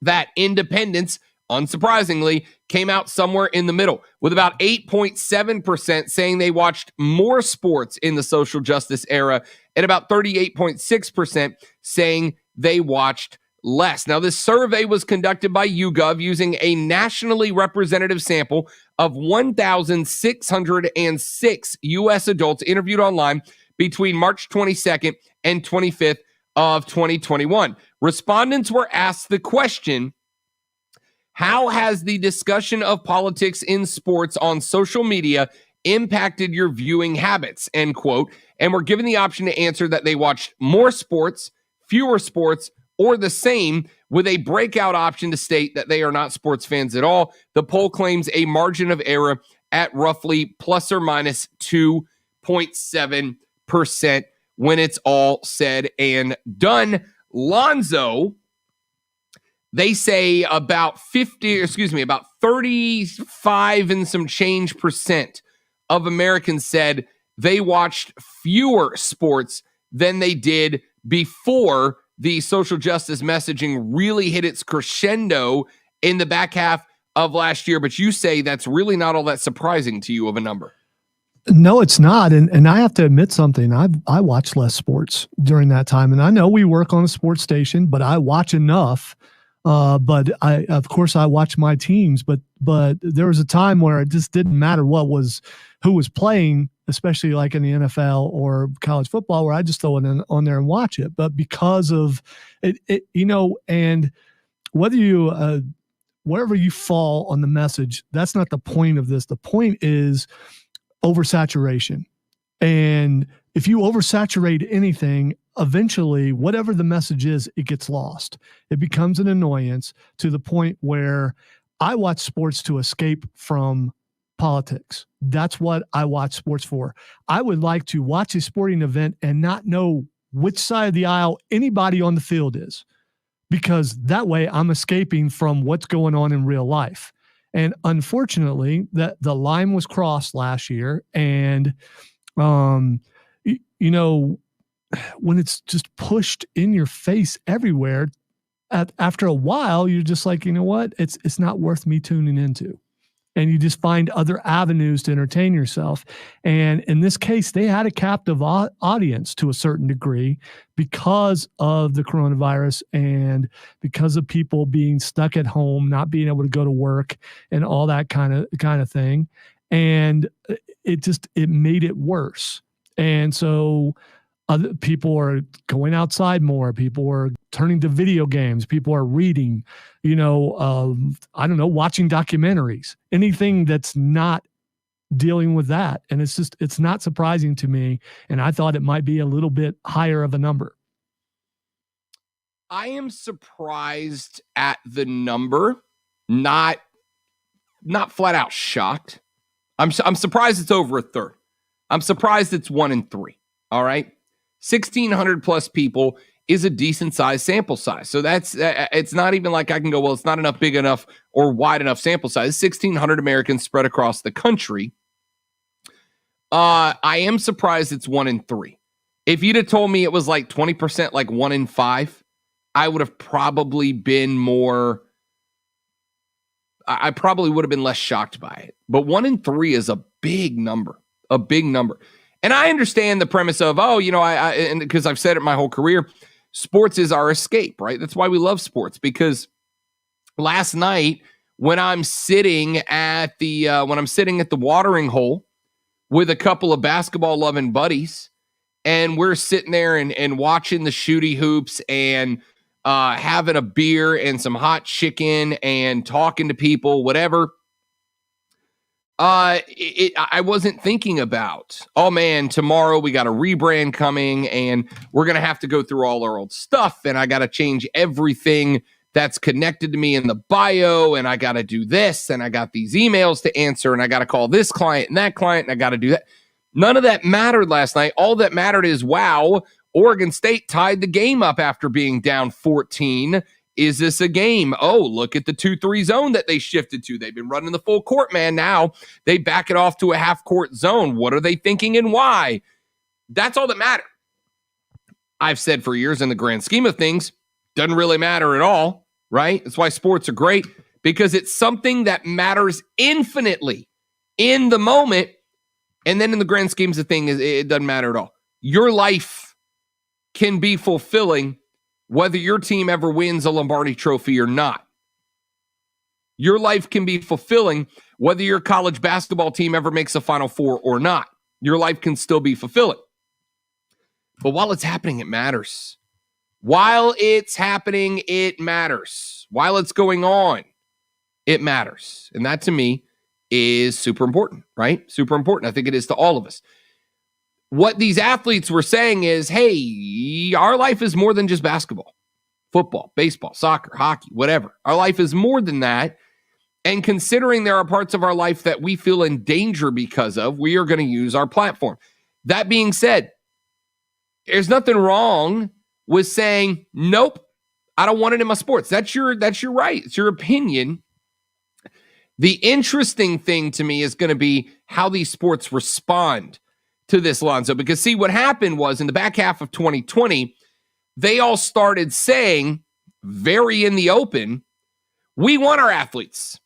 that independents, unsurprisingly, came out somewhere in the middle, with about 8.7% saying they watched more sports in the social justice era, and about 38.6% saying they watched less. Now, this survey was conducted by YouGov using a nationally representative sample of 1,606 U.S. adults interviewed online between March 22nd and 25th of 2021. Respondents were asked the question, how has the discussion of politics in sports on social media impacted your viewing habits, end quote, and were given the option to answer that they watched more sports, fewer sports, or the same, with a breakout option to state that they are not sports fans at all. The poll claims a margin of error at roughly plus or minus 2.7% when it's all said and done. Lonzo, they say about 35 and some change percent of Americans said they watched fewer sports than they did before the social justice messaging really hit its crescendo in the back half of last year. But you say that's really not all that surprising to you of a number. No, it's not. And I have to admit something. I watch less sports during that time. And I know we work on a sports station, but I watch enough. But of course I watch my teams, but there was a time where it just didn't matter who was playing, especially like in the NFL or college football, where I just throw it on there and watch it. But because of it, and whether you, wherever you fall on the message, that's not the point of this. The point is oversaturation. And if you oversaturate anything, eventually, whatever the message is, it gets lost. It becomes an annoyance to the point where I watch sports to escape from politics. That's what I watch sports for. I would like to watch a sporting event and not know which side of the aisle anybody on the field is, because that way I'm escaping from what's going on in real life. And unfortunately, that the line was crossed last year. And, when it's just pushed in your face everywhere, after a while, you're just like, you know what? It's not worth me tuning into. And you just find other avenues to entertain yourself. And in this case, they had a captive audience to a certain degree because of the coronavirus and because of people being stuck at home, not being able to go to work and all that kind of thing. And it made it worse. And so other people are going outside more. People are turning to video games. People are reading, watching documentaries, anything that's not dealing with that. And it's not surprising to me. And I thought it might be a little bit higher of a number. I am surprised at the number, not flat out shocked. I'm surprised it's over a third. I'm surprised it's 1 in 3. All right. 1,600 plus people is a decent size sample size. So that's it's not even like I can go, well, it's not enough big enough or wide enough sample size. 1,600 Americans spread across the country. I am surprised it's 1 in 3. If you'd have told me it was like 20%, like 1 in 5, I would have probably been more. I probably would have been less shocked by it. But 1 in 3 is a big number, a big number. And I understand the premise of, and because I've said it my whole career, sports is our escape, right? That's why we love sports. Because last night when I'm sitting at the watering hole with a couple of basketball loving buddies, and we're sitting there and watching the shooty hoops and having a beer and some hot chicken and talking to people, whatever. I wasn't thinking about, oh man, tomorrow we got a rebrand coming and we're going to have to go through all our old stuff and I got to change everything that's connected to me in the bio and I got to do this and I got these emails to answer and I got to call this client and that client and I got to do that. None of that mattered last night. All that mattered is, wow, Oregon State tied the game up after being down 14. Is this a game? Oh, look at the 2-3 zone that they shifted to. They've been running the full court, man. Now they back it off to a half court zone. What are they thinking and why? That's all that mattered. I've said for years, in the grand scheme of things, doesn't really matter at all, right? That's why sports are great, because it's something that matters infinitely in the moment. And then in the grand schemes of things, it doesn't matter at all. Your life can be fulfilling whether your team ever wins a Lombardi trophy or not. Your life can be fulfilling whether your college basketball team ever makes a Final Four or not. Your life can still be fulfilling. But while it's happening, it matters. While it's happening, it matters. While it's going on, it matters. And that to me is super important, right? Super important. I think it is to all of us. What these athletes were saying is, hey, our life is more than just basketball, football, baseball, soccer, hockey, whatever. Our life is more than that. And considering there are parts of our life that we feel in danger because of, we are going to use our platform. That being said, there's nothing wrong with saying, nope, I don't want it in my sports. That's your right. It's your opinion. The interesting thing to me is going to be how these sports respond to this, Lonzo, because see, what happened was in the back half of 2020, they all started saying very in the open, we want our athletes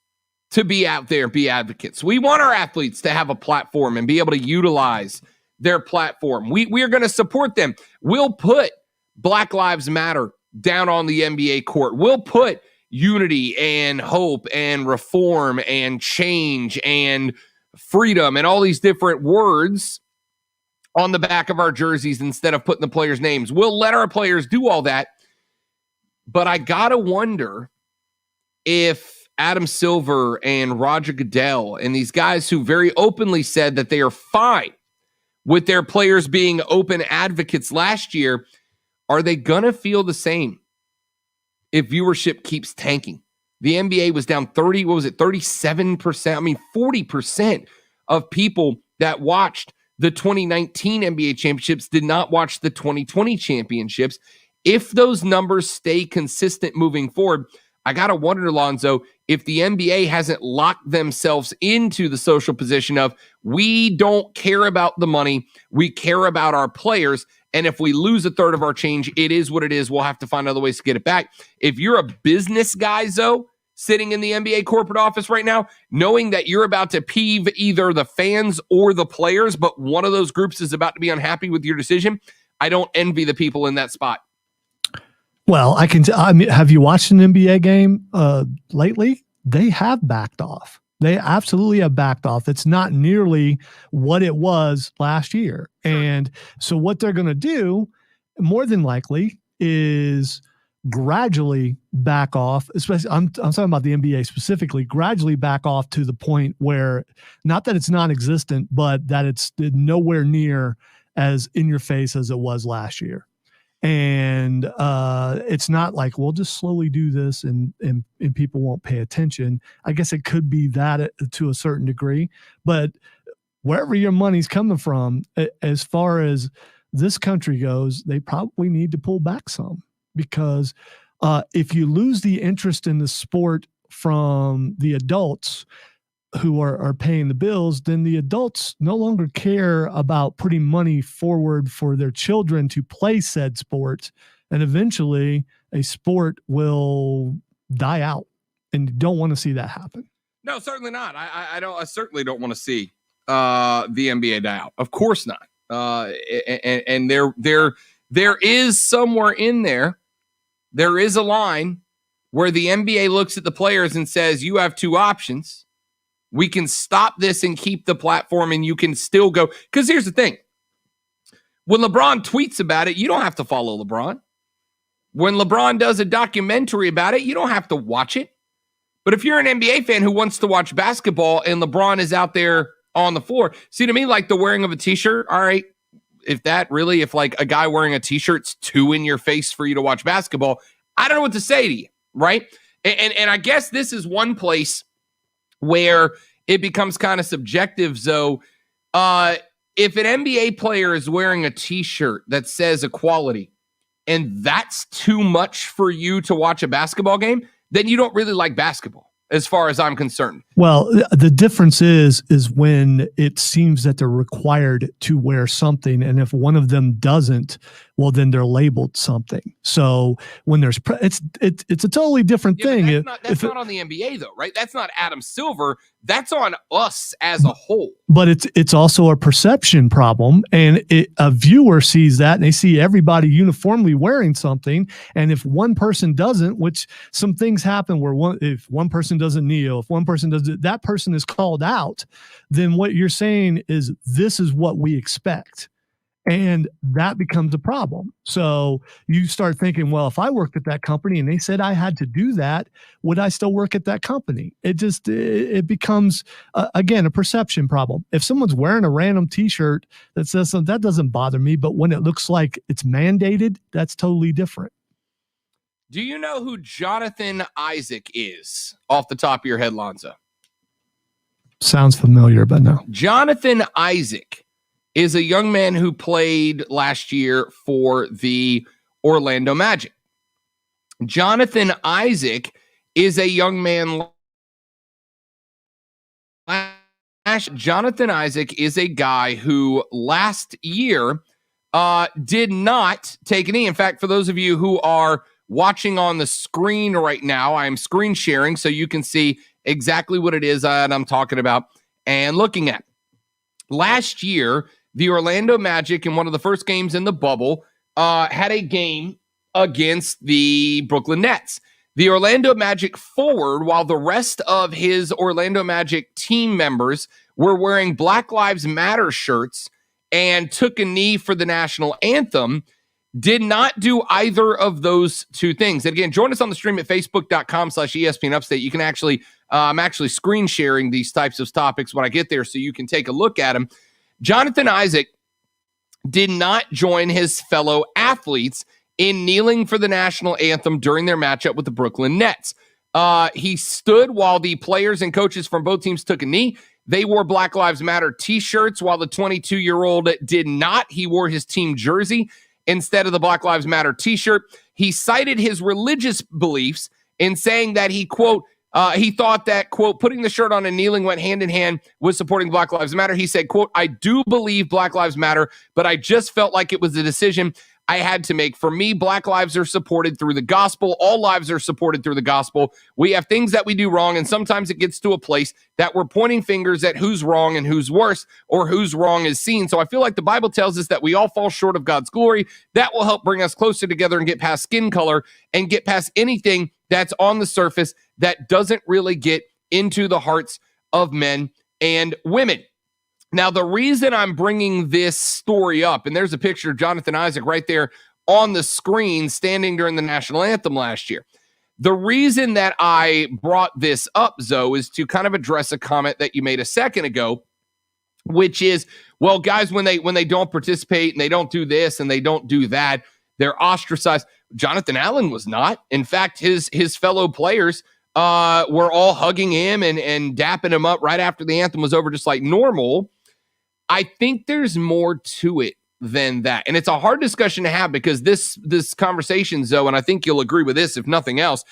to be out there, be advocates. We want our athletes to have a platform and be able to utilize their platform. We are going to support them. We'll put Black Lives Matter down on the NBA court. We'll put unity and hope and reform and change and freedom and all these different words on the back of our jerseys instead of putting the players' names. We'll let our players do all that. But I got to wonder if Adam Silver and Roger Goodell and these guys who very openly said that they are fine with their players being open advocates last year, are they going to feel the same if viewership keeps tanking? The NBA was down 37%? I mean, 40% of people that watched the 2019 NBA championships did not watch the 2020 championships. If those numbers stay consistent moving forward, I got to wonder, Alonzo, if the NBA hasn't locked themselves into the social position of, we don't care about the money, we care about our players, and if we lose a third of our change, it is what it is. We'll have to find other ways to get it back. If you're a business guy, Zoe, sitting in the NBA corporate office right now, knowing that you're about to peeve either the fans or the players, but one of those groups is about to be unhappy with your decision, I don't envy the people in that spot. Well, I mean, have you watched an NBA game lately? They have backed off. They absolutely have backed off. It's not nearly what it was last year. And so what they're going to do, more than likely, is gradually back off, especially I'm talking about the NBA specifically, gradually back off to the point where, not that it's non-existent, but that it's nowhere near as in your face as it was last year. And it's not like we'll just slowly do this and people won't pay attention. I guess it could be that to a certain degree, but wherever your money's coming from, as far as this country goes, they probably need to pull back some, because if you lose the interest in the sport from the adults who are paying the bills, then the adults no longer care about putting money forward for their children to play said sport. And eventually a sport will die out, and you don't want to see that happen. No, certainly not. I certainly don't want to see the NBA die out. Of course not. And there is somewhere in there is a line where the NBA looks at the players and says, you have two options. We can stop this and keep the platform, and you can still go. Because here's the thing. When LeBron tweets about it, you don't have to follow LeBron. When LeBron does a documentary about it, you don't have to watch it. But if you're an NBA fan who wants to watch basketball and LeBron is out there on the floor, see, to me, like the wearing of a t-shirt, all right, if like a guy wearing a t-shirt's too in your face for you to watch basketball, I don't know what to say to you, right? And I guess this is one place where it becomes kind of subjective. So if an NBA player is wearing a t-shirt that says equality, and that's too much for you to watch a basketball game, then you don't really like basketball, as far as I'm concerned. Well, the difference is when it seems that they're required to wear something, and if one of them doesn't, well, then they're labeled something. So when there's it's a totally different thing. That's not on the NBA though, right? That's not Adam Silver. That's on us as a whole. But it's also a perception problem, and a viewer sees that, and they see everybody uniformly wearing something, and if one person doesn't, which some things happen where if one person doesn't kneel, if one person does it, that person is called out, then what you're saying is this is what we expect. And that becomes a problem. So you start thinking, well, if I worked at that company and they said I had to do that, would I still work at that company? It becomes, again, a perception problem. If someone's wearing a random t-shirt that says something, that doesn't bother me. But when it looks like it's mandated, that's totally different. Do you know who Jonathan Isaac is off the top of your head, Lonzo? Sounds familiar, but no. Jonathan Isaac is a young man who played last year for the Orlando Magic. Jonathan Isaac is a young man. Jonathan Isaac is a guy who last year did not take a knee. In fact, for those of you who are watching on the screen right now, I'm screen sharing so you can see exactly what it is that I'm talking about and looking at. Last year, the Orlando Magic, in one of the first games in the bubble, had a game against the Brooklyn Nets. The Orlando Magic forward, while the rest of his Orlando Magic team members were wearing Black Lives Matter shirts and took a knee for the national anthem, did not do either of those two things. And again, join us on the stream at facebook.com/ESPN Upstate. You can actually, I'm actually screen sharing these types of topics when I get there so you can take a look at them. Jonathan Isaac did not join his fellow athletes in kneeling for the national anthem during their matchup with the Brooklyn Nets. He stood while the players and coaches from both teams took a knee. They wore Black Lives Matter t-shirts while the 22-year-old did not. He wore his team jersey instead of the Black Lives Matter t-shirt. He cited his religious beliefs in saying that he, quote, he thought that, quote, putting the shirt on and kneeling went hand in hand with supporting Black Lives Matter. He said, quote, I do believe Black Lives Matter, but I just felt like it was a decision I had to make. For me, Black lives are supported through the gospel. All lives are supported through the gospel. We have things that we do wrong, and sometimes it gets to a place that we're pointing fingers at who's wrong and who's worse, or whose wrong is seen. So I feel like the Bible tells us that we all fall short of God's glory. That will help bring us closer together and get past skin color and get past anything that's on the surface that doesn't really get into the hearts of men and women. Now, the reason I'm bringing this story up, and there's a picture of Jonathan Isaac right there on the screen standing during the national anthem last year. The reason that I brought this up, Zoe, is to kind of address a comment that you made a second ago, which is, well, guys, when they don't participate and they don't do this and they don't do that, they're ostracized. Jonathan Allen was not. In fact, his fellow players were all hugging him and dapping him up right after the anthem was over, just like normal. I think there's more to it than that. And it's a hard discussion to have because this conversation, Zoe, and I think you'll agree with this if nothing else,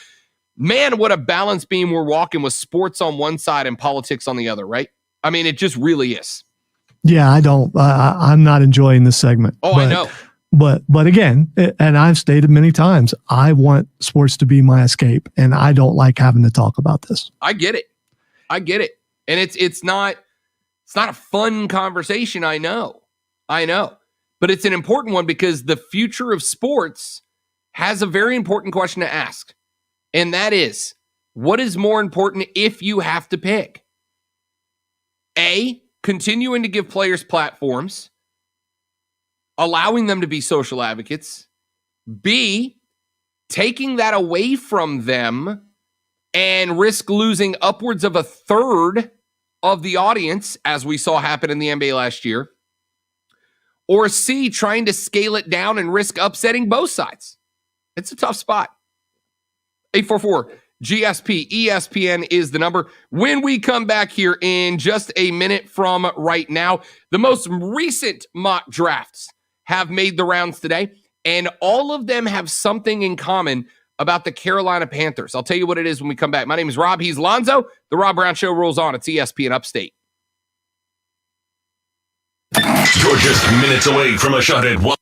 man, what a balance beam we're walking with sports on one side and politics on the other, right? I mean, it just really is. Yeah, I'm not enjoying this segment. Oh, I know. But again, and I've stated many times, I want sports to be my escape, and I don't like having to talk about this. I get it. And it's not a fun conversation, I know. But it's an important one because the future of sports has a very important question to ask. And that is, what is more important if you have to pick? A, continuing to give players platforms, allowing them to be social advocates. B, taking that away from them and risk losing upwards of a third of the audience, as we saw happen in the NBA last year. Or C, trying to scale it down and risk upsetting both sides. It's a tough spot. 844 GSP, ESPN is the number. When we come back here in just a minute from right now, the most recent mock drafts have made the rounds today, and all of them have something in common about the Carolina Panthers. I'll tell you what it is when we come back. My name is Rob. He's Lonzo. The Rob Brown Show rolls on. It's ESPN Upstate. You're just minutes away from a shot at one.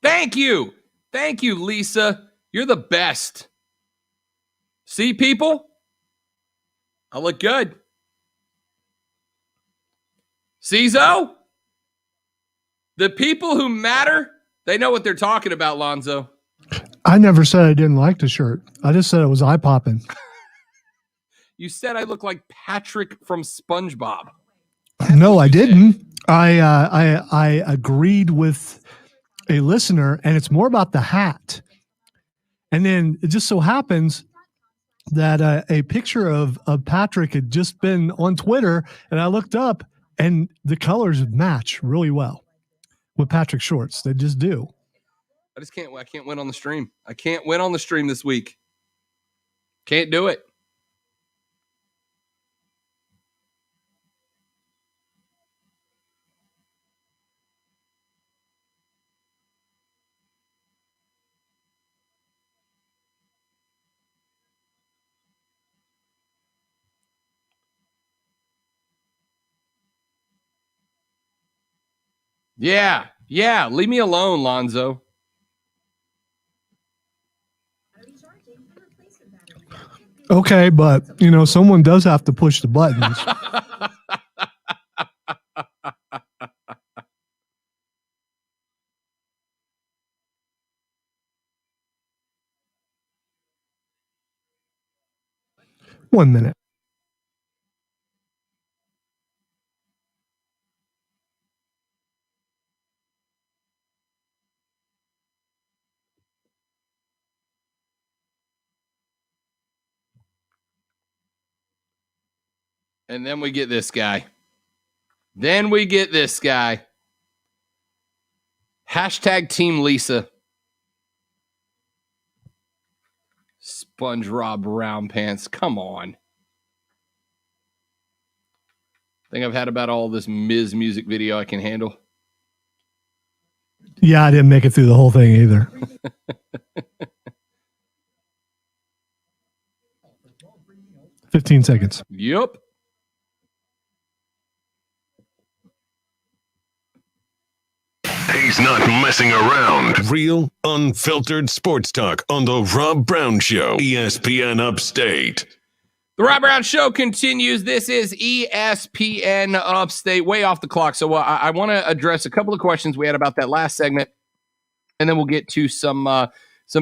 Thank you. Thank you, Lisa. You're the best. See, people? I look good. See, Zoe? The people who matter, they know what they're talking about, Lonzo. I never said I didn't like the shirt. I just said it was eye-popping. You said I look like Patrick from SpongeBob. No, I didn't. I agreed with a listener, and it's more about the hat. And then it just so happens that a picture of Patrick had just been on Twitter, and I looked up, and the colors match really well with Patrick's shorts. They just do. I can't win on the stream. I can't win on the stream this week. Can't do it. Yeah. Leave me alone, Lonzo. Okay, but someone does have to push the buttons. One minute. And then we get this guy. Hashtag Team Lisa. Sponge Rob Round Pants. Come on. I think I've had about all this Miz music video I can handle. Yeah, I didn't make it through the whole thing either. $15 Yep. He's not messing around. Real, unfiltered sports talk on the Rob Brown Show, ESPN Upstate. The Rob Brown Show continues. This is ESPN Upstate, way off the clock. So I want to address a couple of questions we had about that last segment, and then we'll get to some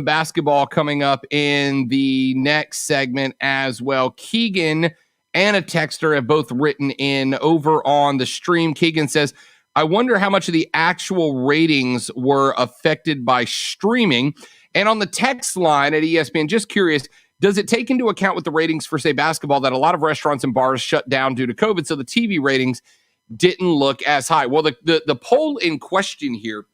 basketball coming up in the next segment as well. Keegan and a texter have both written in over on the stream. Keegan says, I wonder how much of the actual ratings were affected by streaming. And on the text line at ESPN, just curious, does it take into account with the ratings for, say, basketball that a lot of restaurants and bars shut down due to COVID, so the TV ratings didn't look as high? Well, the poll in question here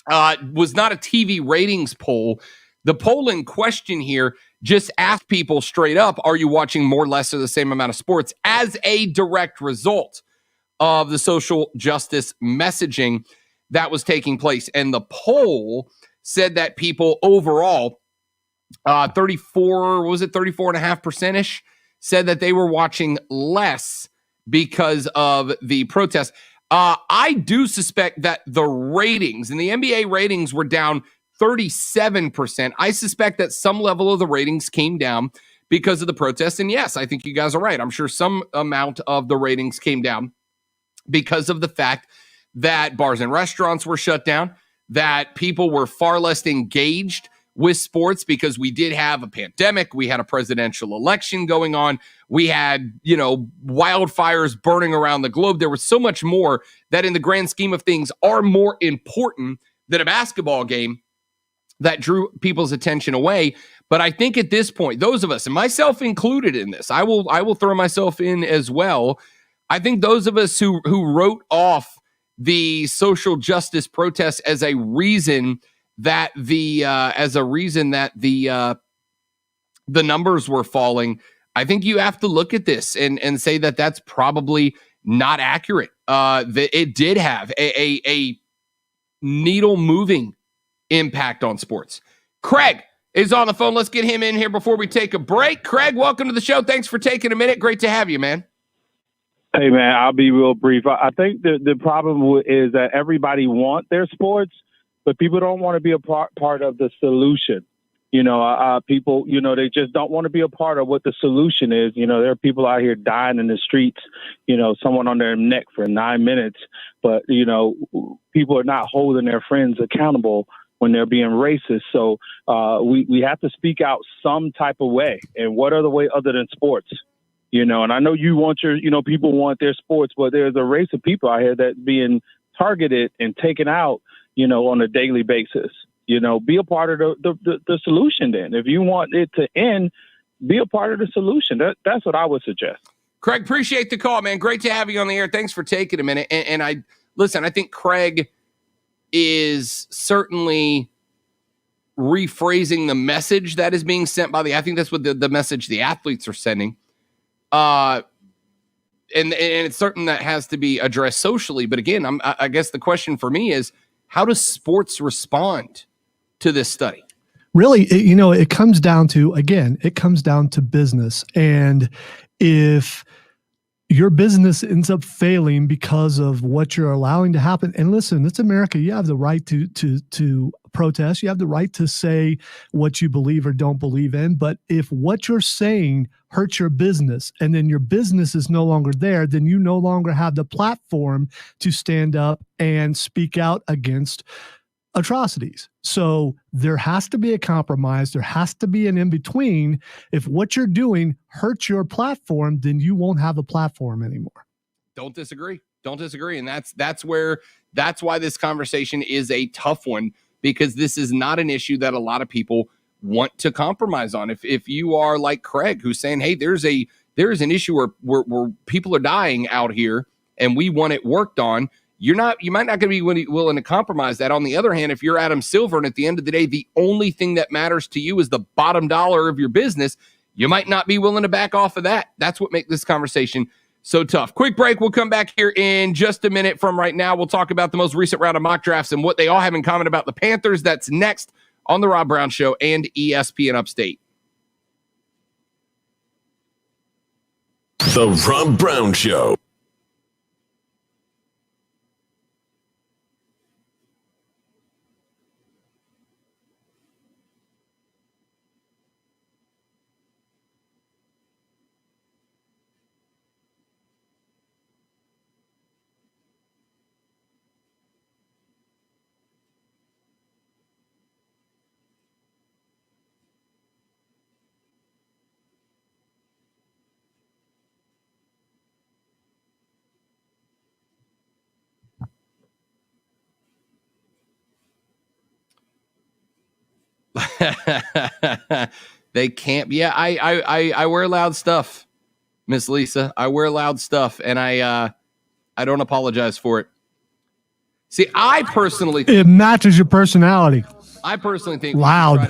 was not a TV ratings poll. The poll in question here just asked people straight up, are you watching more, less, or the same amount of sports as a direct result of the social justice messaging that was taking place? And the poll said that people overall, 34.5%-ish, said that they were watching less because of the protest. I do suspect that the ratings, and the NBA ratings were down 37%. I suspect that some level of the ratings came down because of the protest. And yes, I think you guys are right. I'm sure some amount of the ratings came down because of the fact that bars and restaurants were shut down, that people were far less engaged with sports because we did have a pandemic. We had a presidential election going on. We had, wildfires burning around the globe. There was so much more that in the grand scheme of things are more important than a basketball game that drew people's attention away. But I think at this point, those of us, and myself included in this, I will throw myself in as well. I think those of us who wrote off the social justice protests as a reason that the numbers were falling, I think you have to look at this and say that that's probably not accurate. That it did have a needle moving impact on sports. Craig is on the phone. Let's get him in here before we take a break. Craig, welcome to the show. Thanks for taking a minute. Great to have you, man. Hey, man, I'll be real brief. I think the problem is that everybody wants their sports, but people don't want to be a part of the solution. People, they just don't want to be a part of what the solution is. There are people out here dying in the streets, someone on their neck for 9 minutes, but, people are not holding their friends accountable when they're being racist. So we have to speak out some type of way. And what other way other than sports? And I know you want people want their sports, but there's a race of people out here that's being targeted and taken out, on a daily basis. Be a part of the solution then. If you want it to end, be a part of the solution. That's what I would suggest. Craig, appreciate the call, man. Great to have you on the air. Thanks for taking a minute. And I think Craig is certainly rephrasing the message that is being sent by I think that's what the message the athletes are sending. And it's certain that has to be addressed socially. But again, I guess the question for me is, how does sports respond to this study? Really, it comes down to business. And if your business ends up failing because of what you're allowing to happen, and listen, it's America. You have the right to protest. You have the right to say what you believe or don't believe in. But if what you're saying hurts your business and then your business is no longer there, then you no longer have the platform to stand up and speak out against atrocities. So there has to be a compromise. There has to be an in-between. If what you're doing hurts your platform, then you won't have a platform anymore. Don't disagree. And that's why this conversation is a tough one, because this is not an issue that a lot of people want to compromise on. If you are like Craig, who's saying, hey, there's an issue where people are dying out here and we want it worked on, you might not going to be willing to compromise that. On the other hand, if you're Adam Silver and at the end of the day, the only thing that matters to you is the bottom dollar of your business, you might not be willing to back off of that. That's what makes this conversation so tough. Quick break. We'll come back here in just a minute from right now. We'll talk about the most recent round of mock drafts and what they all have in common about the Panthers. That's next on The Rob Brown Show and ESPN Upstate. The Rob Brown Show. They can't. Yeah, I wear loud stuff, Miss Lisa. I wear loud stuff, and I don't apologize for it. See, it matches your personality. I personally think loud.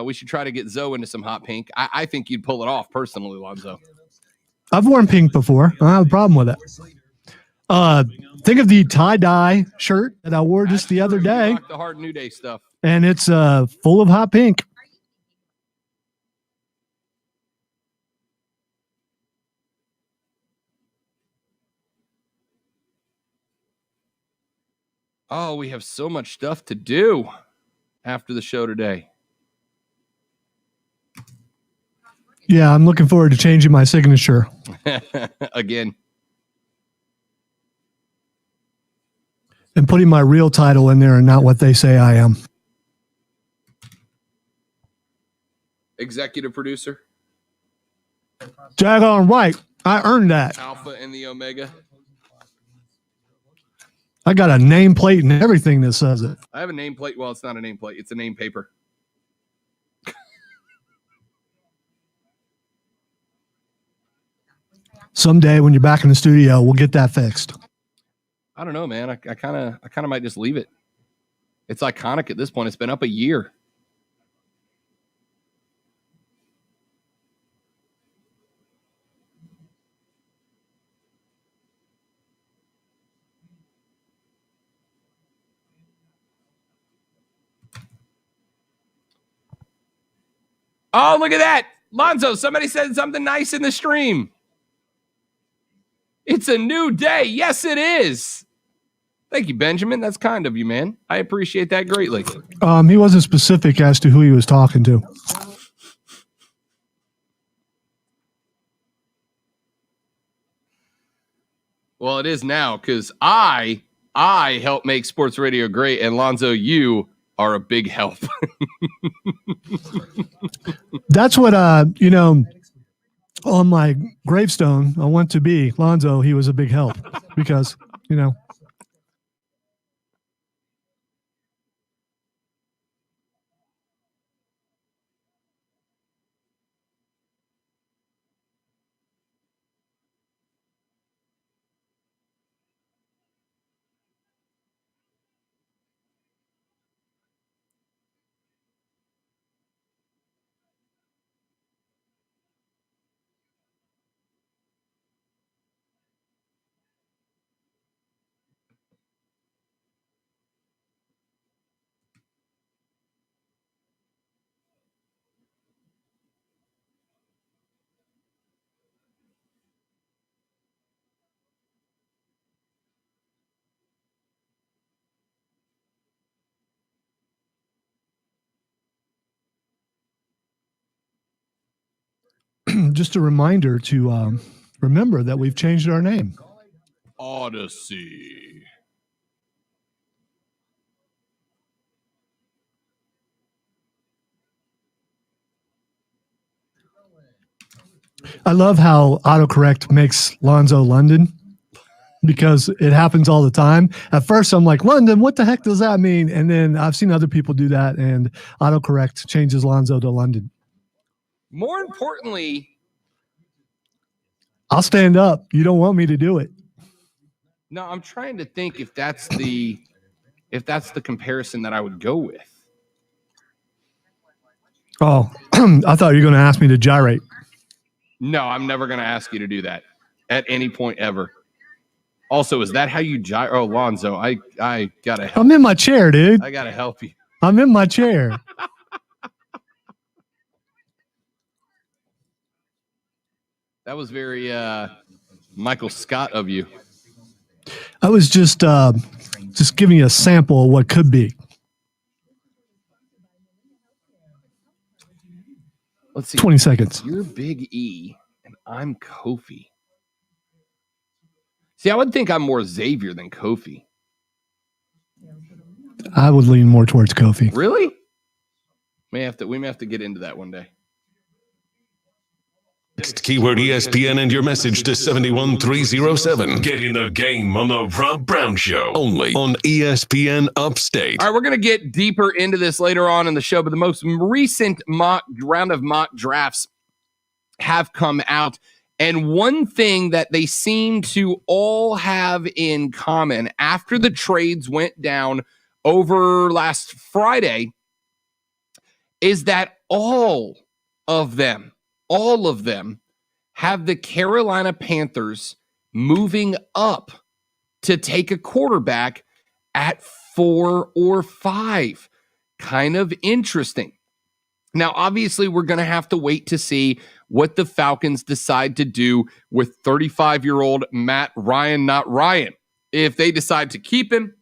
We should try to get Zoe into some hot pink. I think you'd pull it off personally, Lonzo. I've worn pink before. I don't have a problem with it. Think of the tie-dye shirt that I wore just the other day. Rock the hard New Day stuff. And it's full of hot pink. Oh, we have so much stuff to do after the show today. Yeah, I'm looking forward to changing my signature. Again. And putting my real title in there and not what they say I am. Executive producer. Daggone right. I earned that. Alpha and the Omega. I got a nameplate and everything that says it. I have a nameplate. Well, it's not a nameplate. It's a name paper. Someday when you're back in the studio, we'll get that fixed. I don't know, man. I kind of might just leave it. It's iconic at this point. It's been up a year. Oh, look at that. Lonzo, somebody said something nice in the stream. It's a new day. Yes, it is. Thank you, Benjamin. That's kind of you, man. I appreciate that greatly. He wasn't specific as to who he was talking to. Well, it is now because I help make sports radio great, and Lonzo, you are a big help. That's what on my gravestone I want to be Lonzo. He was a big help because just a reminder to remember that we've changed our name. Odyssey. I love how autocorrect makes Lonzo London, because it happens all the time. At first, I'm like, London, what the heck does that mean? And then I've seen other people do that, and autocorrect changes Lonzo to London. More importantly, I'll stand up. You don't want me to do it. no, I'm trying to think if that's the comparison that I would go with. Oh, I thought you were going to ask me to gyrate. No, I'm never going to ask you to do that at any point ever. Also, is that how you gyrate? Oh, Lonzo, I got to help. I'm in my chair, dude. I got to help you. I'm in my chair. That was very Michael Scott of you. I was just giving you a sample of what could be. Let's see. 20 seconds. You're Big E, and I'm Kofi. See, I would think I'm more Xavier than Kofi. I would lean more towards Kofi. Really? We may have to get into that one day. Text keyword ESPN and your message to 71307. Get in the game on the Rob Brown Show. Only on ESPN Upstate. All right, we're going to get deeper into this later on in the show, but the most recent round of mock drafts have come out. And one thing that they seem to all have in common after the trades went down over last Friday is that all of them have the Carolina Panthers moving up to take a quarterback at 4 or 5. Kind of interesting. Now, obviously, we're going to have to wait to see what the Falcons decide to do with 35-year-old Matt Ryan, not Ryan. If they decide to keep him,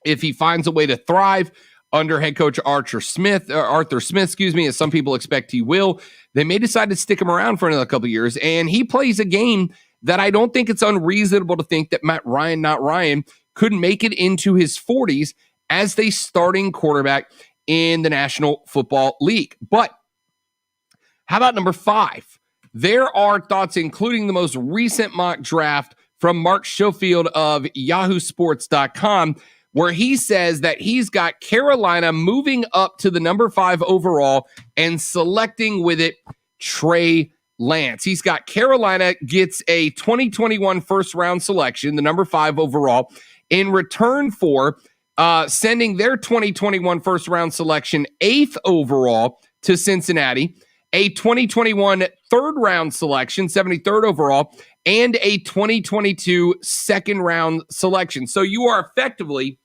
if he finds a way to thrive under head coach Arthur Smith, as some people expect he will, they may decide to stick him around for another couple of years. And he plays a game that I don't think it's unreasonable to think that Matt Ryan, not Ryan, could make it into his 40s as the starting quarterback in the National Football League. But how about number 5? There are thoughts, including the most recent mock draft from Mark Schofield of yahoosports.com, where he says that he's got Carolina moving up to the number 5 overall and selecting with it Trey Lance. He's got Carolina gets a 2021 first round selection, the number 5 overall, in return for sending their 2021 first round selection 8th overall to Cincinnati, a 2021 third round selection, 73rd overall, and a 2022 second round selection. So you are effectively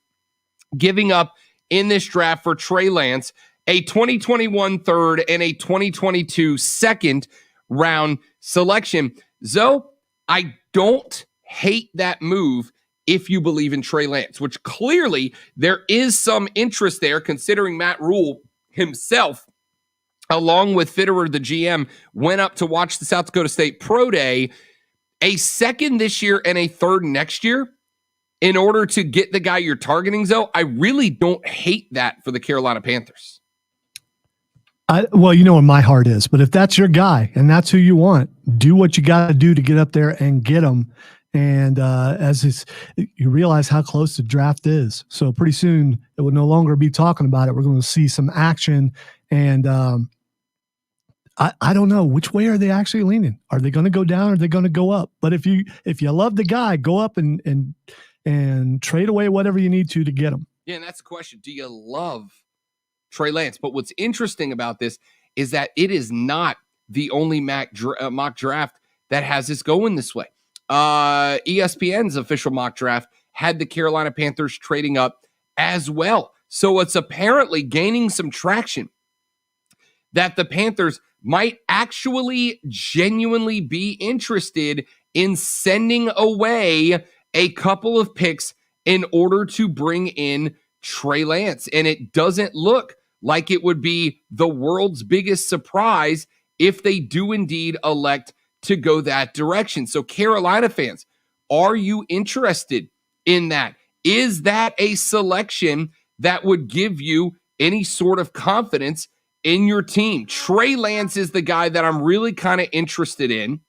giving up in this draft for Trey Lance a 2021 third and a 2022 second round selection. Zoe, I don't hate that move if you believe in Trey Lance, which clearly there is some interest there, considering Matt Rule himself, along with Fitterer, the GM, went up to watch the South Dakota State Pro Day, a second this year and a third next year in order to get the guy you're targeting, Zoe. I really don't hate that for the Carolina Panthers. Well, you know where my heart is, but if that's your guy and that's who you want, do what you got to do to get up there and get him. And you realize how close the draft is. So pretty soon it will no longer be talking about it. We're going to see some action. And I don't know, which way are they actually leaning? Are they going to go down or are they going to go up? But if you love the guy, go up and trade away whatever you need to get him. Yeah, and that's the question. Do you love Trey Lance? But what's interesting about this is that it is not the only mock draft that has this going this way. ESPN's official mock draft had the Carolina Panthers trading up as well. So it's apparently gaining some traction that the Panthers might actually genuinely be interested in sending away a couple of picks in order to bring in Trey Lance. And it doesn't look like it would be the world's biggest surprise if they do indeed elect to go that direction. So Carolina fans, are you interested in that? Is that a selection that would give you any sort of confidence in your team? Trey Lance is the guy that I'm really kind of interested in.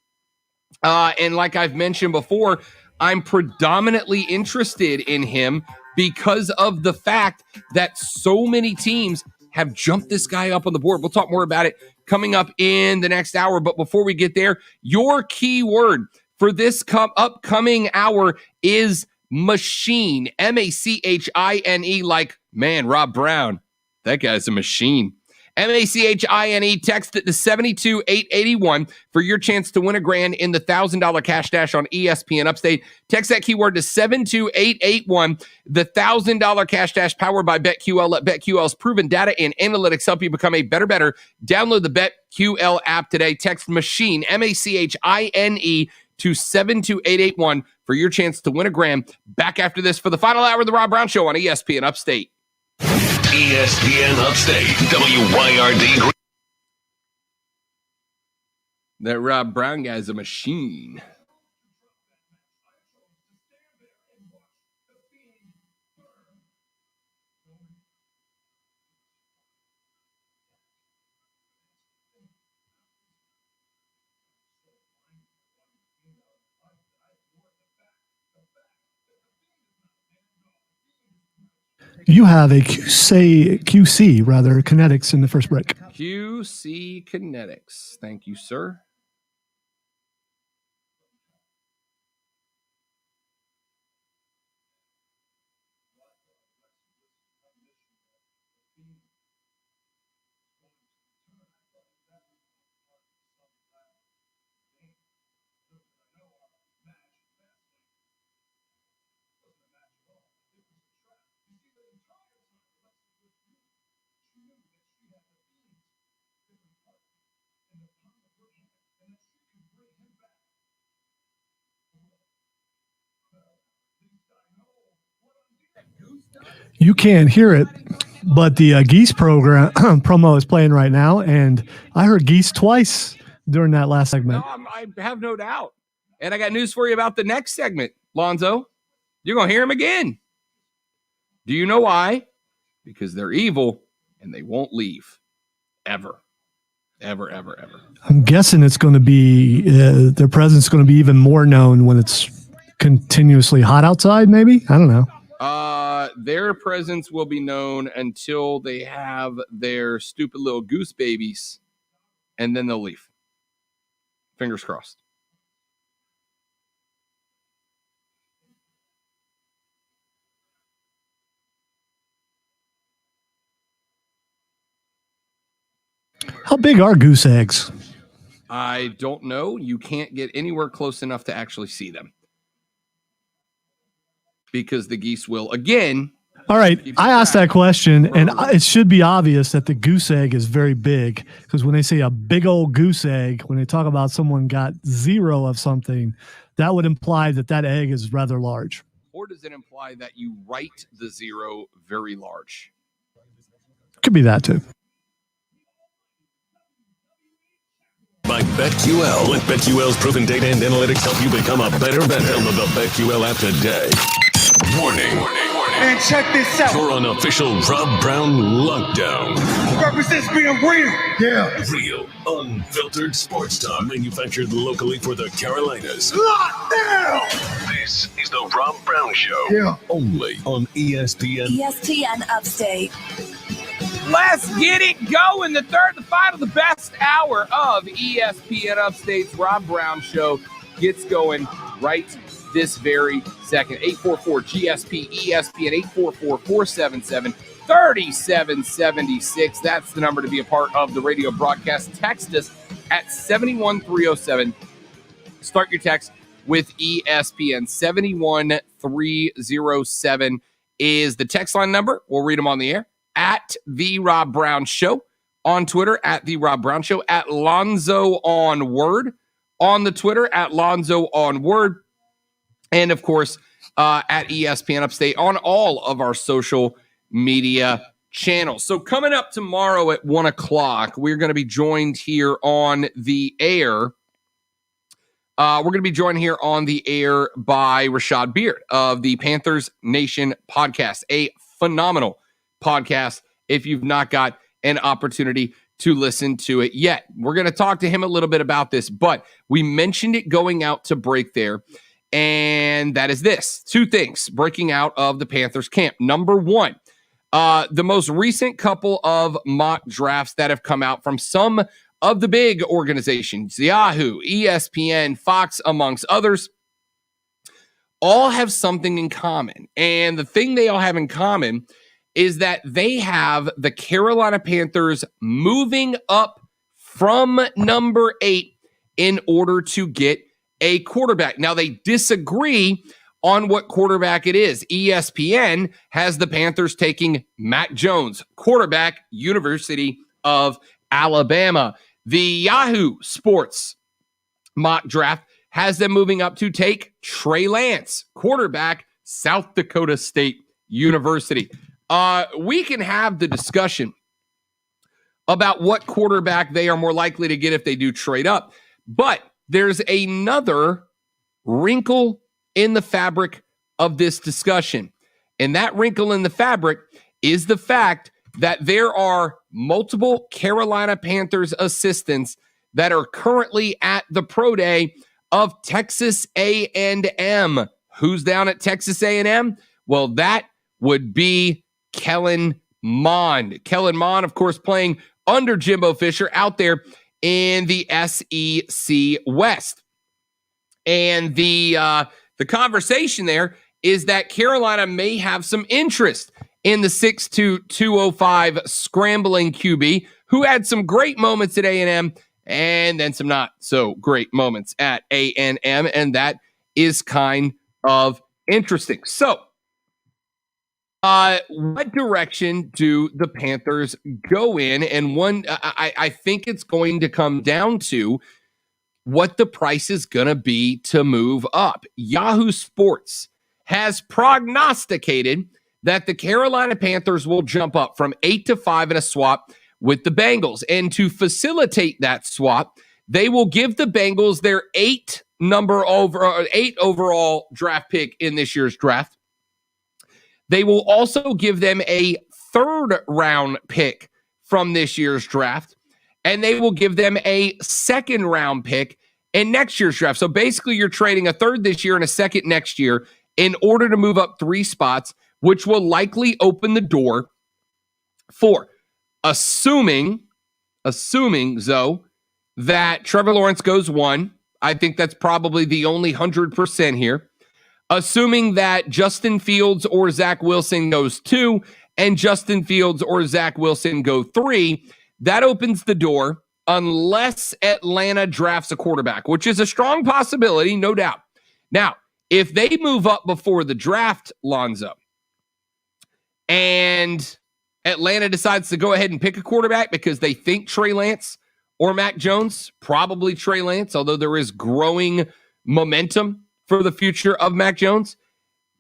And like I've mentioned before, I'm predominantly interested in him because of the fact that so many teams have jumped this guy up on the board. We'll talk more about it coming up in the next hour. But before we get there, your key word for this upcoming hour is machine. MACHINE, like, man, Rob Brown. That guy's a machine. MACHINE, text it to 72881 for your chance to win $1,000 in the $1,000 cash dash on ESPN Upstate. Text that keyword to 72881. The $1,000 cash dash powered by BetQL. Let BetQL's proven data and analytics help you become a better. Download the BetQL app today. Text machine, MACHINE, to 72881 for your chance to win $1,000. Back after this for the final hour of the Rob Brown Show on ESPN Upstate. ESPN Upstate, WYRD. That Rob Brown guy's a machine. You have a QC, kinetics in the first break. QC Kinetics. Thank you, sir. You can't hear it, but the Geese program promo is playing right now, and I heard Geese twice during that last segment. No, I have no doubt. And I got news for you about the next segment, Lonzo. You're going to hear him again. Do you know why? Because they're evil, and they won't leave. Ever. I'm guessing it's going to be, their presence is going to be even more known when it's continuously hot outside, maybe? I don't know. Their presence will be known until they have their stupid little goose babies, and then they'll leave. Fingers crossed. How big are goose eggs? I don't know. You can't get anywhere close enough to actually see them. Because the geese will, again... All right, I asked that question, and it should be obvious that the goose egg is very big, because when they say a big old goose egg, when they talk about someone got 0 of something, that would imply that egg is rather large. Or does it imply that you write the 0 very large? Could be that, too. By BetQL. Let BetQL's proven data and analytics help you become a better. Download the BetQL app today. Warning. And check this out. You're on official Rob Brown lockdown. Represents being real. Yeah. Real, unfiltered sports talk. Manufactured locally for the Carolinas. Locked down. This is the Rob Brown Show. Yeah. Only on ESPN. ESPN Upstate. Let's get it going. The final, the best hour of ESPN Upstate's Rob Brown Show gets going right this very second. 844-GSP-ESPN, 844-477-3776. That's the number to be a part of the radio broadcast. Text us at 71307. Start your text with ESPN. 71307 is the text line number. We'll read them on the air. At The Rob Brown Show. On Twitter, at The Rob Brown Show. At Lonzo on Word. On the Twitter, at Lonzo on Word. And, of course, at ESPN Upstate on all of our social media channel. So coming up tomorrow at 1 o'clock, we're going to be joined here on the air. We're going to be joined here on the air by Rashad Beard of the Panthers Nation podcast, a phenomenal podcast if you've not got an opportunity to listen to it yet. We're going to talk to him a little bit about this, but we mentioned it going out to break there, and that is this. Two things breaking out of the Panthers camp. Number one, the most recent couple of mock drafts that have come out from some of the big organizations, Yahoo, ESPN, Fox, amongst others, all have something in common. And the thing they all have in common is that they have the Carolina Panthers moving up from number 8 in order to get a quarterback. Now, they disagree on what quarterback it is. ESPN has the Panthers taking Mac Jones, quarterback, University of Alabama. The Yahoo Sports mock draft has them moving up to take Trey Lance, quarterback, South Dakota State University. We can have the discussion about what quarterback they are more likely to get if they do trade up, but there's another wrinkle in the fabric of this discussion, and that wrinkle in the fabric is the fact that there are multiple Carolina Panthers assistants that are currently at the pro day of Texas A&M. Who's down at Texas A&M? Well, that would be Kellen Mond. Kellen Mond, of course, playing under Jimbo Fisher out there in the SEC West. And the conversation there is that Carolina may have some interest in the 6'2", 205 scrambling QB who had some great moments at A&M and then some not so great moments at A&M, and that is kind of interesting. So, what direction do the Panthers go in? And I think it's going to come down to what the price is going to be to move up. Yahoo Sports has prognosticated that the Carolina Panthers will jump up from 8 to 5 in a swap with the Bengals. And to facilitate that swap, they will give the Bengals their 8 overall draft pick in this year's draft. They will also give them a 3rd round pick from this year's draft, and they will give them a 2nd round pick in next year's draft. So basically, you're trading a 3rd this year and a 2nd next year in order to move up 3 spots, which will likely open the door for, assuming, Zoe, that Trevor Lawrence goes 1. I think that's probably the only 100% here. Assuming that Justin Fields or Zach Wilson goes 2 and Justin Fields or Zach Wilson go 3, that opens the door unless Atlanta drafts a quarterback, which is a strong possibility, no doubt. Now, if they move up before the draft, Lonzo, and Atlanta decides to go ahead and pick a quarterback because they think Trey Lance or Mac Jones, probably Trey Lance, although there is growing momentum for the future of Mac Jones,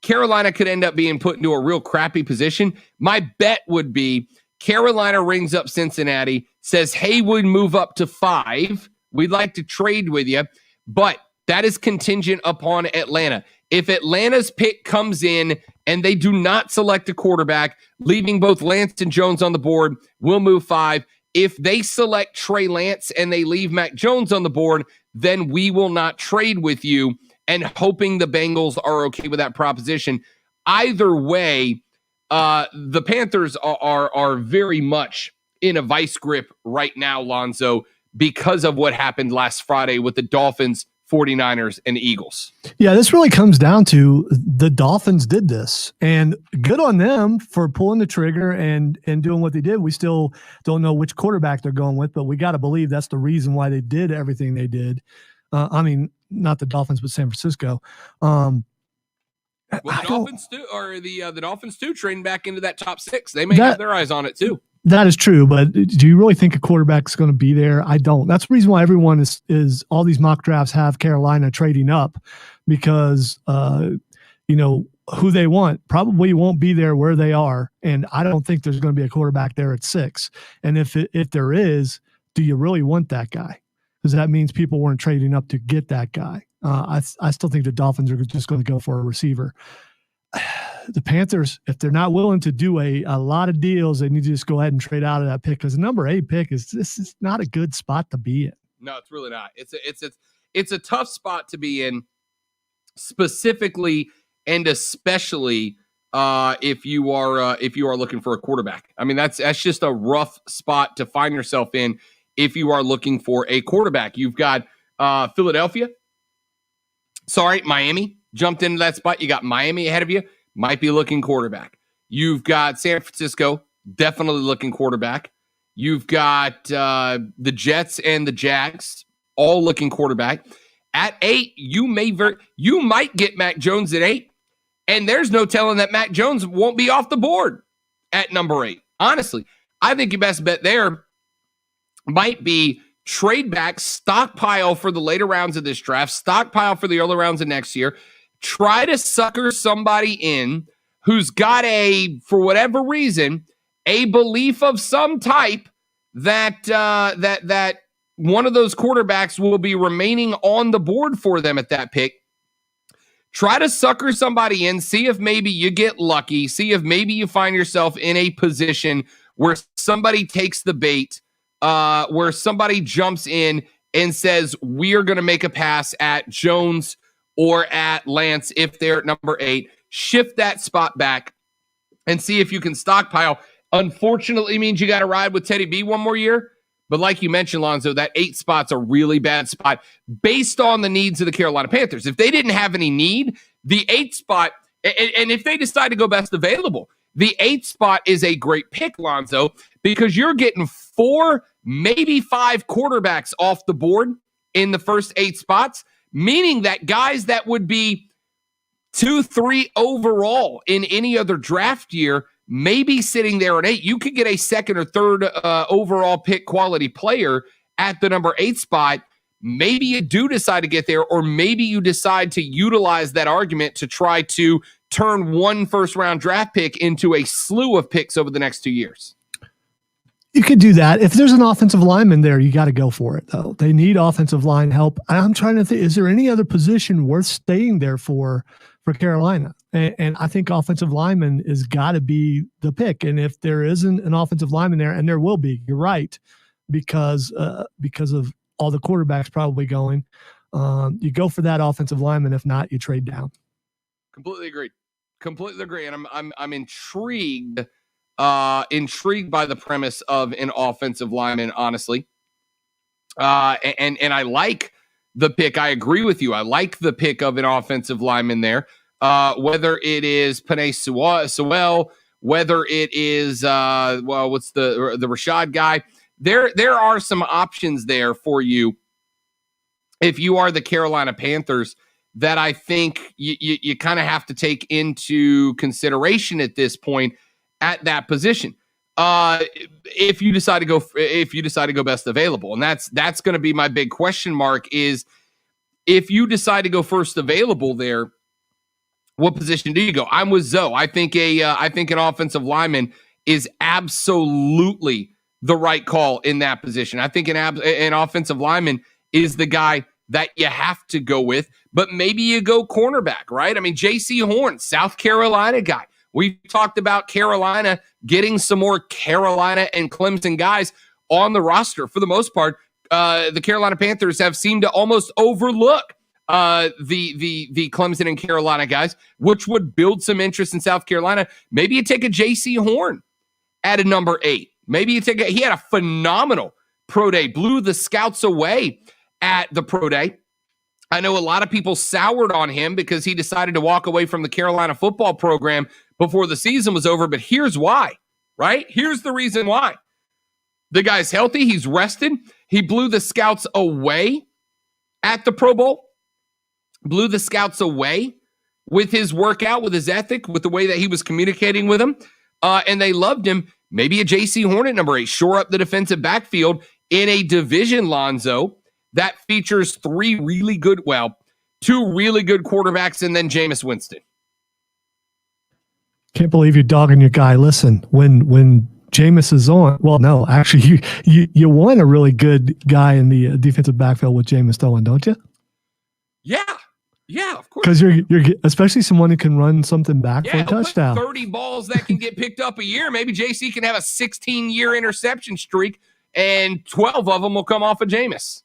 Carolina could end up being put into a real crappy position. My bet would be Carolina rings up Cincinnati, says, hey, we'd move up to 5. We'd like to trade with you, but that is contingent upon Atlanta. If Atlanta's pick comes in and they do not select a quarterback, leaving both Lance and Jones on the board, we'll move 5. If they select Trey Lance and they leave Mac Jones on the board, then we will not trade with you, and hoping the Bengals are okay with that proposition. Either way, the Panthers are very much in a vice grip right now, Lonzo, because of what happened last Friday with the Dolphins, 49ers, and Eagles. Yeah, this really comes down to the Dolphins did this, and good on them for pulling the trigger and doing what they did. We still don't know which quarterback they're going with, but we got to believe that's the reason why they did everything they did. I mean, not the Dolphins, but San Francisco. Well, the Dolphins too, or the Dolphins too, trading back into that top 6. They may have their eyes on it too. That is true, but do you really think a quarterback's going to be there? I don't. That's the reason why everyone is all these mock drafts have Carolina trading up, because who they want probably won't be there where they are. And I don't think there's going to be a quarterback there at 6. And if there is, do you really want that guy? Because that means people weren't trading up to get that guy. I still think the Dolphins are just going to go for a receiver. The Panthers, if they're not willing to do a lot of deals, they need to just go ahead and trade out of that pick, because the number 8 pick this is not a good spot to be in. No, it's really not. It's a tough spot to be in, specifically and especially if you are looking for a quarterback. I mean, that's just a rough spot to find yourself in if you are looking for a quarterback. You've got Miami jumped into that spot. You got Miami ahead of you, might be looking quarterback. You've got San Francisco, definitely looking quarterback. You've got the Jets and the Jags, all looking quarterback. At 8, you might get Mac Jones at 8, and there's no telling that Mac Jones won't be off the board at number 8. Honestly, I think your best bet there might be trade back, stockpile for the later rounds of this draft, stockpile for the early rounds of next year. Try to sucker somebody in who's got for whatever reason, a belief of some type that one of those quarterbacks will be remaining on the board for them at that pick. Try to sucker somebody in, see if maybe you get lucky, see if maybe you find yourself in a position where somebody takes the bait, where somebody jumps in and says, we're going to make a pass at Jones or at Lance if they're at number 8. Shift that spot back and see if you can stockpile. Unfortunately, means you got to ride with Teddy B one more year. But like you mentioned, Lonzo, that 8 spot's a really bad spot based on the needs of the Carolina Panthers. If they didn't have any need, the 8 spot, and if they decide to go best available, the 8 spot is a great pick, Lonzo, because you're getting 4, maybe 5 quarterbacks off the board in the first 8 spots, meaning that guys that would be 2, 3 overall in any other draft year, maybe sitting there at 8. You could get a 2nd or 3rd overall pick quality player at the number 8 spot. Maybe you do decide to get there, or maybe you decide to utilize that argument to try to turn one first-round draft pick into a slew of picks over the next 2 years. You could do that. If there's an offensive lineman there, you got to go for it, though. They need offensive line help. I'm trying to think, is there any other position worth staying there for Carolina? And I think offensive lineman has got to be the pick. And if there isn't an offensive lineman there, and there will be, you're right, because of all the quarterbacks probably going, you go for that offensive lineman. If not, you trade down. Completely agreed. And I'm intrigued by the premise of an offensive lineman, honestly. And I like the pick. I agree with you. I like the pick of an offensive lineman there. Whether it is Penei Sewell, whether it is what's the Rashad guy. There are some options there for you if you are the Carolina Panthers that I think you kind of have to take into consideration at this point at that position. If you decide to go best available, and that's going to be my big question mark, is if you decide to go first available there, what position do you go? I'm with Zoe. I think an offensive lineman is absolutely the right call in that position. I think an offensive lineman is the guy that you have to go with, but maybe you go cornerback, right? I mean, J.C. Horn, South Carolina guy. We talked about Carolina getting some more Carolina and Clemson guys on the roster. For the most part, the Carolina Panthers have seemed to almost overlook the Clemson and Carolina guys, which would build some interest in South Carolina. Maybe you take a J.C. Horn at a number 8. Maybe he had a phenomenal pro day, blew the scouts away at the pro day. I know a lot of people soured on him because he decided to walk away from the Carolina football program before the season was over, but here's why, right? Here's the reason why. The guy's healthy. He's rested. He blew the scouts away at the Pro Bowl, blew the scouts away with his workout, with his ethic, with the way that he was communicating with them, and they loved him. Maybe a J.C. Horn at number 8, shore up the defensive backfield in a division, Lonzo, that features 2 really good quarterbacks and then Jameis Winston. Can't believe you're dogging your guy. Listen, when Jameis is on, well, no, actually, you want a really good guy in the defensive backfield with Jameis throwing, don't you? Yeah, of course. Because you're especially someone who can run something back for a touchdown. 30 balls that can get picked up a year. Maybe JC can have a 16-year interception streak, and 12 of them will come off of Jameis.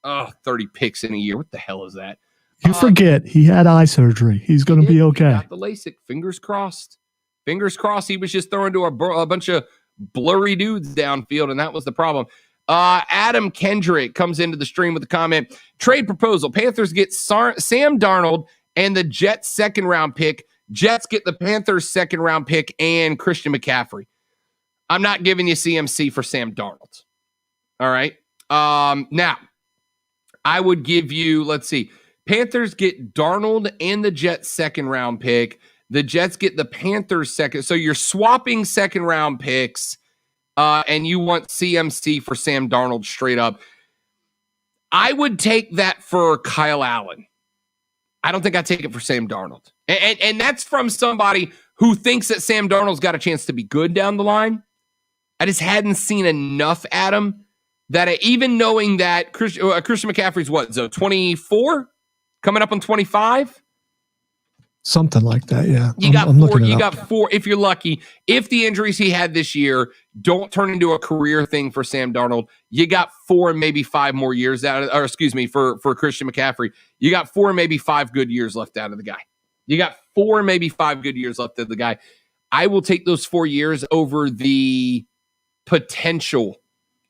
Oh, 30 picks in a year. What the hell is that? You forget he had eye surgery. He's going to be okay. He got the LASIK. Fingers crossed. Fingers crossed. He was just throwing to a bunch of blurry dudes downfield, and that was the problem. Adam Kendrick comes into the stream with a comment. Trade proposal. Panthers get Sam Darnold and the Jets second-round pick. Jets get the Panthers second-round pick and Christian McCaffrey. I'm not giving you CMC for Sam Darnold. All right? Now, I would give you, let's see, Panthers get Darnold and the Jets second-round pick. The Jets get the Panthers second. So you're swapping second-round picks, and you want CMC for Sam Darnold straight up. I would take that for Kyle Allen. I don't think I'd take it for Sam Darnold. And that's from somebody who thinks that Sam Darnold's got a chance to be good down the line. I just hadn't seen enough at him that even knowing that Christian McCaffrey's what, Zoe, 24? Coming up on 25? Something like that, yeah. You got four, if you're lucky. If the injuries he had this year don't turn into a career thing for Sam Darnold, you got 4, maybe 5 more years for Christian McCaffrey. You got 4, maybe 5 good years left out of the guy. You got 4, maybe 5 good years left of the guy. I will take those 4 years over the potential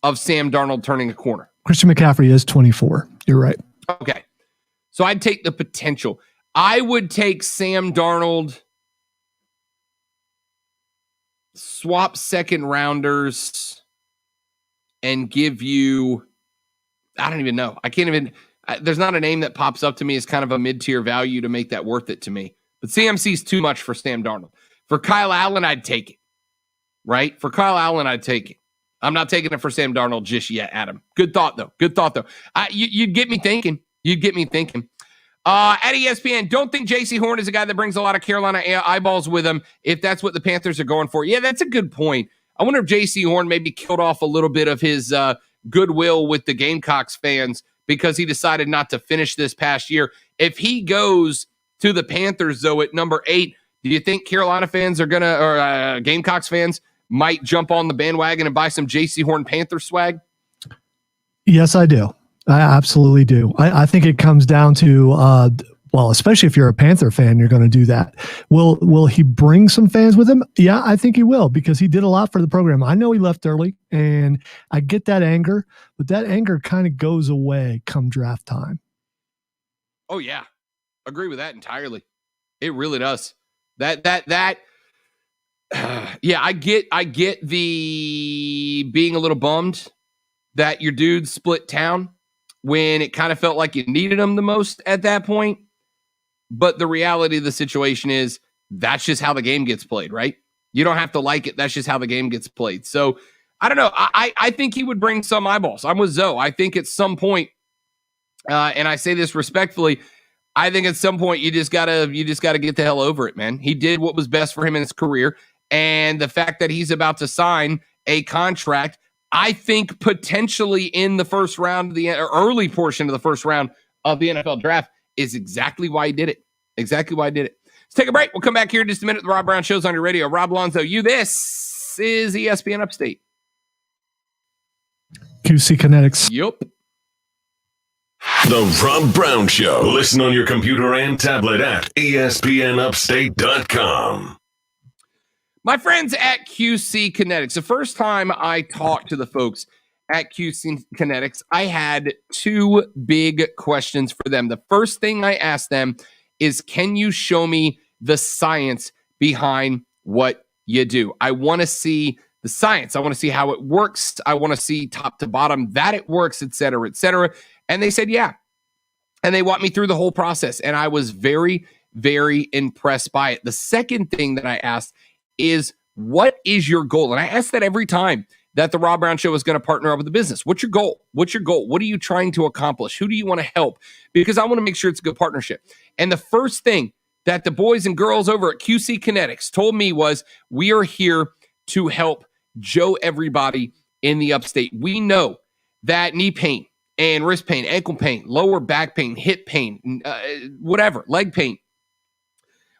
of Sam Darnold turning a corner. Christian McCaffrey is 24. You're right. Okay. So I'd take the potential. I would take Sam Darnold, swap second rounders, and give you, I don't even know. I can't even, there's not a name that pops up to me as kind of a mid-tier value to make that worth it to me. But CMC is too much for Sam Darnold. For Kyle Allen, I'd take it. Right? For Kyle Allen, I'd take it. I'm not taking it for Sam Darnold just yet, Adam. Good thought, though. You'd get me thinking. At ESPN, don't think J.C. Horn is a guy that brings a lot of Carolina eyeballs with him if that's what the Panthers are going for. Yeah, that's a good point. I wonder if J.C. Horn maybe killed off a little bit of his goodwill with the Gamecocks fans because he decided not to finish this past year. If he goes to the Panthers, though, at number 8, do you think Carolina fans are or Gamecocks fans might jump on the bandwagon and buy some J.C. Horn Panther swag? Yes, I do. I absolutely do. I think it comes down to, well, especially if you're a Panther fan, you're going to do that. Will he bring some fans with him? Yeah, I think he will because he did a lot for the program. I know he left early, and I get that anger, but that anger kind of goes away come draft time. Oh, yeah. Agree with that entirely. It really does. Yeah, I get the being a little bummed that your dudes split town when it kind of felt like you needed them the most at that point. But the reality of the situation is that's just how the game gets played, right? You don't have to like it. That's just how the game gets played. So I don't know. I think he would bring some eyeballs. I'm with Zoe. I think at some point, and I say this respectfully, I think at some point you just gotta get the hell over it, man. He did what was best for him in his career. And the fact that he's about to sign a contract, I think potentially in the first round of the early portion of the first round of the NFL draft is exactly why he did it. Exactly why he did it. Let's take a break. We'll come back here in just a minute. The Rob Brown Show's on your radio. Rob Lonzo, this is ESPN Upstate. QC Kinetics. Yep. The Rob Brown Show. Listen on your computer and tablet at ESPNUpstate.com. My friends at QC Kinetics, the first time I talked to the folks at QC Kinetics, I had 2 big questions for them. The first thing I asked them is, can you show me the science behind what you do? I want to see the science. I want to see how it works. I want to see top to bottom that it works, et cetera, et cetera. And they said, yeah. And they walked me through the whole process. And I was very, very impressed by it. The second thing that I asked is, what is your goal? And I ask that every time that the Rob Brown Show is going to partner up with the business. What's your goal? What's your goal? What are you trying to accomplish? Who do you want to help? Because I want to make sure it's a good partnership. And the first thing that the boys and girls over at QC Kinetics told me was, we are here to help Joe everybody in the upstate. We know that knee pain and wrist pain, ankle pain, lower back pain, hip pain, whatever, leg pain.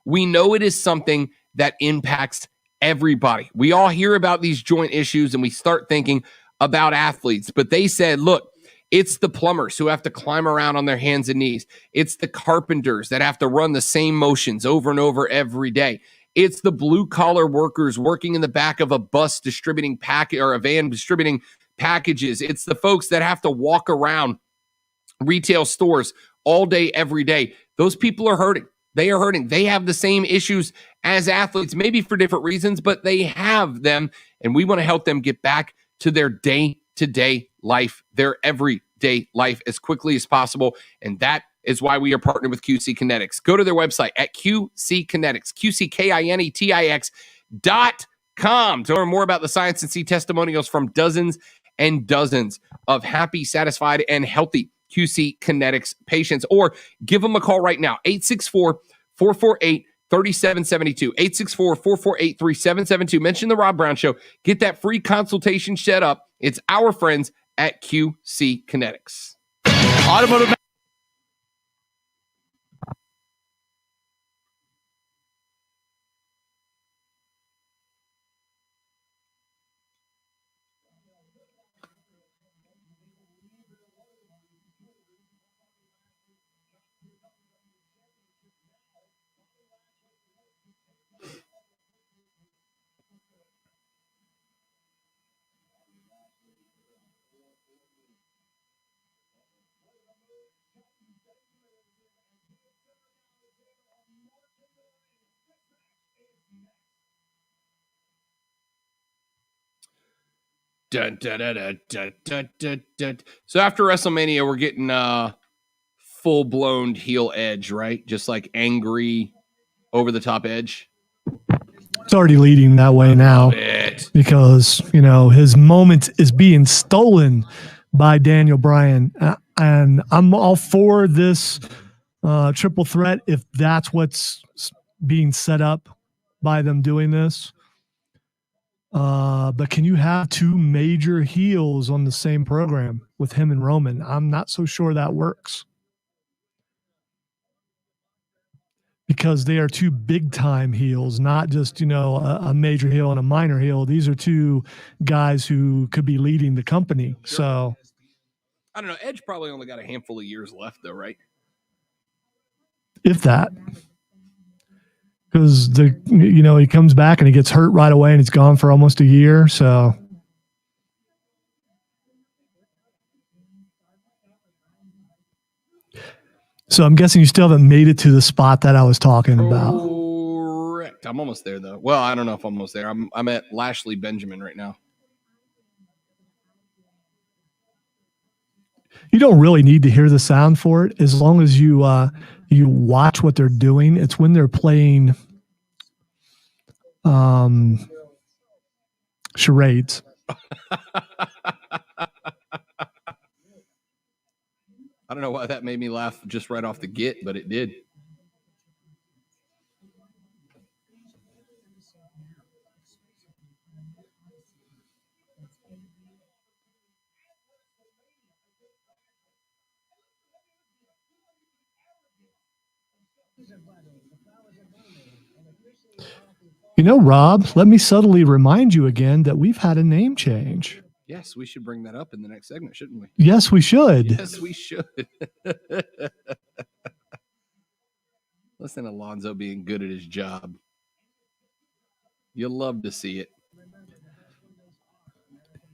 We know it is something that impacts everybody. We all hear about these joint issues and we start thinking about athletes, but they said, look, it's the plumbers who have to climb around on their hands and knees. It's the carpenters that have to run the same motions over and over every day. It's the blue collar workers working in the back of a bus distributing or a van distributing packages. It's the folks that have to walk around retail stores all day, every day. Those people are hurting. They are hurting. They have the same issues as athletes, maybe for different reasons, but they have them. And we want to help them get back to their day-to-day life, their everyday life as quickly as possible. And that is why we are partnered with QC Kinetics. Go to their website at QC Kinetics, QCKINETIX.com to learn more about the science and see testimonials from dozens and dozens of happy, satisfied, and healthy QC Kinetics patients, or give them a call right now, 864-448-3772, 864-448-3772. Mention the Rob Brown Show. Get that free consultation set up. It's our friends at QC Kinetics. Automotive. Dun, dun, dun, dun, dun, dun, dun, dun. So after WrestleMania, we're getting full-blown heel Edge, right? Just like angry, over-the-top Edge. It's already leading that way now because, his moment is being stolen by Daniel Bryan. And I'm all for this triple threat if that's what's being set up by them doing this. But can you have two major heels on the same program with him and Roman? I'm not so sure that works. Because they are two big-time heels, not just, a major heel and a minor heel. These are two guys who could be leading the company. So I don't know. Edge probably only got a handful of years left, though, right? If that. Because he comes back and he gets hurt right away and he's gone for almost a year. So I'm guessing you still haven't made it to the spot that I was talking about. Correct. I'm almost there, though. Well, I don't know if I'm almost there. I'm at Lashley Benjamin right now. You don't really need to hear the sound for it as long as you watch what they're doing. It's when they're playing charades. I don't know why that made me laugh just right off the get, but it did. Rob, let me subtly remind you again that we've had a name change. Yes, we should bring that up in the next segment, shouldn't we? Yes, we should. Yes, we should. Listen to Alonzo being good at his job. You'll love to see it.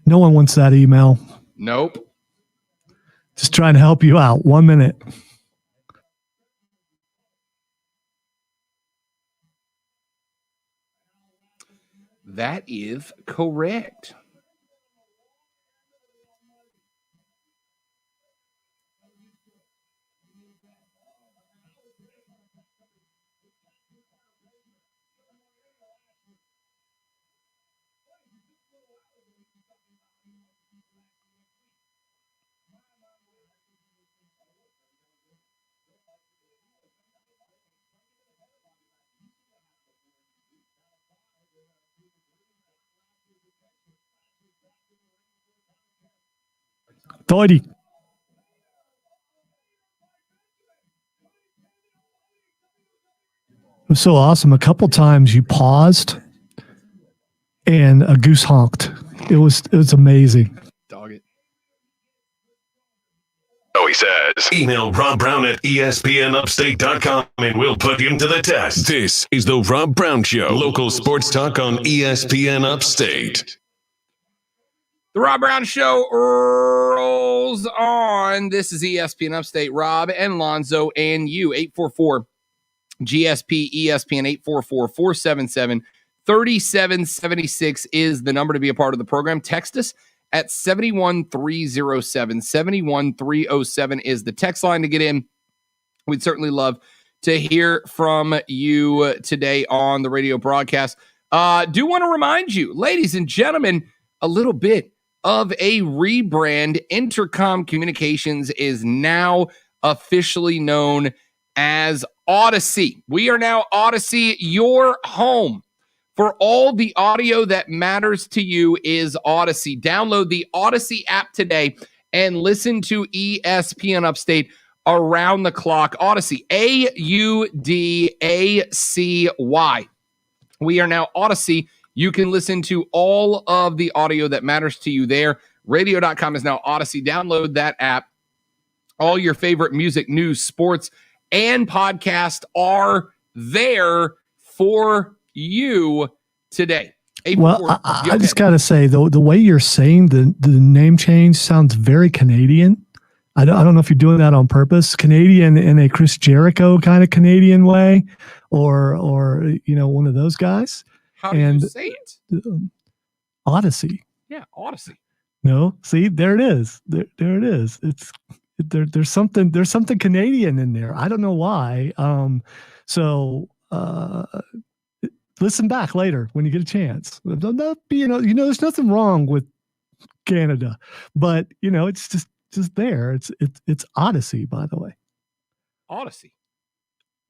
No one wants that email. Nope. Just trying to help you out. 1 minute. That is correct. 30. It was so awesome. A couple times you paused and a goose honked. It was amazing. Dog it. So he says, email Rob Brown at espnupstate.com and we'll put him to the test. This is the Rob Brown Show, local sports talk on ESPN Upstate. The Rob Brown Show rolls on. This is ESPN Upstate. Rob and Lonzo and you. 844 GSP ESPN 844-477-3776 is the number to be a part of the program. Text us at 71307. 71307 is the text line to get in. We'd certainly love to hear from you today on the radio broadcast. Do want to remind you, ladies and gentlemen, a little bit of a rebrand. Intercom Communications is now officially known as Odyssey. We are now Odyssey, your home. For all the audio that matters to you is Odyssey. Download the Odyssey app today and listen to ESPN Upstate around the clock. Odyssey, AUDACY. We are now Odyssey. You can listen to all of the audio that matters to you there. Radio.com is now Odyssey. Download that app. All your favorite music, news, sports, and podcast are there for you today. Well, I just got to say, though, the way you're saying the name change sounds very Canadian. I don't know if you're doing that on purpose. Canadian in a Chris Jericho kind of Canadian way, or one of those guys. How do you say it? Odyssey. Yeah, Odyssey. No, see, there it is. There it is. There's something Canadian in there. I don't know why. Listen back later when you get a chance. There's nothing wrong with Canada, but it's just there. It's Odyssey, by the way. Odyssey.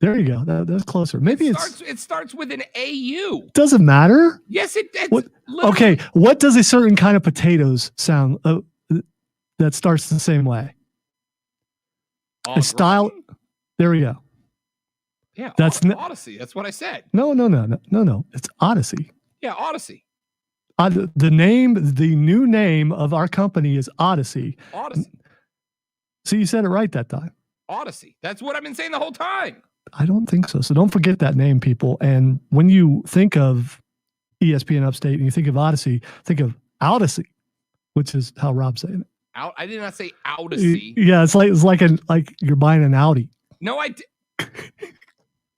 There you go. That's closer. Maybe it starts with an AU. Doesn't matter. Yes, okay. What does a certain kind of potatoes sound that starts the same way? A style. There we go. Yeah, that's Odyssey. That's what I said. No. It's Odyssey. Yeah, Odyssey. The new name of our company is Odyssey. Odyssey. See, you said it right that time. Odyssey. That's what I've been saying the whole time. I don't think so. So don't forget that name, people. And when you think of ESPN Upstate and you think of Odyssey, think of Odyssey, which is how Rob's saying it. I did not say Odyssey. Yeah, it's like you're buying an Audi. No, I did.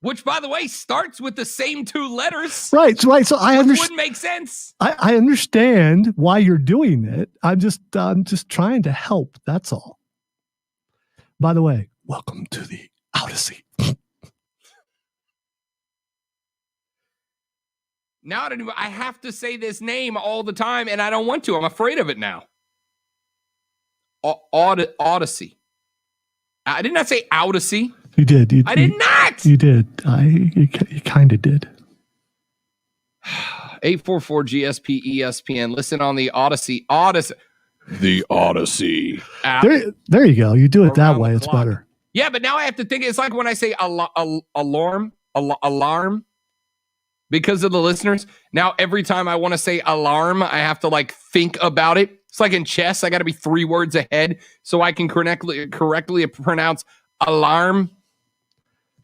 Which, by the way, starts with the same two letters. Right. So I understand. Wouldn't make sense. I understand why you're doing it. I'm just trying to help. That's all. By the way, welcome to the Odyssey. Now I have to say this name all the time, and I don't want to. I'm afraid of it now. Odyssey. I did not say Odyssey. You did. I did not. You did. You kind of did. 844 GSP ESPN. Listen on the Odyssey. The Odyssey app. There you go. You do it that way. It's better. Yeah, but now I have to think. It's like when I say alarm, because of the listeners. Now, every time I want to say alarm, I have to think about it. It's like in chess. I got to be 3 words ahead so I can correctly pronounce alarm.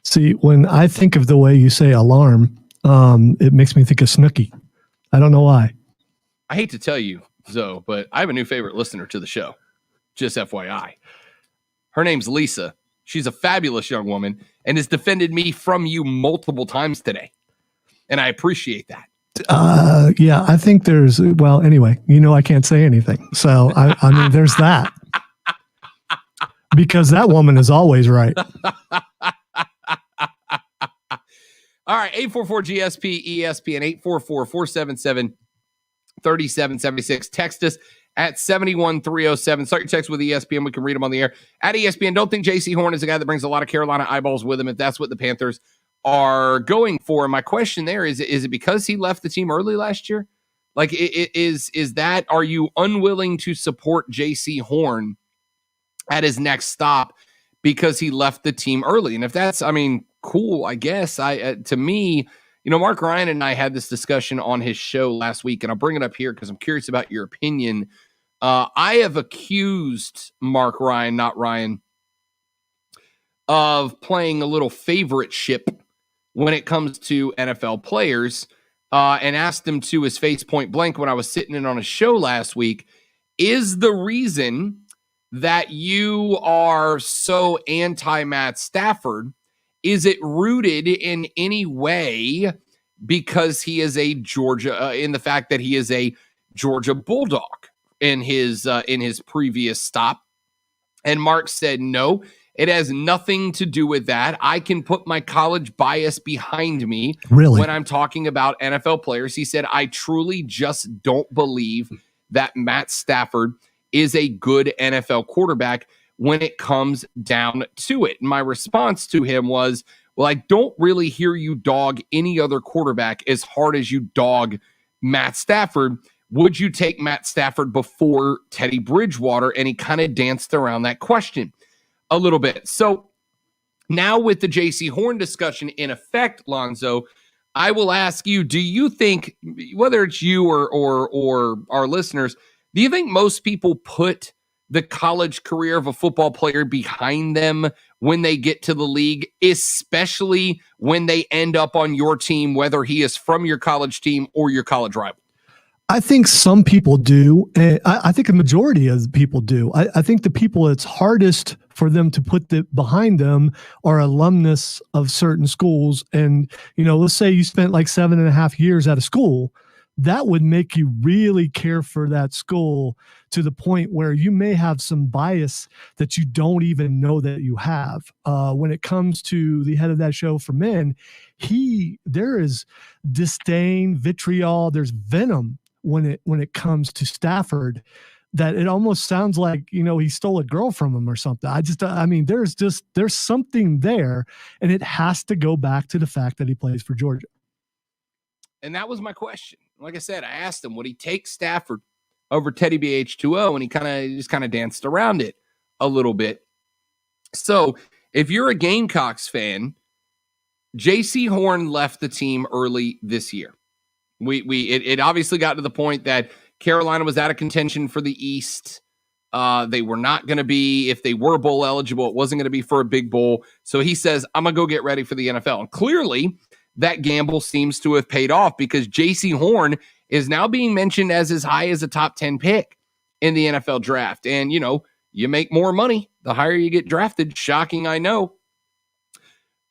See, when I think of the way you say alarm, it makes me think of Snooki. I don't know why. I hate to tell you, Zoe, but I have a new favorite listener to the show. Just FYI. Her name's Lisa. She's a fabulous young woman and has defended me from you multiple times today. And I appreciate that. Yeah, I think anyway, I can't say anything. So, I mean, there's that. Because that woman is always right. All right, 844-GSP, ESPN, 844-477-3776. Text us at 71307. Start your text with ESPN. We can read them on the air. At ESPN, don't think J.C. Horn is a guy that brings a lot of Carolina eyeballs with him if that's what the Panthers are going for. And my question there is it because he left the team early last year? Like, is that, are you unwilling to support J.C. Horn at his next stop because he left the team early? And if that's, I mean, cool, I guess. To me, Mark Ryan and I had this discussion on his show last week, and I'll bring it up here because I'm curious about your opinion. I have accused Mark Ryan, not Ryan, of playing a little favorite ship when it comes to NFL players, and asked him to his face point blank when I was sitting in on a show last week, is the reason that you are so anti-Matt Stafford, is it rooted in any way because he is a Georgia, in the fact that he is a Georgia Bulldog in his previous stop? And Mark said, no, it has nothing to do with that. I can put my college bias behind me when I'm talking about NFL players. He said, I truly just don't believe that Matt Stafford is a good NFL quarterback when it comes down to it. And my response to him was, well, I don't really hear you dog any other quarterback as hard as you dog Matt Stafford. Would you take Matt Stafford before Teddy Bridgewater? And he kind of danced around that question a little bit. So now with the J.C. Horn discussion in effect, Lonzo, I will ask you, do you think, whether it's you or our listeners, do you think most people put the college career of a football player behind them when they get to the league, especially when they end up on your team, whether he is from your college team or your college rival? I think some people do. And I think a majority of people do. I think the people it's hardest for them to put behind them are alumnus of certain schools. And, let's say you spent like 7.5 years at a school. That would make you really care for that school to the point where you may have some bias that you don't even know that you have. When it comes to the head of that show for men, there is disdain, vitriol, there's venom when it comes to Stafford, that it almost sounds like, he stole a girl from him or something. There's something there, and it has to go back to the fact that he plays for Georgia. And that was my question. Like I said, I asked him, would he take Stafford over Teddy BH2O? And he just danced around it a little bit. So if you're a Gamecocks fan, J.C. Horn left the team early this year. It obviously got to the point that Carolina was out of contention for the East. They were not going to be, if they were bowl eligible, it wasn't going to be for a big bowl. So he says, I'm going to go get ready for the NFL. And clearly that gamble seems to have paid off, because J.C. Horn is now being mentioned as high as a top 10 pick in the NFL draft. And, you make more money the higher you get drafted. Shocking, I know.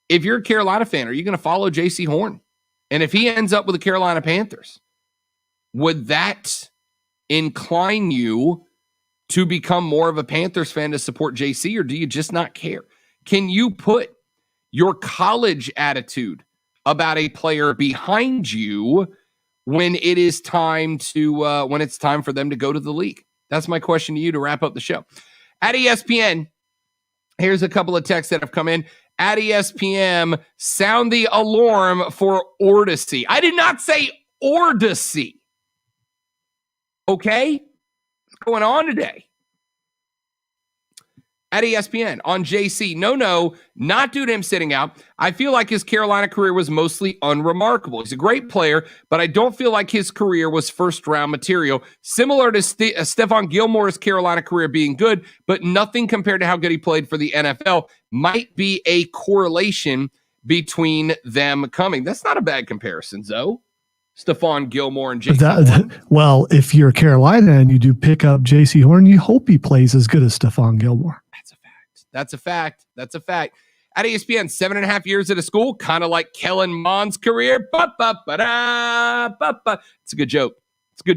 If you're a Carolina fan, are you going to follow J.C. Horn? And if he ends up with the Carolina Panthers, would that incline you to become more of a Panthers fan to support JC, or do you just not care? Can you put your college attitude about a player behind you when it is time to when it's time for them to go to the league? That's my question to you to wrap up the show. At ESPN, here's a couple of texts that have come in. At ESPN, sound the alarm for Ordacy. I did not say Ordacy. Okay? What's going on today? At ESPN, on JC, no, not due to him sitting out. I feel like his Carolina career was mostly unremarkable. He's a great player, but I don't feel like his career was first-round material. Similar to Stephon Gilmore's Carolina career being good, but nothing compared to how good he played for the NFL. Might be a correlation between them coming. That's not a bad comparison, Zoe. Stephon Gilmore and J.C. Horn. Well, if you're Carolina and you do pick up J.C. Horn, you hope he plays as good as Stephon Gilmore. That's a fact. At ESPN, 7.5 years at a school, kind of like Kellen Mond's career. It's a good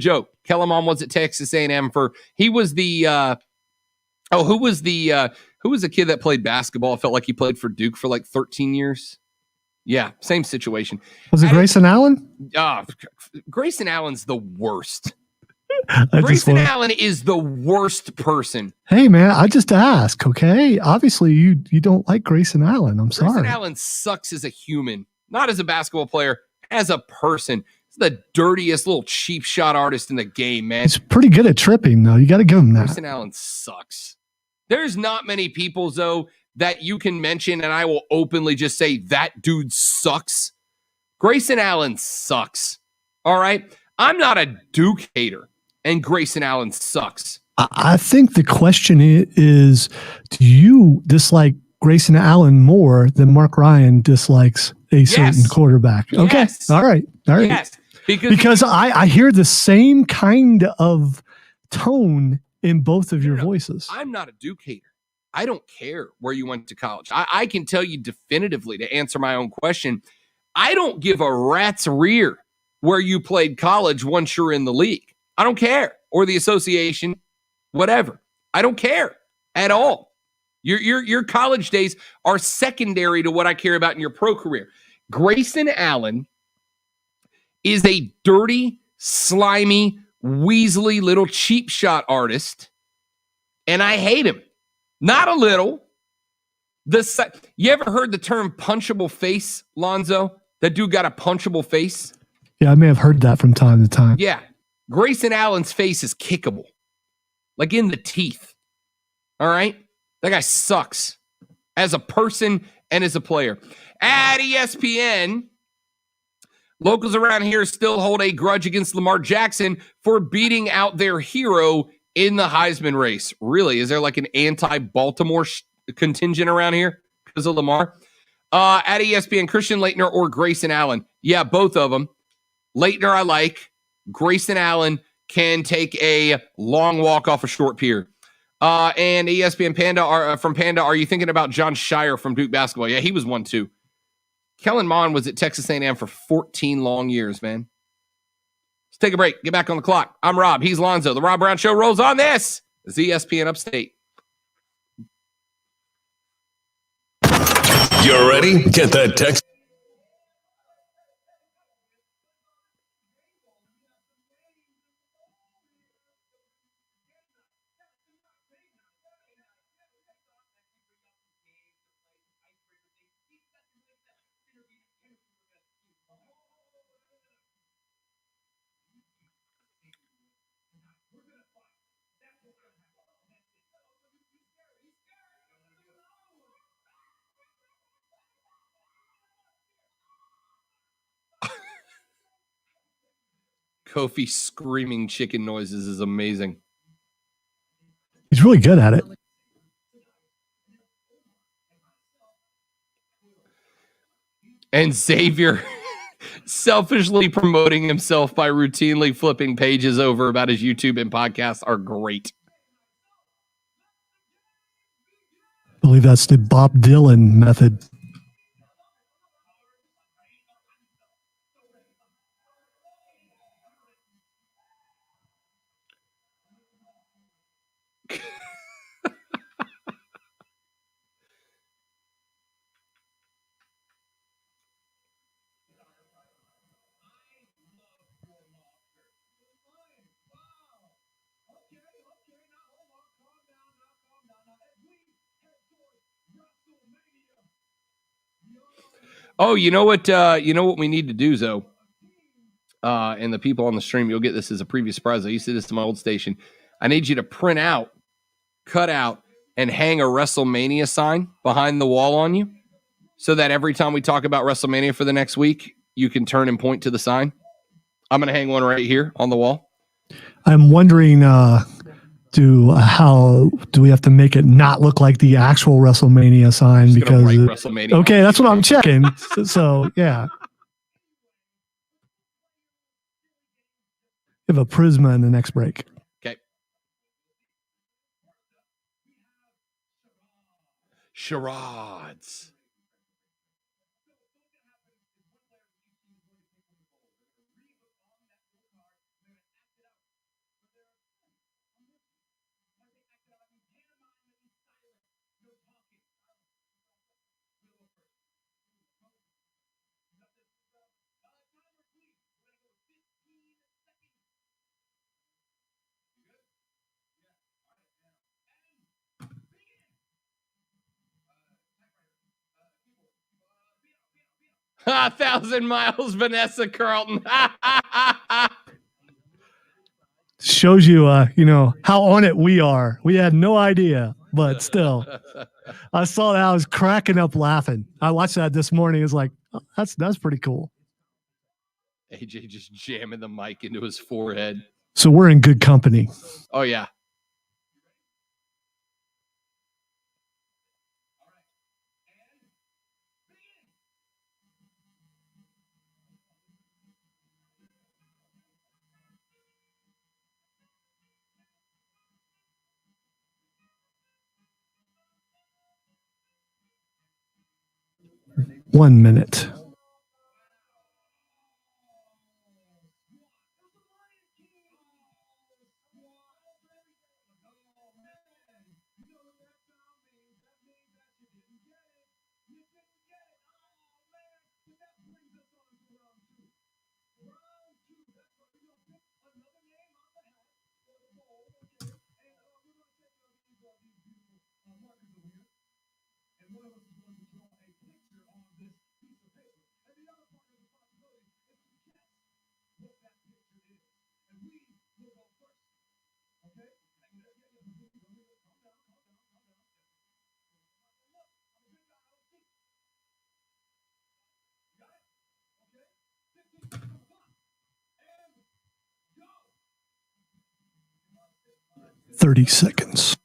joke. Kellen Mond was at Texas A&M he was the who was the kid that played basketball? I felt like he played for Duke for like 13 years. Yeah, same situation. Was it Grayson Allen? Grayson Allen's the worst. Grayson Allen is the worst person. Hey, man, I just ask, okay? Obviously, you don't like Grayson Allen. I'm sorry. Grayson Allen sucks as a human, not as a basketball player, as a person. He's the dirtiest little cheap shot artist in the game, man. He's pretty good at tripping, though. You got to give him that. Grayson Allen sucks. There's not many people, though, that you can mention, and I will openly just say that dude sucks. Grayson Allen sucks. All right? I'm not a Duke hater, and Grayson Allen sucks. I think the question is, do you dislike Grayson Allen more than Mark Ryan dislikes a certain quarterback? Okay. Yes. All right. Yes. Because I hear the same kind of tone in both of your voices. I'm not a Duke hater. I don't care where you went to college. I can tell you definitively, to answer my own question, I don't give a rat's rear where you played college once you're in the league. I don't care. Or the association, whatever. I don't care at all. Your college days are secondary to what I care about in your pro career. Grayson Allen is a dirty, slimy, weaselly little cheap shot artist, and I hate him. Not a little. You ever heard the term punchable face, Lonzo? That dude got a punchable face? Yeah, I may have heard that from time to time. Yeah. Grayson Allen's face is kickable. Like in the teeth. All right? That guy sucks. As a person and as a player. At ESPN, locals around here still hold a grudge against Lamar Jackson for beating out their hero in the Heisman race. Really? Is there like an anti-Baltimore contingent around here because of Lamar? At ESPN, Christian Laettner or Grayson Allen? Yeah, both of them. Laettner I like. Grayson Allen can take a long walk off a short pier. And ESPN Panda from Panda, are you thinking about John Shire from Duke basketball? Yeah, he was one too. Kellen Mond was at Texas A&M for 14 long years, man. Let's take a break. Get back on the clock. I'm Rob. He's Lonzo. The Rob Brown Show rolls on. This is ESPN Upstate. You ready? Get that text. Kofi screaming chicken noises is amazing. He's really good at it. And Xavier selfishly promoting himself by routinely flipping pages over about his YouTube and podcasts are great. I believe that's the Bob Dylan method. Oh, you know what we need to do, Zoe? And the people on the stream, you'll get this as a preview surprise. I used to do this to my old station. I need you to print out, cut out, and hang a WrestleMania sign behind the wall on you so that every time we talk about WrestleMania for the next week, you can turn and point to the sign. I'm going to hang one right here on the wall. I'm wondering, how do we have to make it not look like the actual WrestleMania sign? Because WrestleMania. Okay, that's what I'm checking. So yeah. We have a Prisma in the next break. Okay. Charades. 1,000 miles, Vanessa Carlton. Shows you, how on it we are. We had no idea, but still, I saw that. I was cracking up laughing. I watched that this morning. It's like, oh, that's pretty cool. AJ just jamming the mic into his forehead. So we're in good company. Oh, yeah. One minute. Thirty seconds.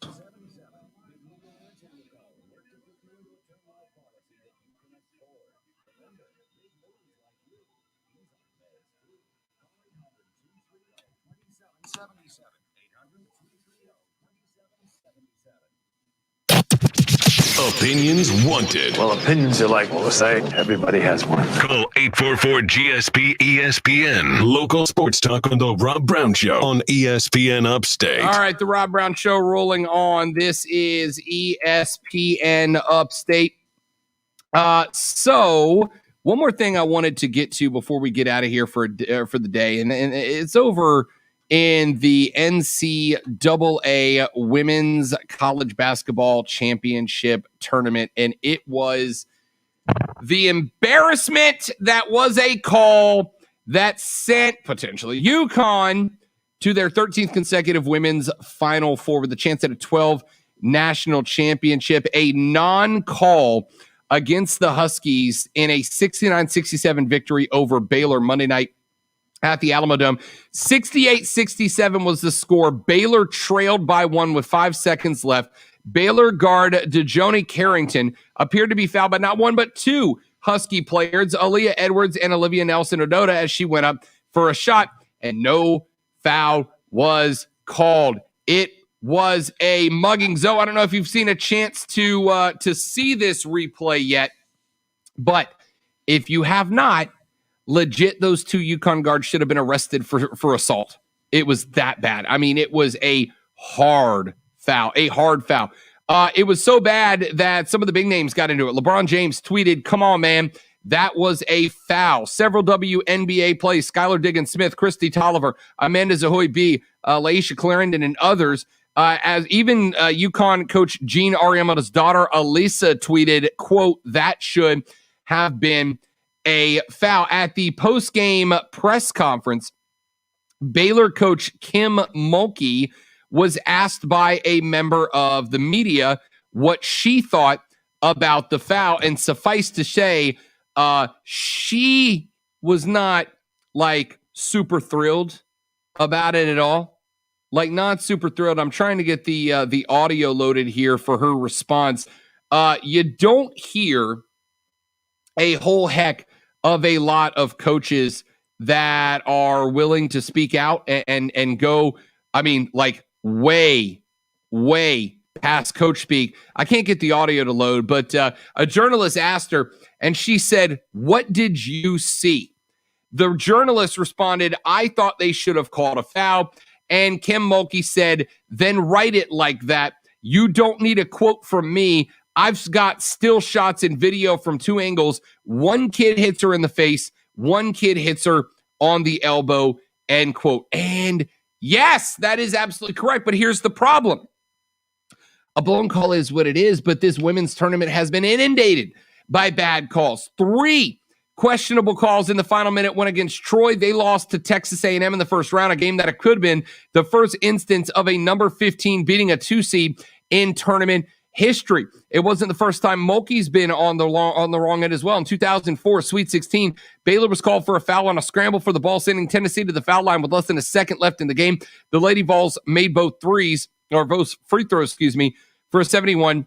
Opinions wanted. Well, opinions are like what we say. Everybody has one. Call 844-GSP-ESPN. Local sports talk on the Rob Brown Show on ESPN Upstate. All right, the Rob Brown Show rolling on. This is ESPN Upstate. So one more thing I wanted to get to before we get out of here for the day, and it's over in the NCAA Women's College Basketball Championship Tournament, and it was the embarrassment that was a call that sent potentially UConn to their 13th consecutive women's Final Four with a chance at a 12 national championship, a non-call against the Huskies in a 69-67 victory over Baylor Monday night at the Alamodome. 68-67 was the score. Baylor trailed by one with 5 seconds left. Baylor guard DeJoni Carrington appeared to be fouled by not one but two Husky players, Aaliyah Edwards and Olivia Nelson-Ododa, as she went up for a shot, and no foul was called. It was a mugging. Zoe, I don't know if you've seen a chance to see this replay yet, but if you have not, legit, those two UConn guards should have been arrested for assault. It was that bad. I mean, it was a hard foul. It was so bad that some of the big names got into it. LeBron James tweeted, "Come on, man. That was a foul." Several WNBA plays, Skylar Diggins-Smith, Christy Tolliver, Amanda Zahoy B, Laisha Clarendon, and others. As even UConn coach Jean Ariama's daughter, Alisa, tweeted, quote, "That should have been a foul." At the post-game press conference, Baylor coach Kim Mulkey was asked by a member of the media what she thought about the foul, and suffice to say, she was not like super thrilled about it at all. Like, not super thrilled. I'm trying to get the audio loaded here for her response. You don't hear a whole heck of a lot of coaches that are willing to speak out and go, I mean, like way past coach speak. I can't get the audio to load, but a journalist asked her, and she said, "What did you see?" The journalist responded, "I thought they should have called a foul." And Kim Mulkey said, "Then write it like that. You don't need a quote from me. I've got still shots and video from two angles. One kid hits her in the face. One kid hits her on the elbow," end quote. And yes, that is absolutely correct. But here's the problem. A blown call is what it is, but this women's tournament has been inundated by bad calls. 3 questionable calls in the final minute. One against Troy. They lost to Texas A&M in the first round, a game that could have been the first instance of a number 15 beating a 2 seed in tournament history. It wasn't the first time Mulkey's been on the wrong end as well. In 2004, Sweet 16, Baylor was called for a foul on a scramble for the ball, sending Tennessee to the foul line with less than a second left in the game. The Lady Vols made both free throws, for a 71-69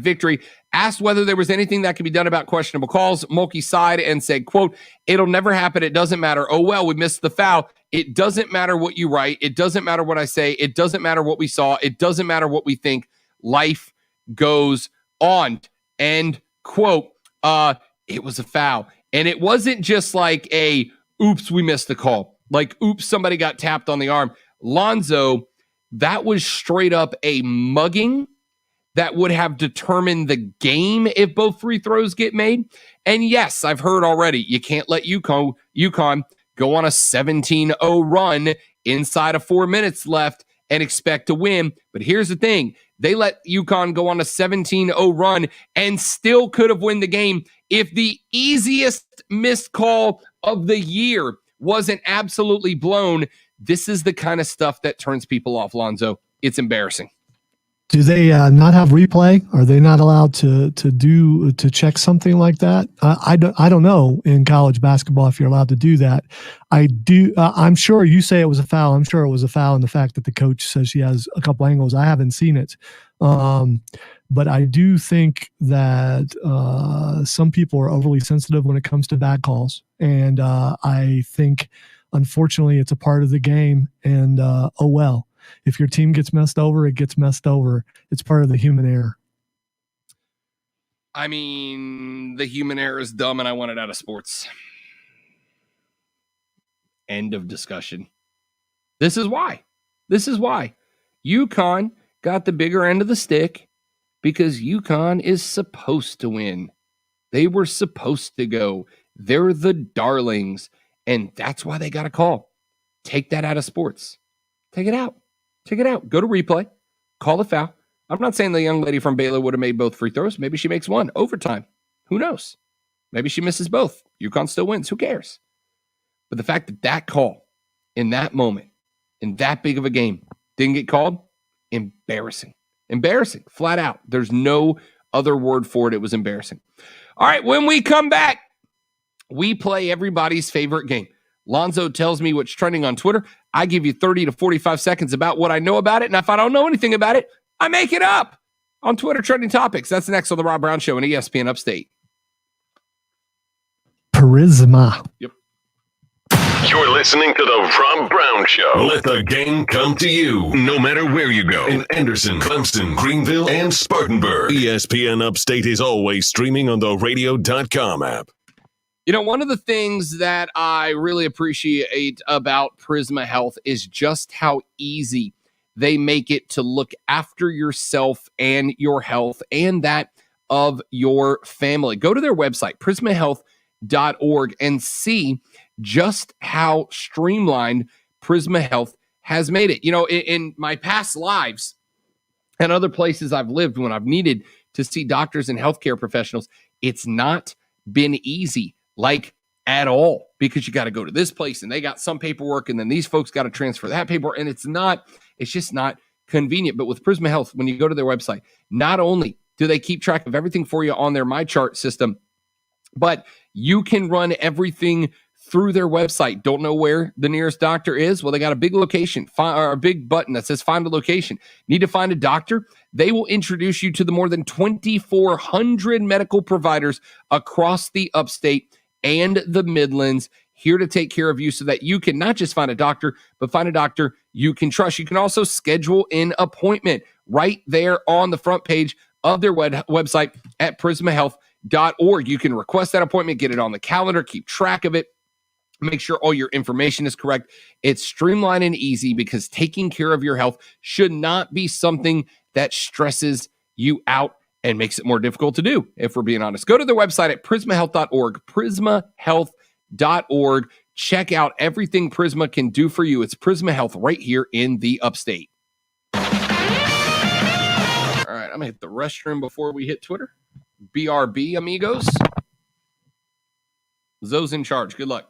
victory. Asked whether there was anything that could be done about questionable calls, Mulkey sighed and said, quote, "It'll never happen. It doesn't matter. Oh, well, we missed the foul. It doesn't matter what you write. It doesn't matter what I say. It doesn't matter what we saw. It doesn't matter what we think. Life goes on." End quote. It was a foul. And it wasn't just like a, oops, we missed the call. Like, oops, somebody got tapped on the arm. Lonzo, that was straight up a mugging that would have determined the game if both free throws get made. And yes, I've heard already, you can't let UConn go on a 17-0 run inside of 4 minutes left and expect to win. But here's the thing. They let UConn go on a 17-0 run and still could have won the game if the easiest missed call of the year wasn't absolutely blown. This is the kind of stuff that turns people off, Lonzo. It's embarrassing. Do they not have replay? Are they not allowed to check something like that? I don't know in college basketball if you're allowed to do that. I do. I'm sure you say it was a foul. I'm sure it was a foul in the fact that the coach says she has a couple angles. I haven't seen it, but I do think that some people are overly sensitive when it comes to bad calls, and I think unfortunately it's a part of the game. And oh well. If your team gets messed over, it gets messed over. It's part of the human error. I mean, the human error is dumb, and I want it out of sports. End of discussion. This is why. UConn got the bigger end of the stick because UConn is supposed to win. They were supposed to go. They're the darlings, and that's why they got a call. Take that out of sports. Take it out. Go to replay. Call the foul. I'm not saying the young lady from Baylor would have made both free throws. Maybe she makes one. Overtime. Who knows? Maybe she misses both. UConn still wins. Who cares? But the fact that call in that moment, in that big of a game, didn't get called, embarrassing. Embarrassing. Flat out. There's no other word for it. It was embarrassing. All right, when we come back, we play everybody's favorite game. Lonzo tells me what's trending on Twitter. I give you 30 to 45 seconds about what I know about it. And if I don't know anything about it, I make it up on Twitter trending topics. That's next on the Rob Brown Show on ESPN Upstate. Charisma. Yep. You're listening to the Rob Brown Show. Let the game come to you, no matter where you go. In Anderson, Clemson, Greenville, and Spartanburg. ESPN Upstate is always streaming on the radio.com app. You know, one of the things that I really appreciate about Prisma Health is just how easy they make it to look after yourself and your health and that of your family. Go to their website, prismahealth.org, and see just how streamlined Prisma Health has made it. You know, in my past lives and other places I've lived when I've needed to see doctors and healthcare professionals, it's not been easy. Like at all, because you got to go to this place and they got some paperwork and then these folks got to transfer that paperwork, and it's just not convenient. But with Prisma Health, when you go to their website, not only do they keep track of everything for you on their MyChart system, but you can run everything through their website. Don't know where the nearest doctor is? Well, they got a big location, or a big button that says find a location. Need to find a doctor? They will introduce you to the more than 2,400 medical providers across the upstate and the Midlands, here to take care of you so that you can not just find a doctor, but find a doctor you can trust. You can also schedule an appointment right there on the front page of their website at prismahealth.org. You can request that appointment, get it on the calendar, keep track of it, make sure all your information is correct. It's streamlined and easy because taking care of your health should not be something that stresses you out and makes it more difficult to do, if we're being honest. Go to their website at prismahealth.org, prismahealth.org. Check out everything Prisma can do for you. It's Prisma Health right here in the upstate. All right, I'm going to hit the restroom before we hit Twitter. BRB, amigos. Zoe's in charge. Good luck.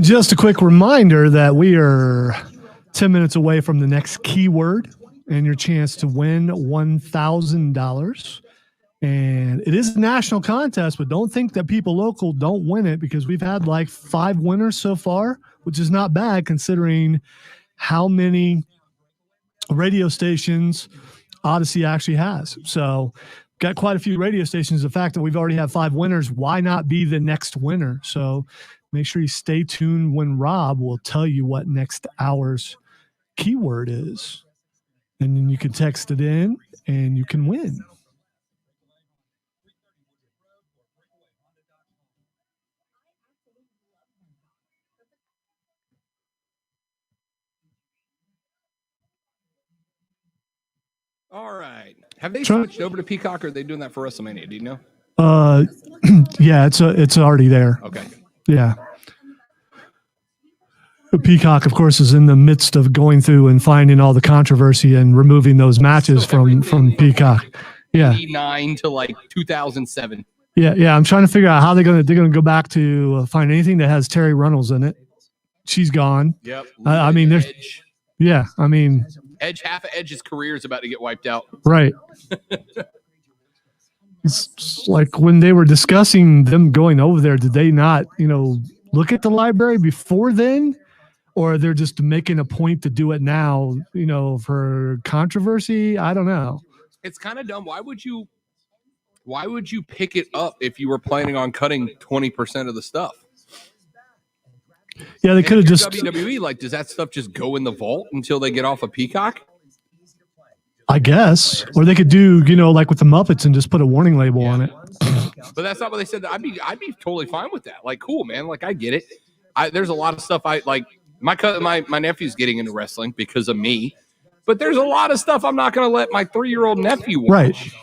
Just a quick reminder that we are 10 minutes away from the next keyword and your chance to win $1,000. And it is a national contest, but don't think that people local don't win it, because we've had like 5 winners so far, which is not bad considering how many radio stations Odyssey actually has. So got quite a few radio stations. The fact that we've already had 5 winners, why not be the next winner? So make sure you stay tuned when Rob will tell you what next hour's keyword is. And then you can text it in and you can win. All right. Have they switched over to Peacock, or are they doing that for WrestleMania? Do you know? Yeah, it's already there. Okay. Yeah. Peacock, of course, is in the midst of going through and finding all the controversy and removing those matches from Peacock. Yeah. 89 to like 2007. Yeah. I'm trying to figure out how they're gonna go back to find anything that has Terry Runnels in it. She's gone. Yep. I mean, there's. Edge. Yeah, I mean, half of Edge's career is about to get wiped out. Right. It's like when they were discussing them going over there, did they not, look at the library before then? Or they're just making a point to do it now, for controversy? I don't know. It's kind of dumb. Why would you pick it up if you were planning on cutting 20% of the stuff? Yeah, they could have just WWE. Like, does that stuff just go in the vault until they get off of Peacock? I guess, or they could do, like with the Muppets and just put a warning label on it. But that's not what they said. I'd be totally fine with that. Like, cool, man. Like, I get it. There's a lot of stuff I like. My nephew's getting into wrestling because of me, but there's a lot of stuff I'm not going to let my 3-year-old nephew watch.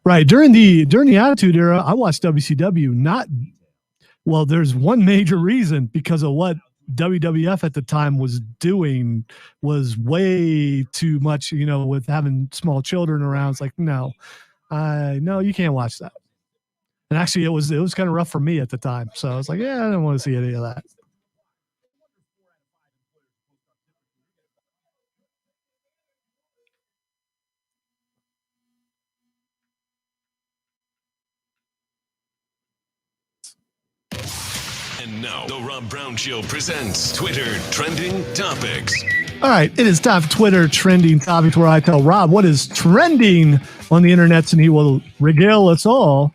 Right. During the Attitude Era, I watched WCW. There's one major reason, because of what WWF at the time was doing was way too much, with having small children around. It's like, no, you can't watch that. And actually it was kind of rough for me at the time. So I was like, yeah, I don't want to see any of that. And now, the Rob Brown Show presents Twitter Trending Topics. All right, it is time for Twitter Trending Topics, where I tell Rob what is trending on the internet, and he will regale us all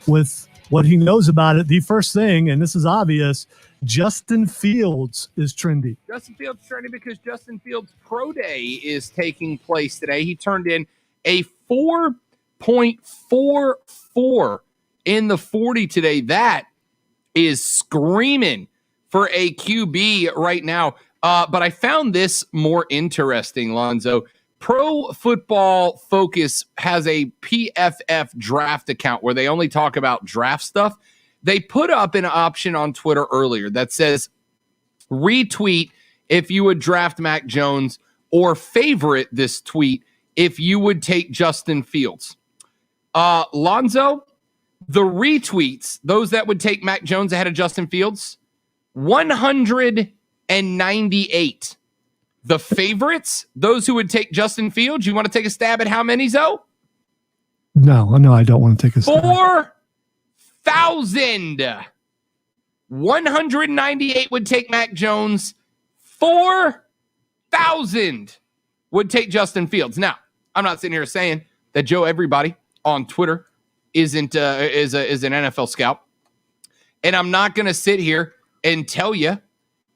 with what he knows about it. The first thing, and this is obvious, Justin Fields is trending. Justin Fields is trending because Justin Fields' Pro Day is taking place today. He turned in a 4.44 in the 40 today. That is screaming for a QB right now. But I found this more interesting, Lonzo. Pro Football Focus has a PFF draft account where they only talk about draft stuff. They put up an option on Twitter earlier that says retweet if you would draft Mac Jones, or favorite this tweet if you would take Justin Fields. Lonzo, the retweets, those that would take Mac Jones ahead of Justin Fields, 198. The favorites, those who would take Justin Fields, you want to take a stab at how many, Zoe? No, I don't want to take a stab. 4,000. 198 would take Mac Jones. 4,000 would take Justin Fields. Now, I'm not sitting here saying that Joe Everybody on Twitter is an NFL scout, and I'm not going to sit here and tell you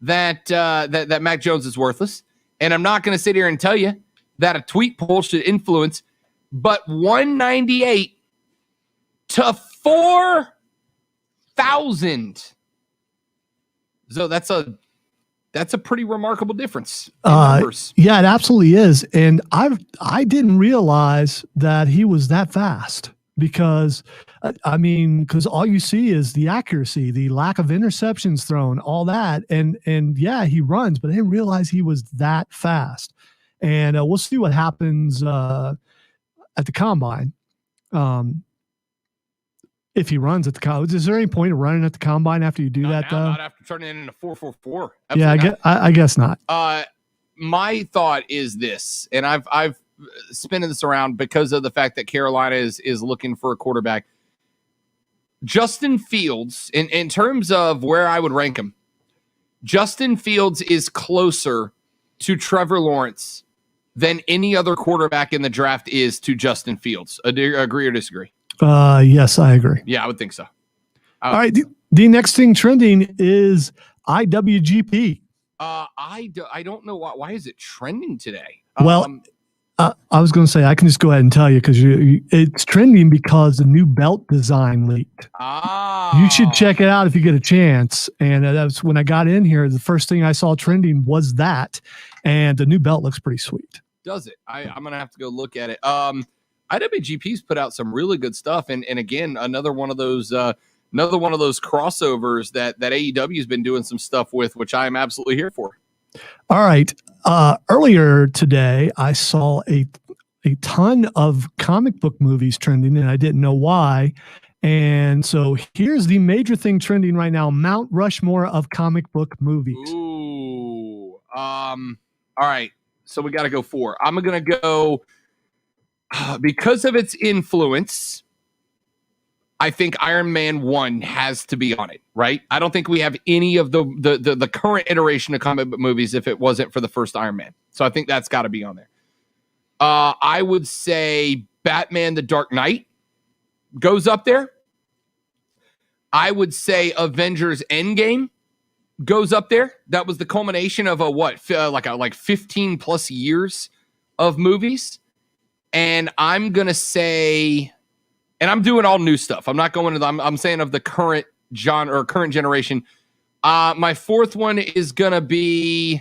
that Mac Jones is worthless, and I'm not going to sit here and tell you that a tweet poll should influence. But 198 to 4,000. So that's a pretty remarkable difference in numbers. Yeah, it absolutely is. And I didn't realize that he was that fast because all you see is the accuracy, the lack of interceptions thrown, all that. And yeah, he runs, but I didn't realize he was that fast. And we'll see what happens at the combine. If he runs at the combine, is there any point of running at the combine after you do that? Not after turning it into 4.44. Yeah, I guess not. My thought is this, and I've spinning this around because of the fact that Carolina is looking for a quarterback. Justin Fields, in terms of where I would rank him, Justin Fields is closer to Trevor Lawrence than any other quarterback in the draft is to Justin Fields. Agree or disagree? Yes, I agree. Yeah, I would think so. All right. The next thing trending is IWGP. I don't know why is it trending today? Well, I was going to say, I can just go ahead and tell you because it's trending because the new belt design leaked. You should check it out if you get a chance. And that's when I got in here. The first thing I saw trending was that, and the new belt looks pretty sweet. Does it? I'm going to have to go look at it. IWGP's put out some really good stuff, and again, another one of those crossovers that AEW has been doing some stuff with, which I am absolutely here for. All right. Earlier today, I saw a ton of comic book movies trending, and I didn't know why. And so here's the major thing trending right now: Mount Rushmore of comic book movies. Ooh. All right. So we got to go 4. I'm going to go. Because of its influence, I think Iron Man 1 has to be on it, right? I don't think we have any of the current iteration of comic book movies if it wasn't for the first Iron Man. So I think that's got to be on there. I would say Batman: The Dark Knight goes up there. I would say Avengers: Endgame goes up there. That was the culmination of like 15 plus years of movies. And I'm going to say, and I'm doing all new stuff. I'm not going to I'm saying of the current genre or current generation. My 4th one is going to be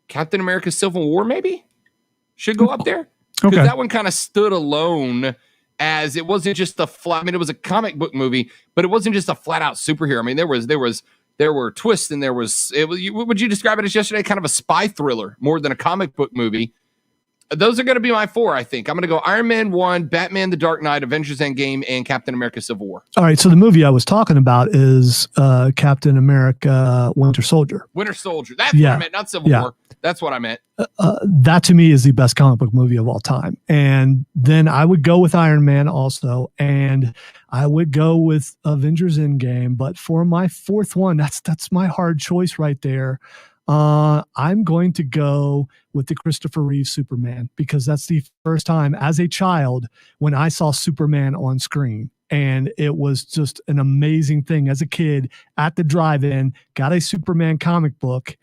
Captain America: Civil War, maybe? Should go up there. Because that one kind of stood alone, as it wasn't just a flat, it was a comic book movie, but it wasn't just a flat out superhero. I mean, there were twists, and would you describe it as yesterday? Kind of a spy thriller more than a comic book movie. Those are going to be my 4, I think. I'm going to go Iron Man 1, Batman: The Dark Knight, Avengers: Endgame, and Captain America: Civil War. All right, so the movie I was talking about is Captain America: Winter Soldier. Winter Soldier. That's what I meant, not Civil War. That's what I meant. That to me is the best comic book movie of all time. And then I would go with Iron Man also, and I would go with Avengers: Endgame. But for my 4th one, that's my hard choice right there. I'm going to go with the Christopher Reeve Superman, because that's the first time as a child when I saw Superman on screen. And it was just an amazing thing as a kid at the drive-in, got a Superman comic book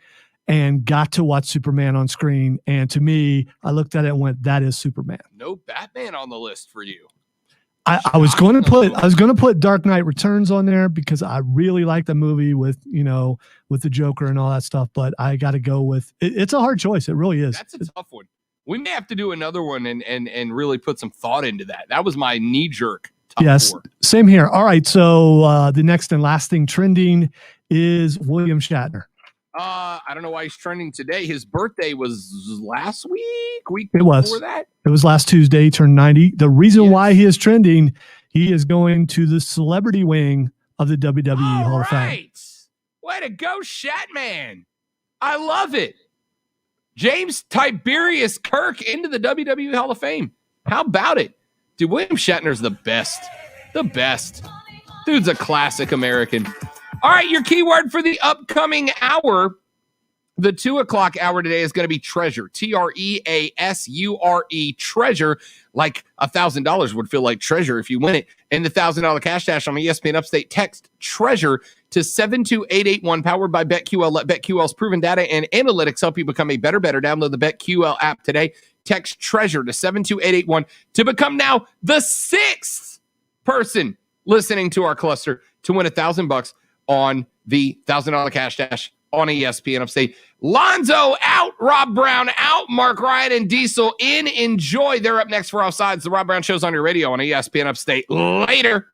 and got to watch Superman on screen. And to me, I looked at it and went, that is Superman. No Batman on the list for you. I was going to put Dark Knight Returns on there because I really like the movie with the Joker and all that stuff, but I got to go with it's a hard choice. It really is. That's a tough one. We may have to do another one and really put some thought into that. That was my knee jerk. Yes, 4. Same here. All right, so the next and last thing trending is William Shatner. I don't know why he's trending today. His birthday was last week It was. before that. It was last Tuesday. He turned 90. The reason why he is trending, he is going to the celebrity wing of the WWE Hall of Fame. Way to go, Shatman. I love it. James Tiberius Kirk into the WWE Hall of Fame. How about it? Dude, William Shatner's the best. The best. Dude's a classic American. All right, your keyword for the upcoming hour, the 2 o'clock hour today, is going to be treasure. Treasure. Treasure. Like $1,000 would feel like treasure if you win it. And the $1,000 cash dash on ESPN Upstate. Text treasure to 72881, powered by BetQL. Let BetQL's proven data and analytics help you become a better. Download the BetQL app today. Text treasure to 72881 to become now the 6th person listening to our cluster to win $1,000 on the $1,000 cash dash on ESPN Upstate. Lonzo out, Rob Brown out, Mark Ryan and Diesel in. Enjoy. They're up next for Offsides. The Rob Brown Show's on your radio on ESPN Upstate. Later.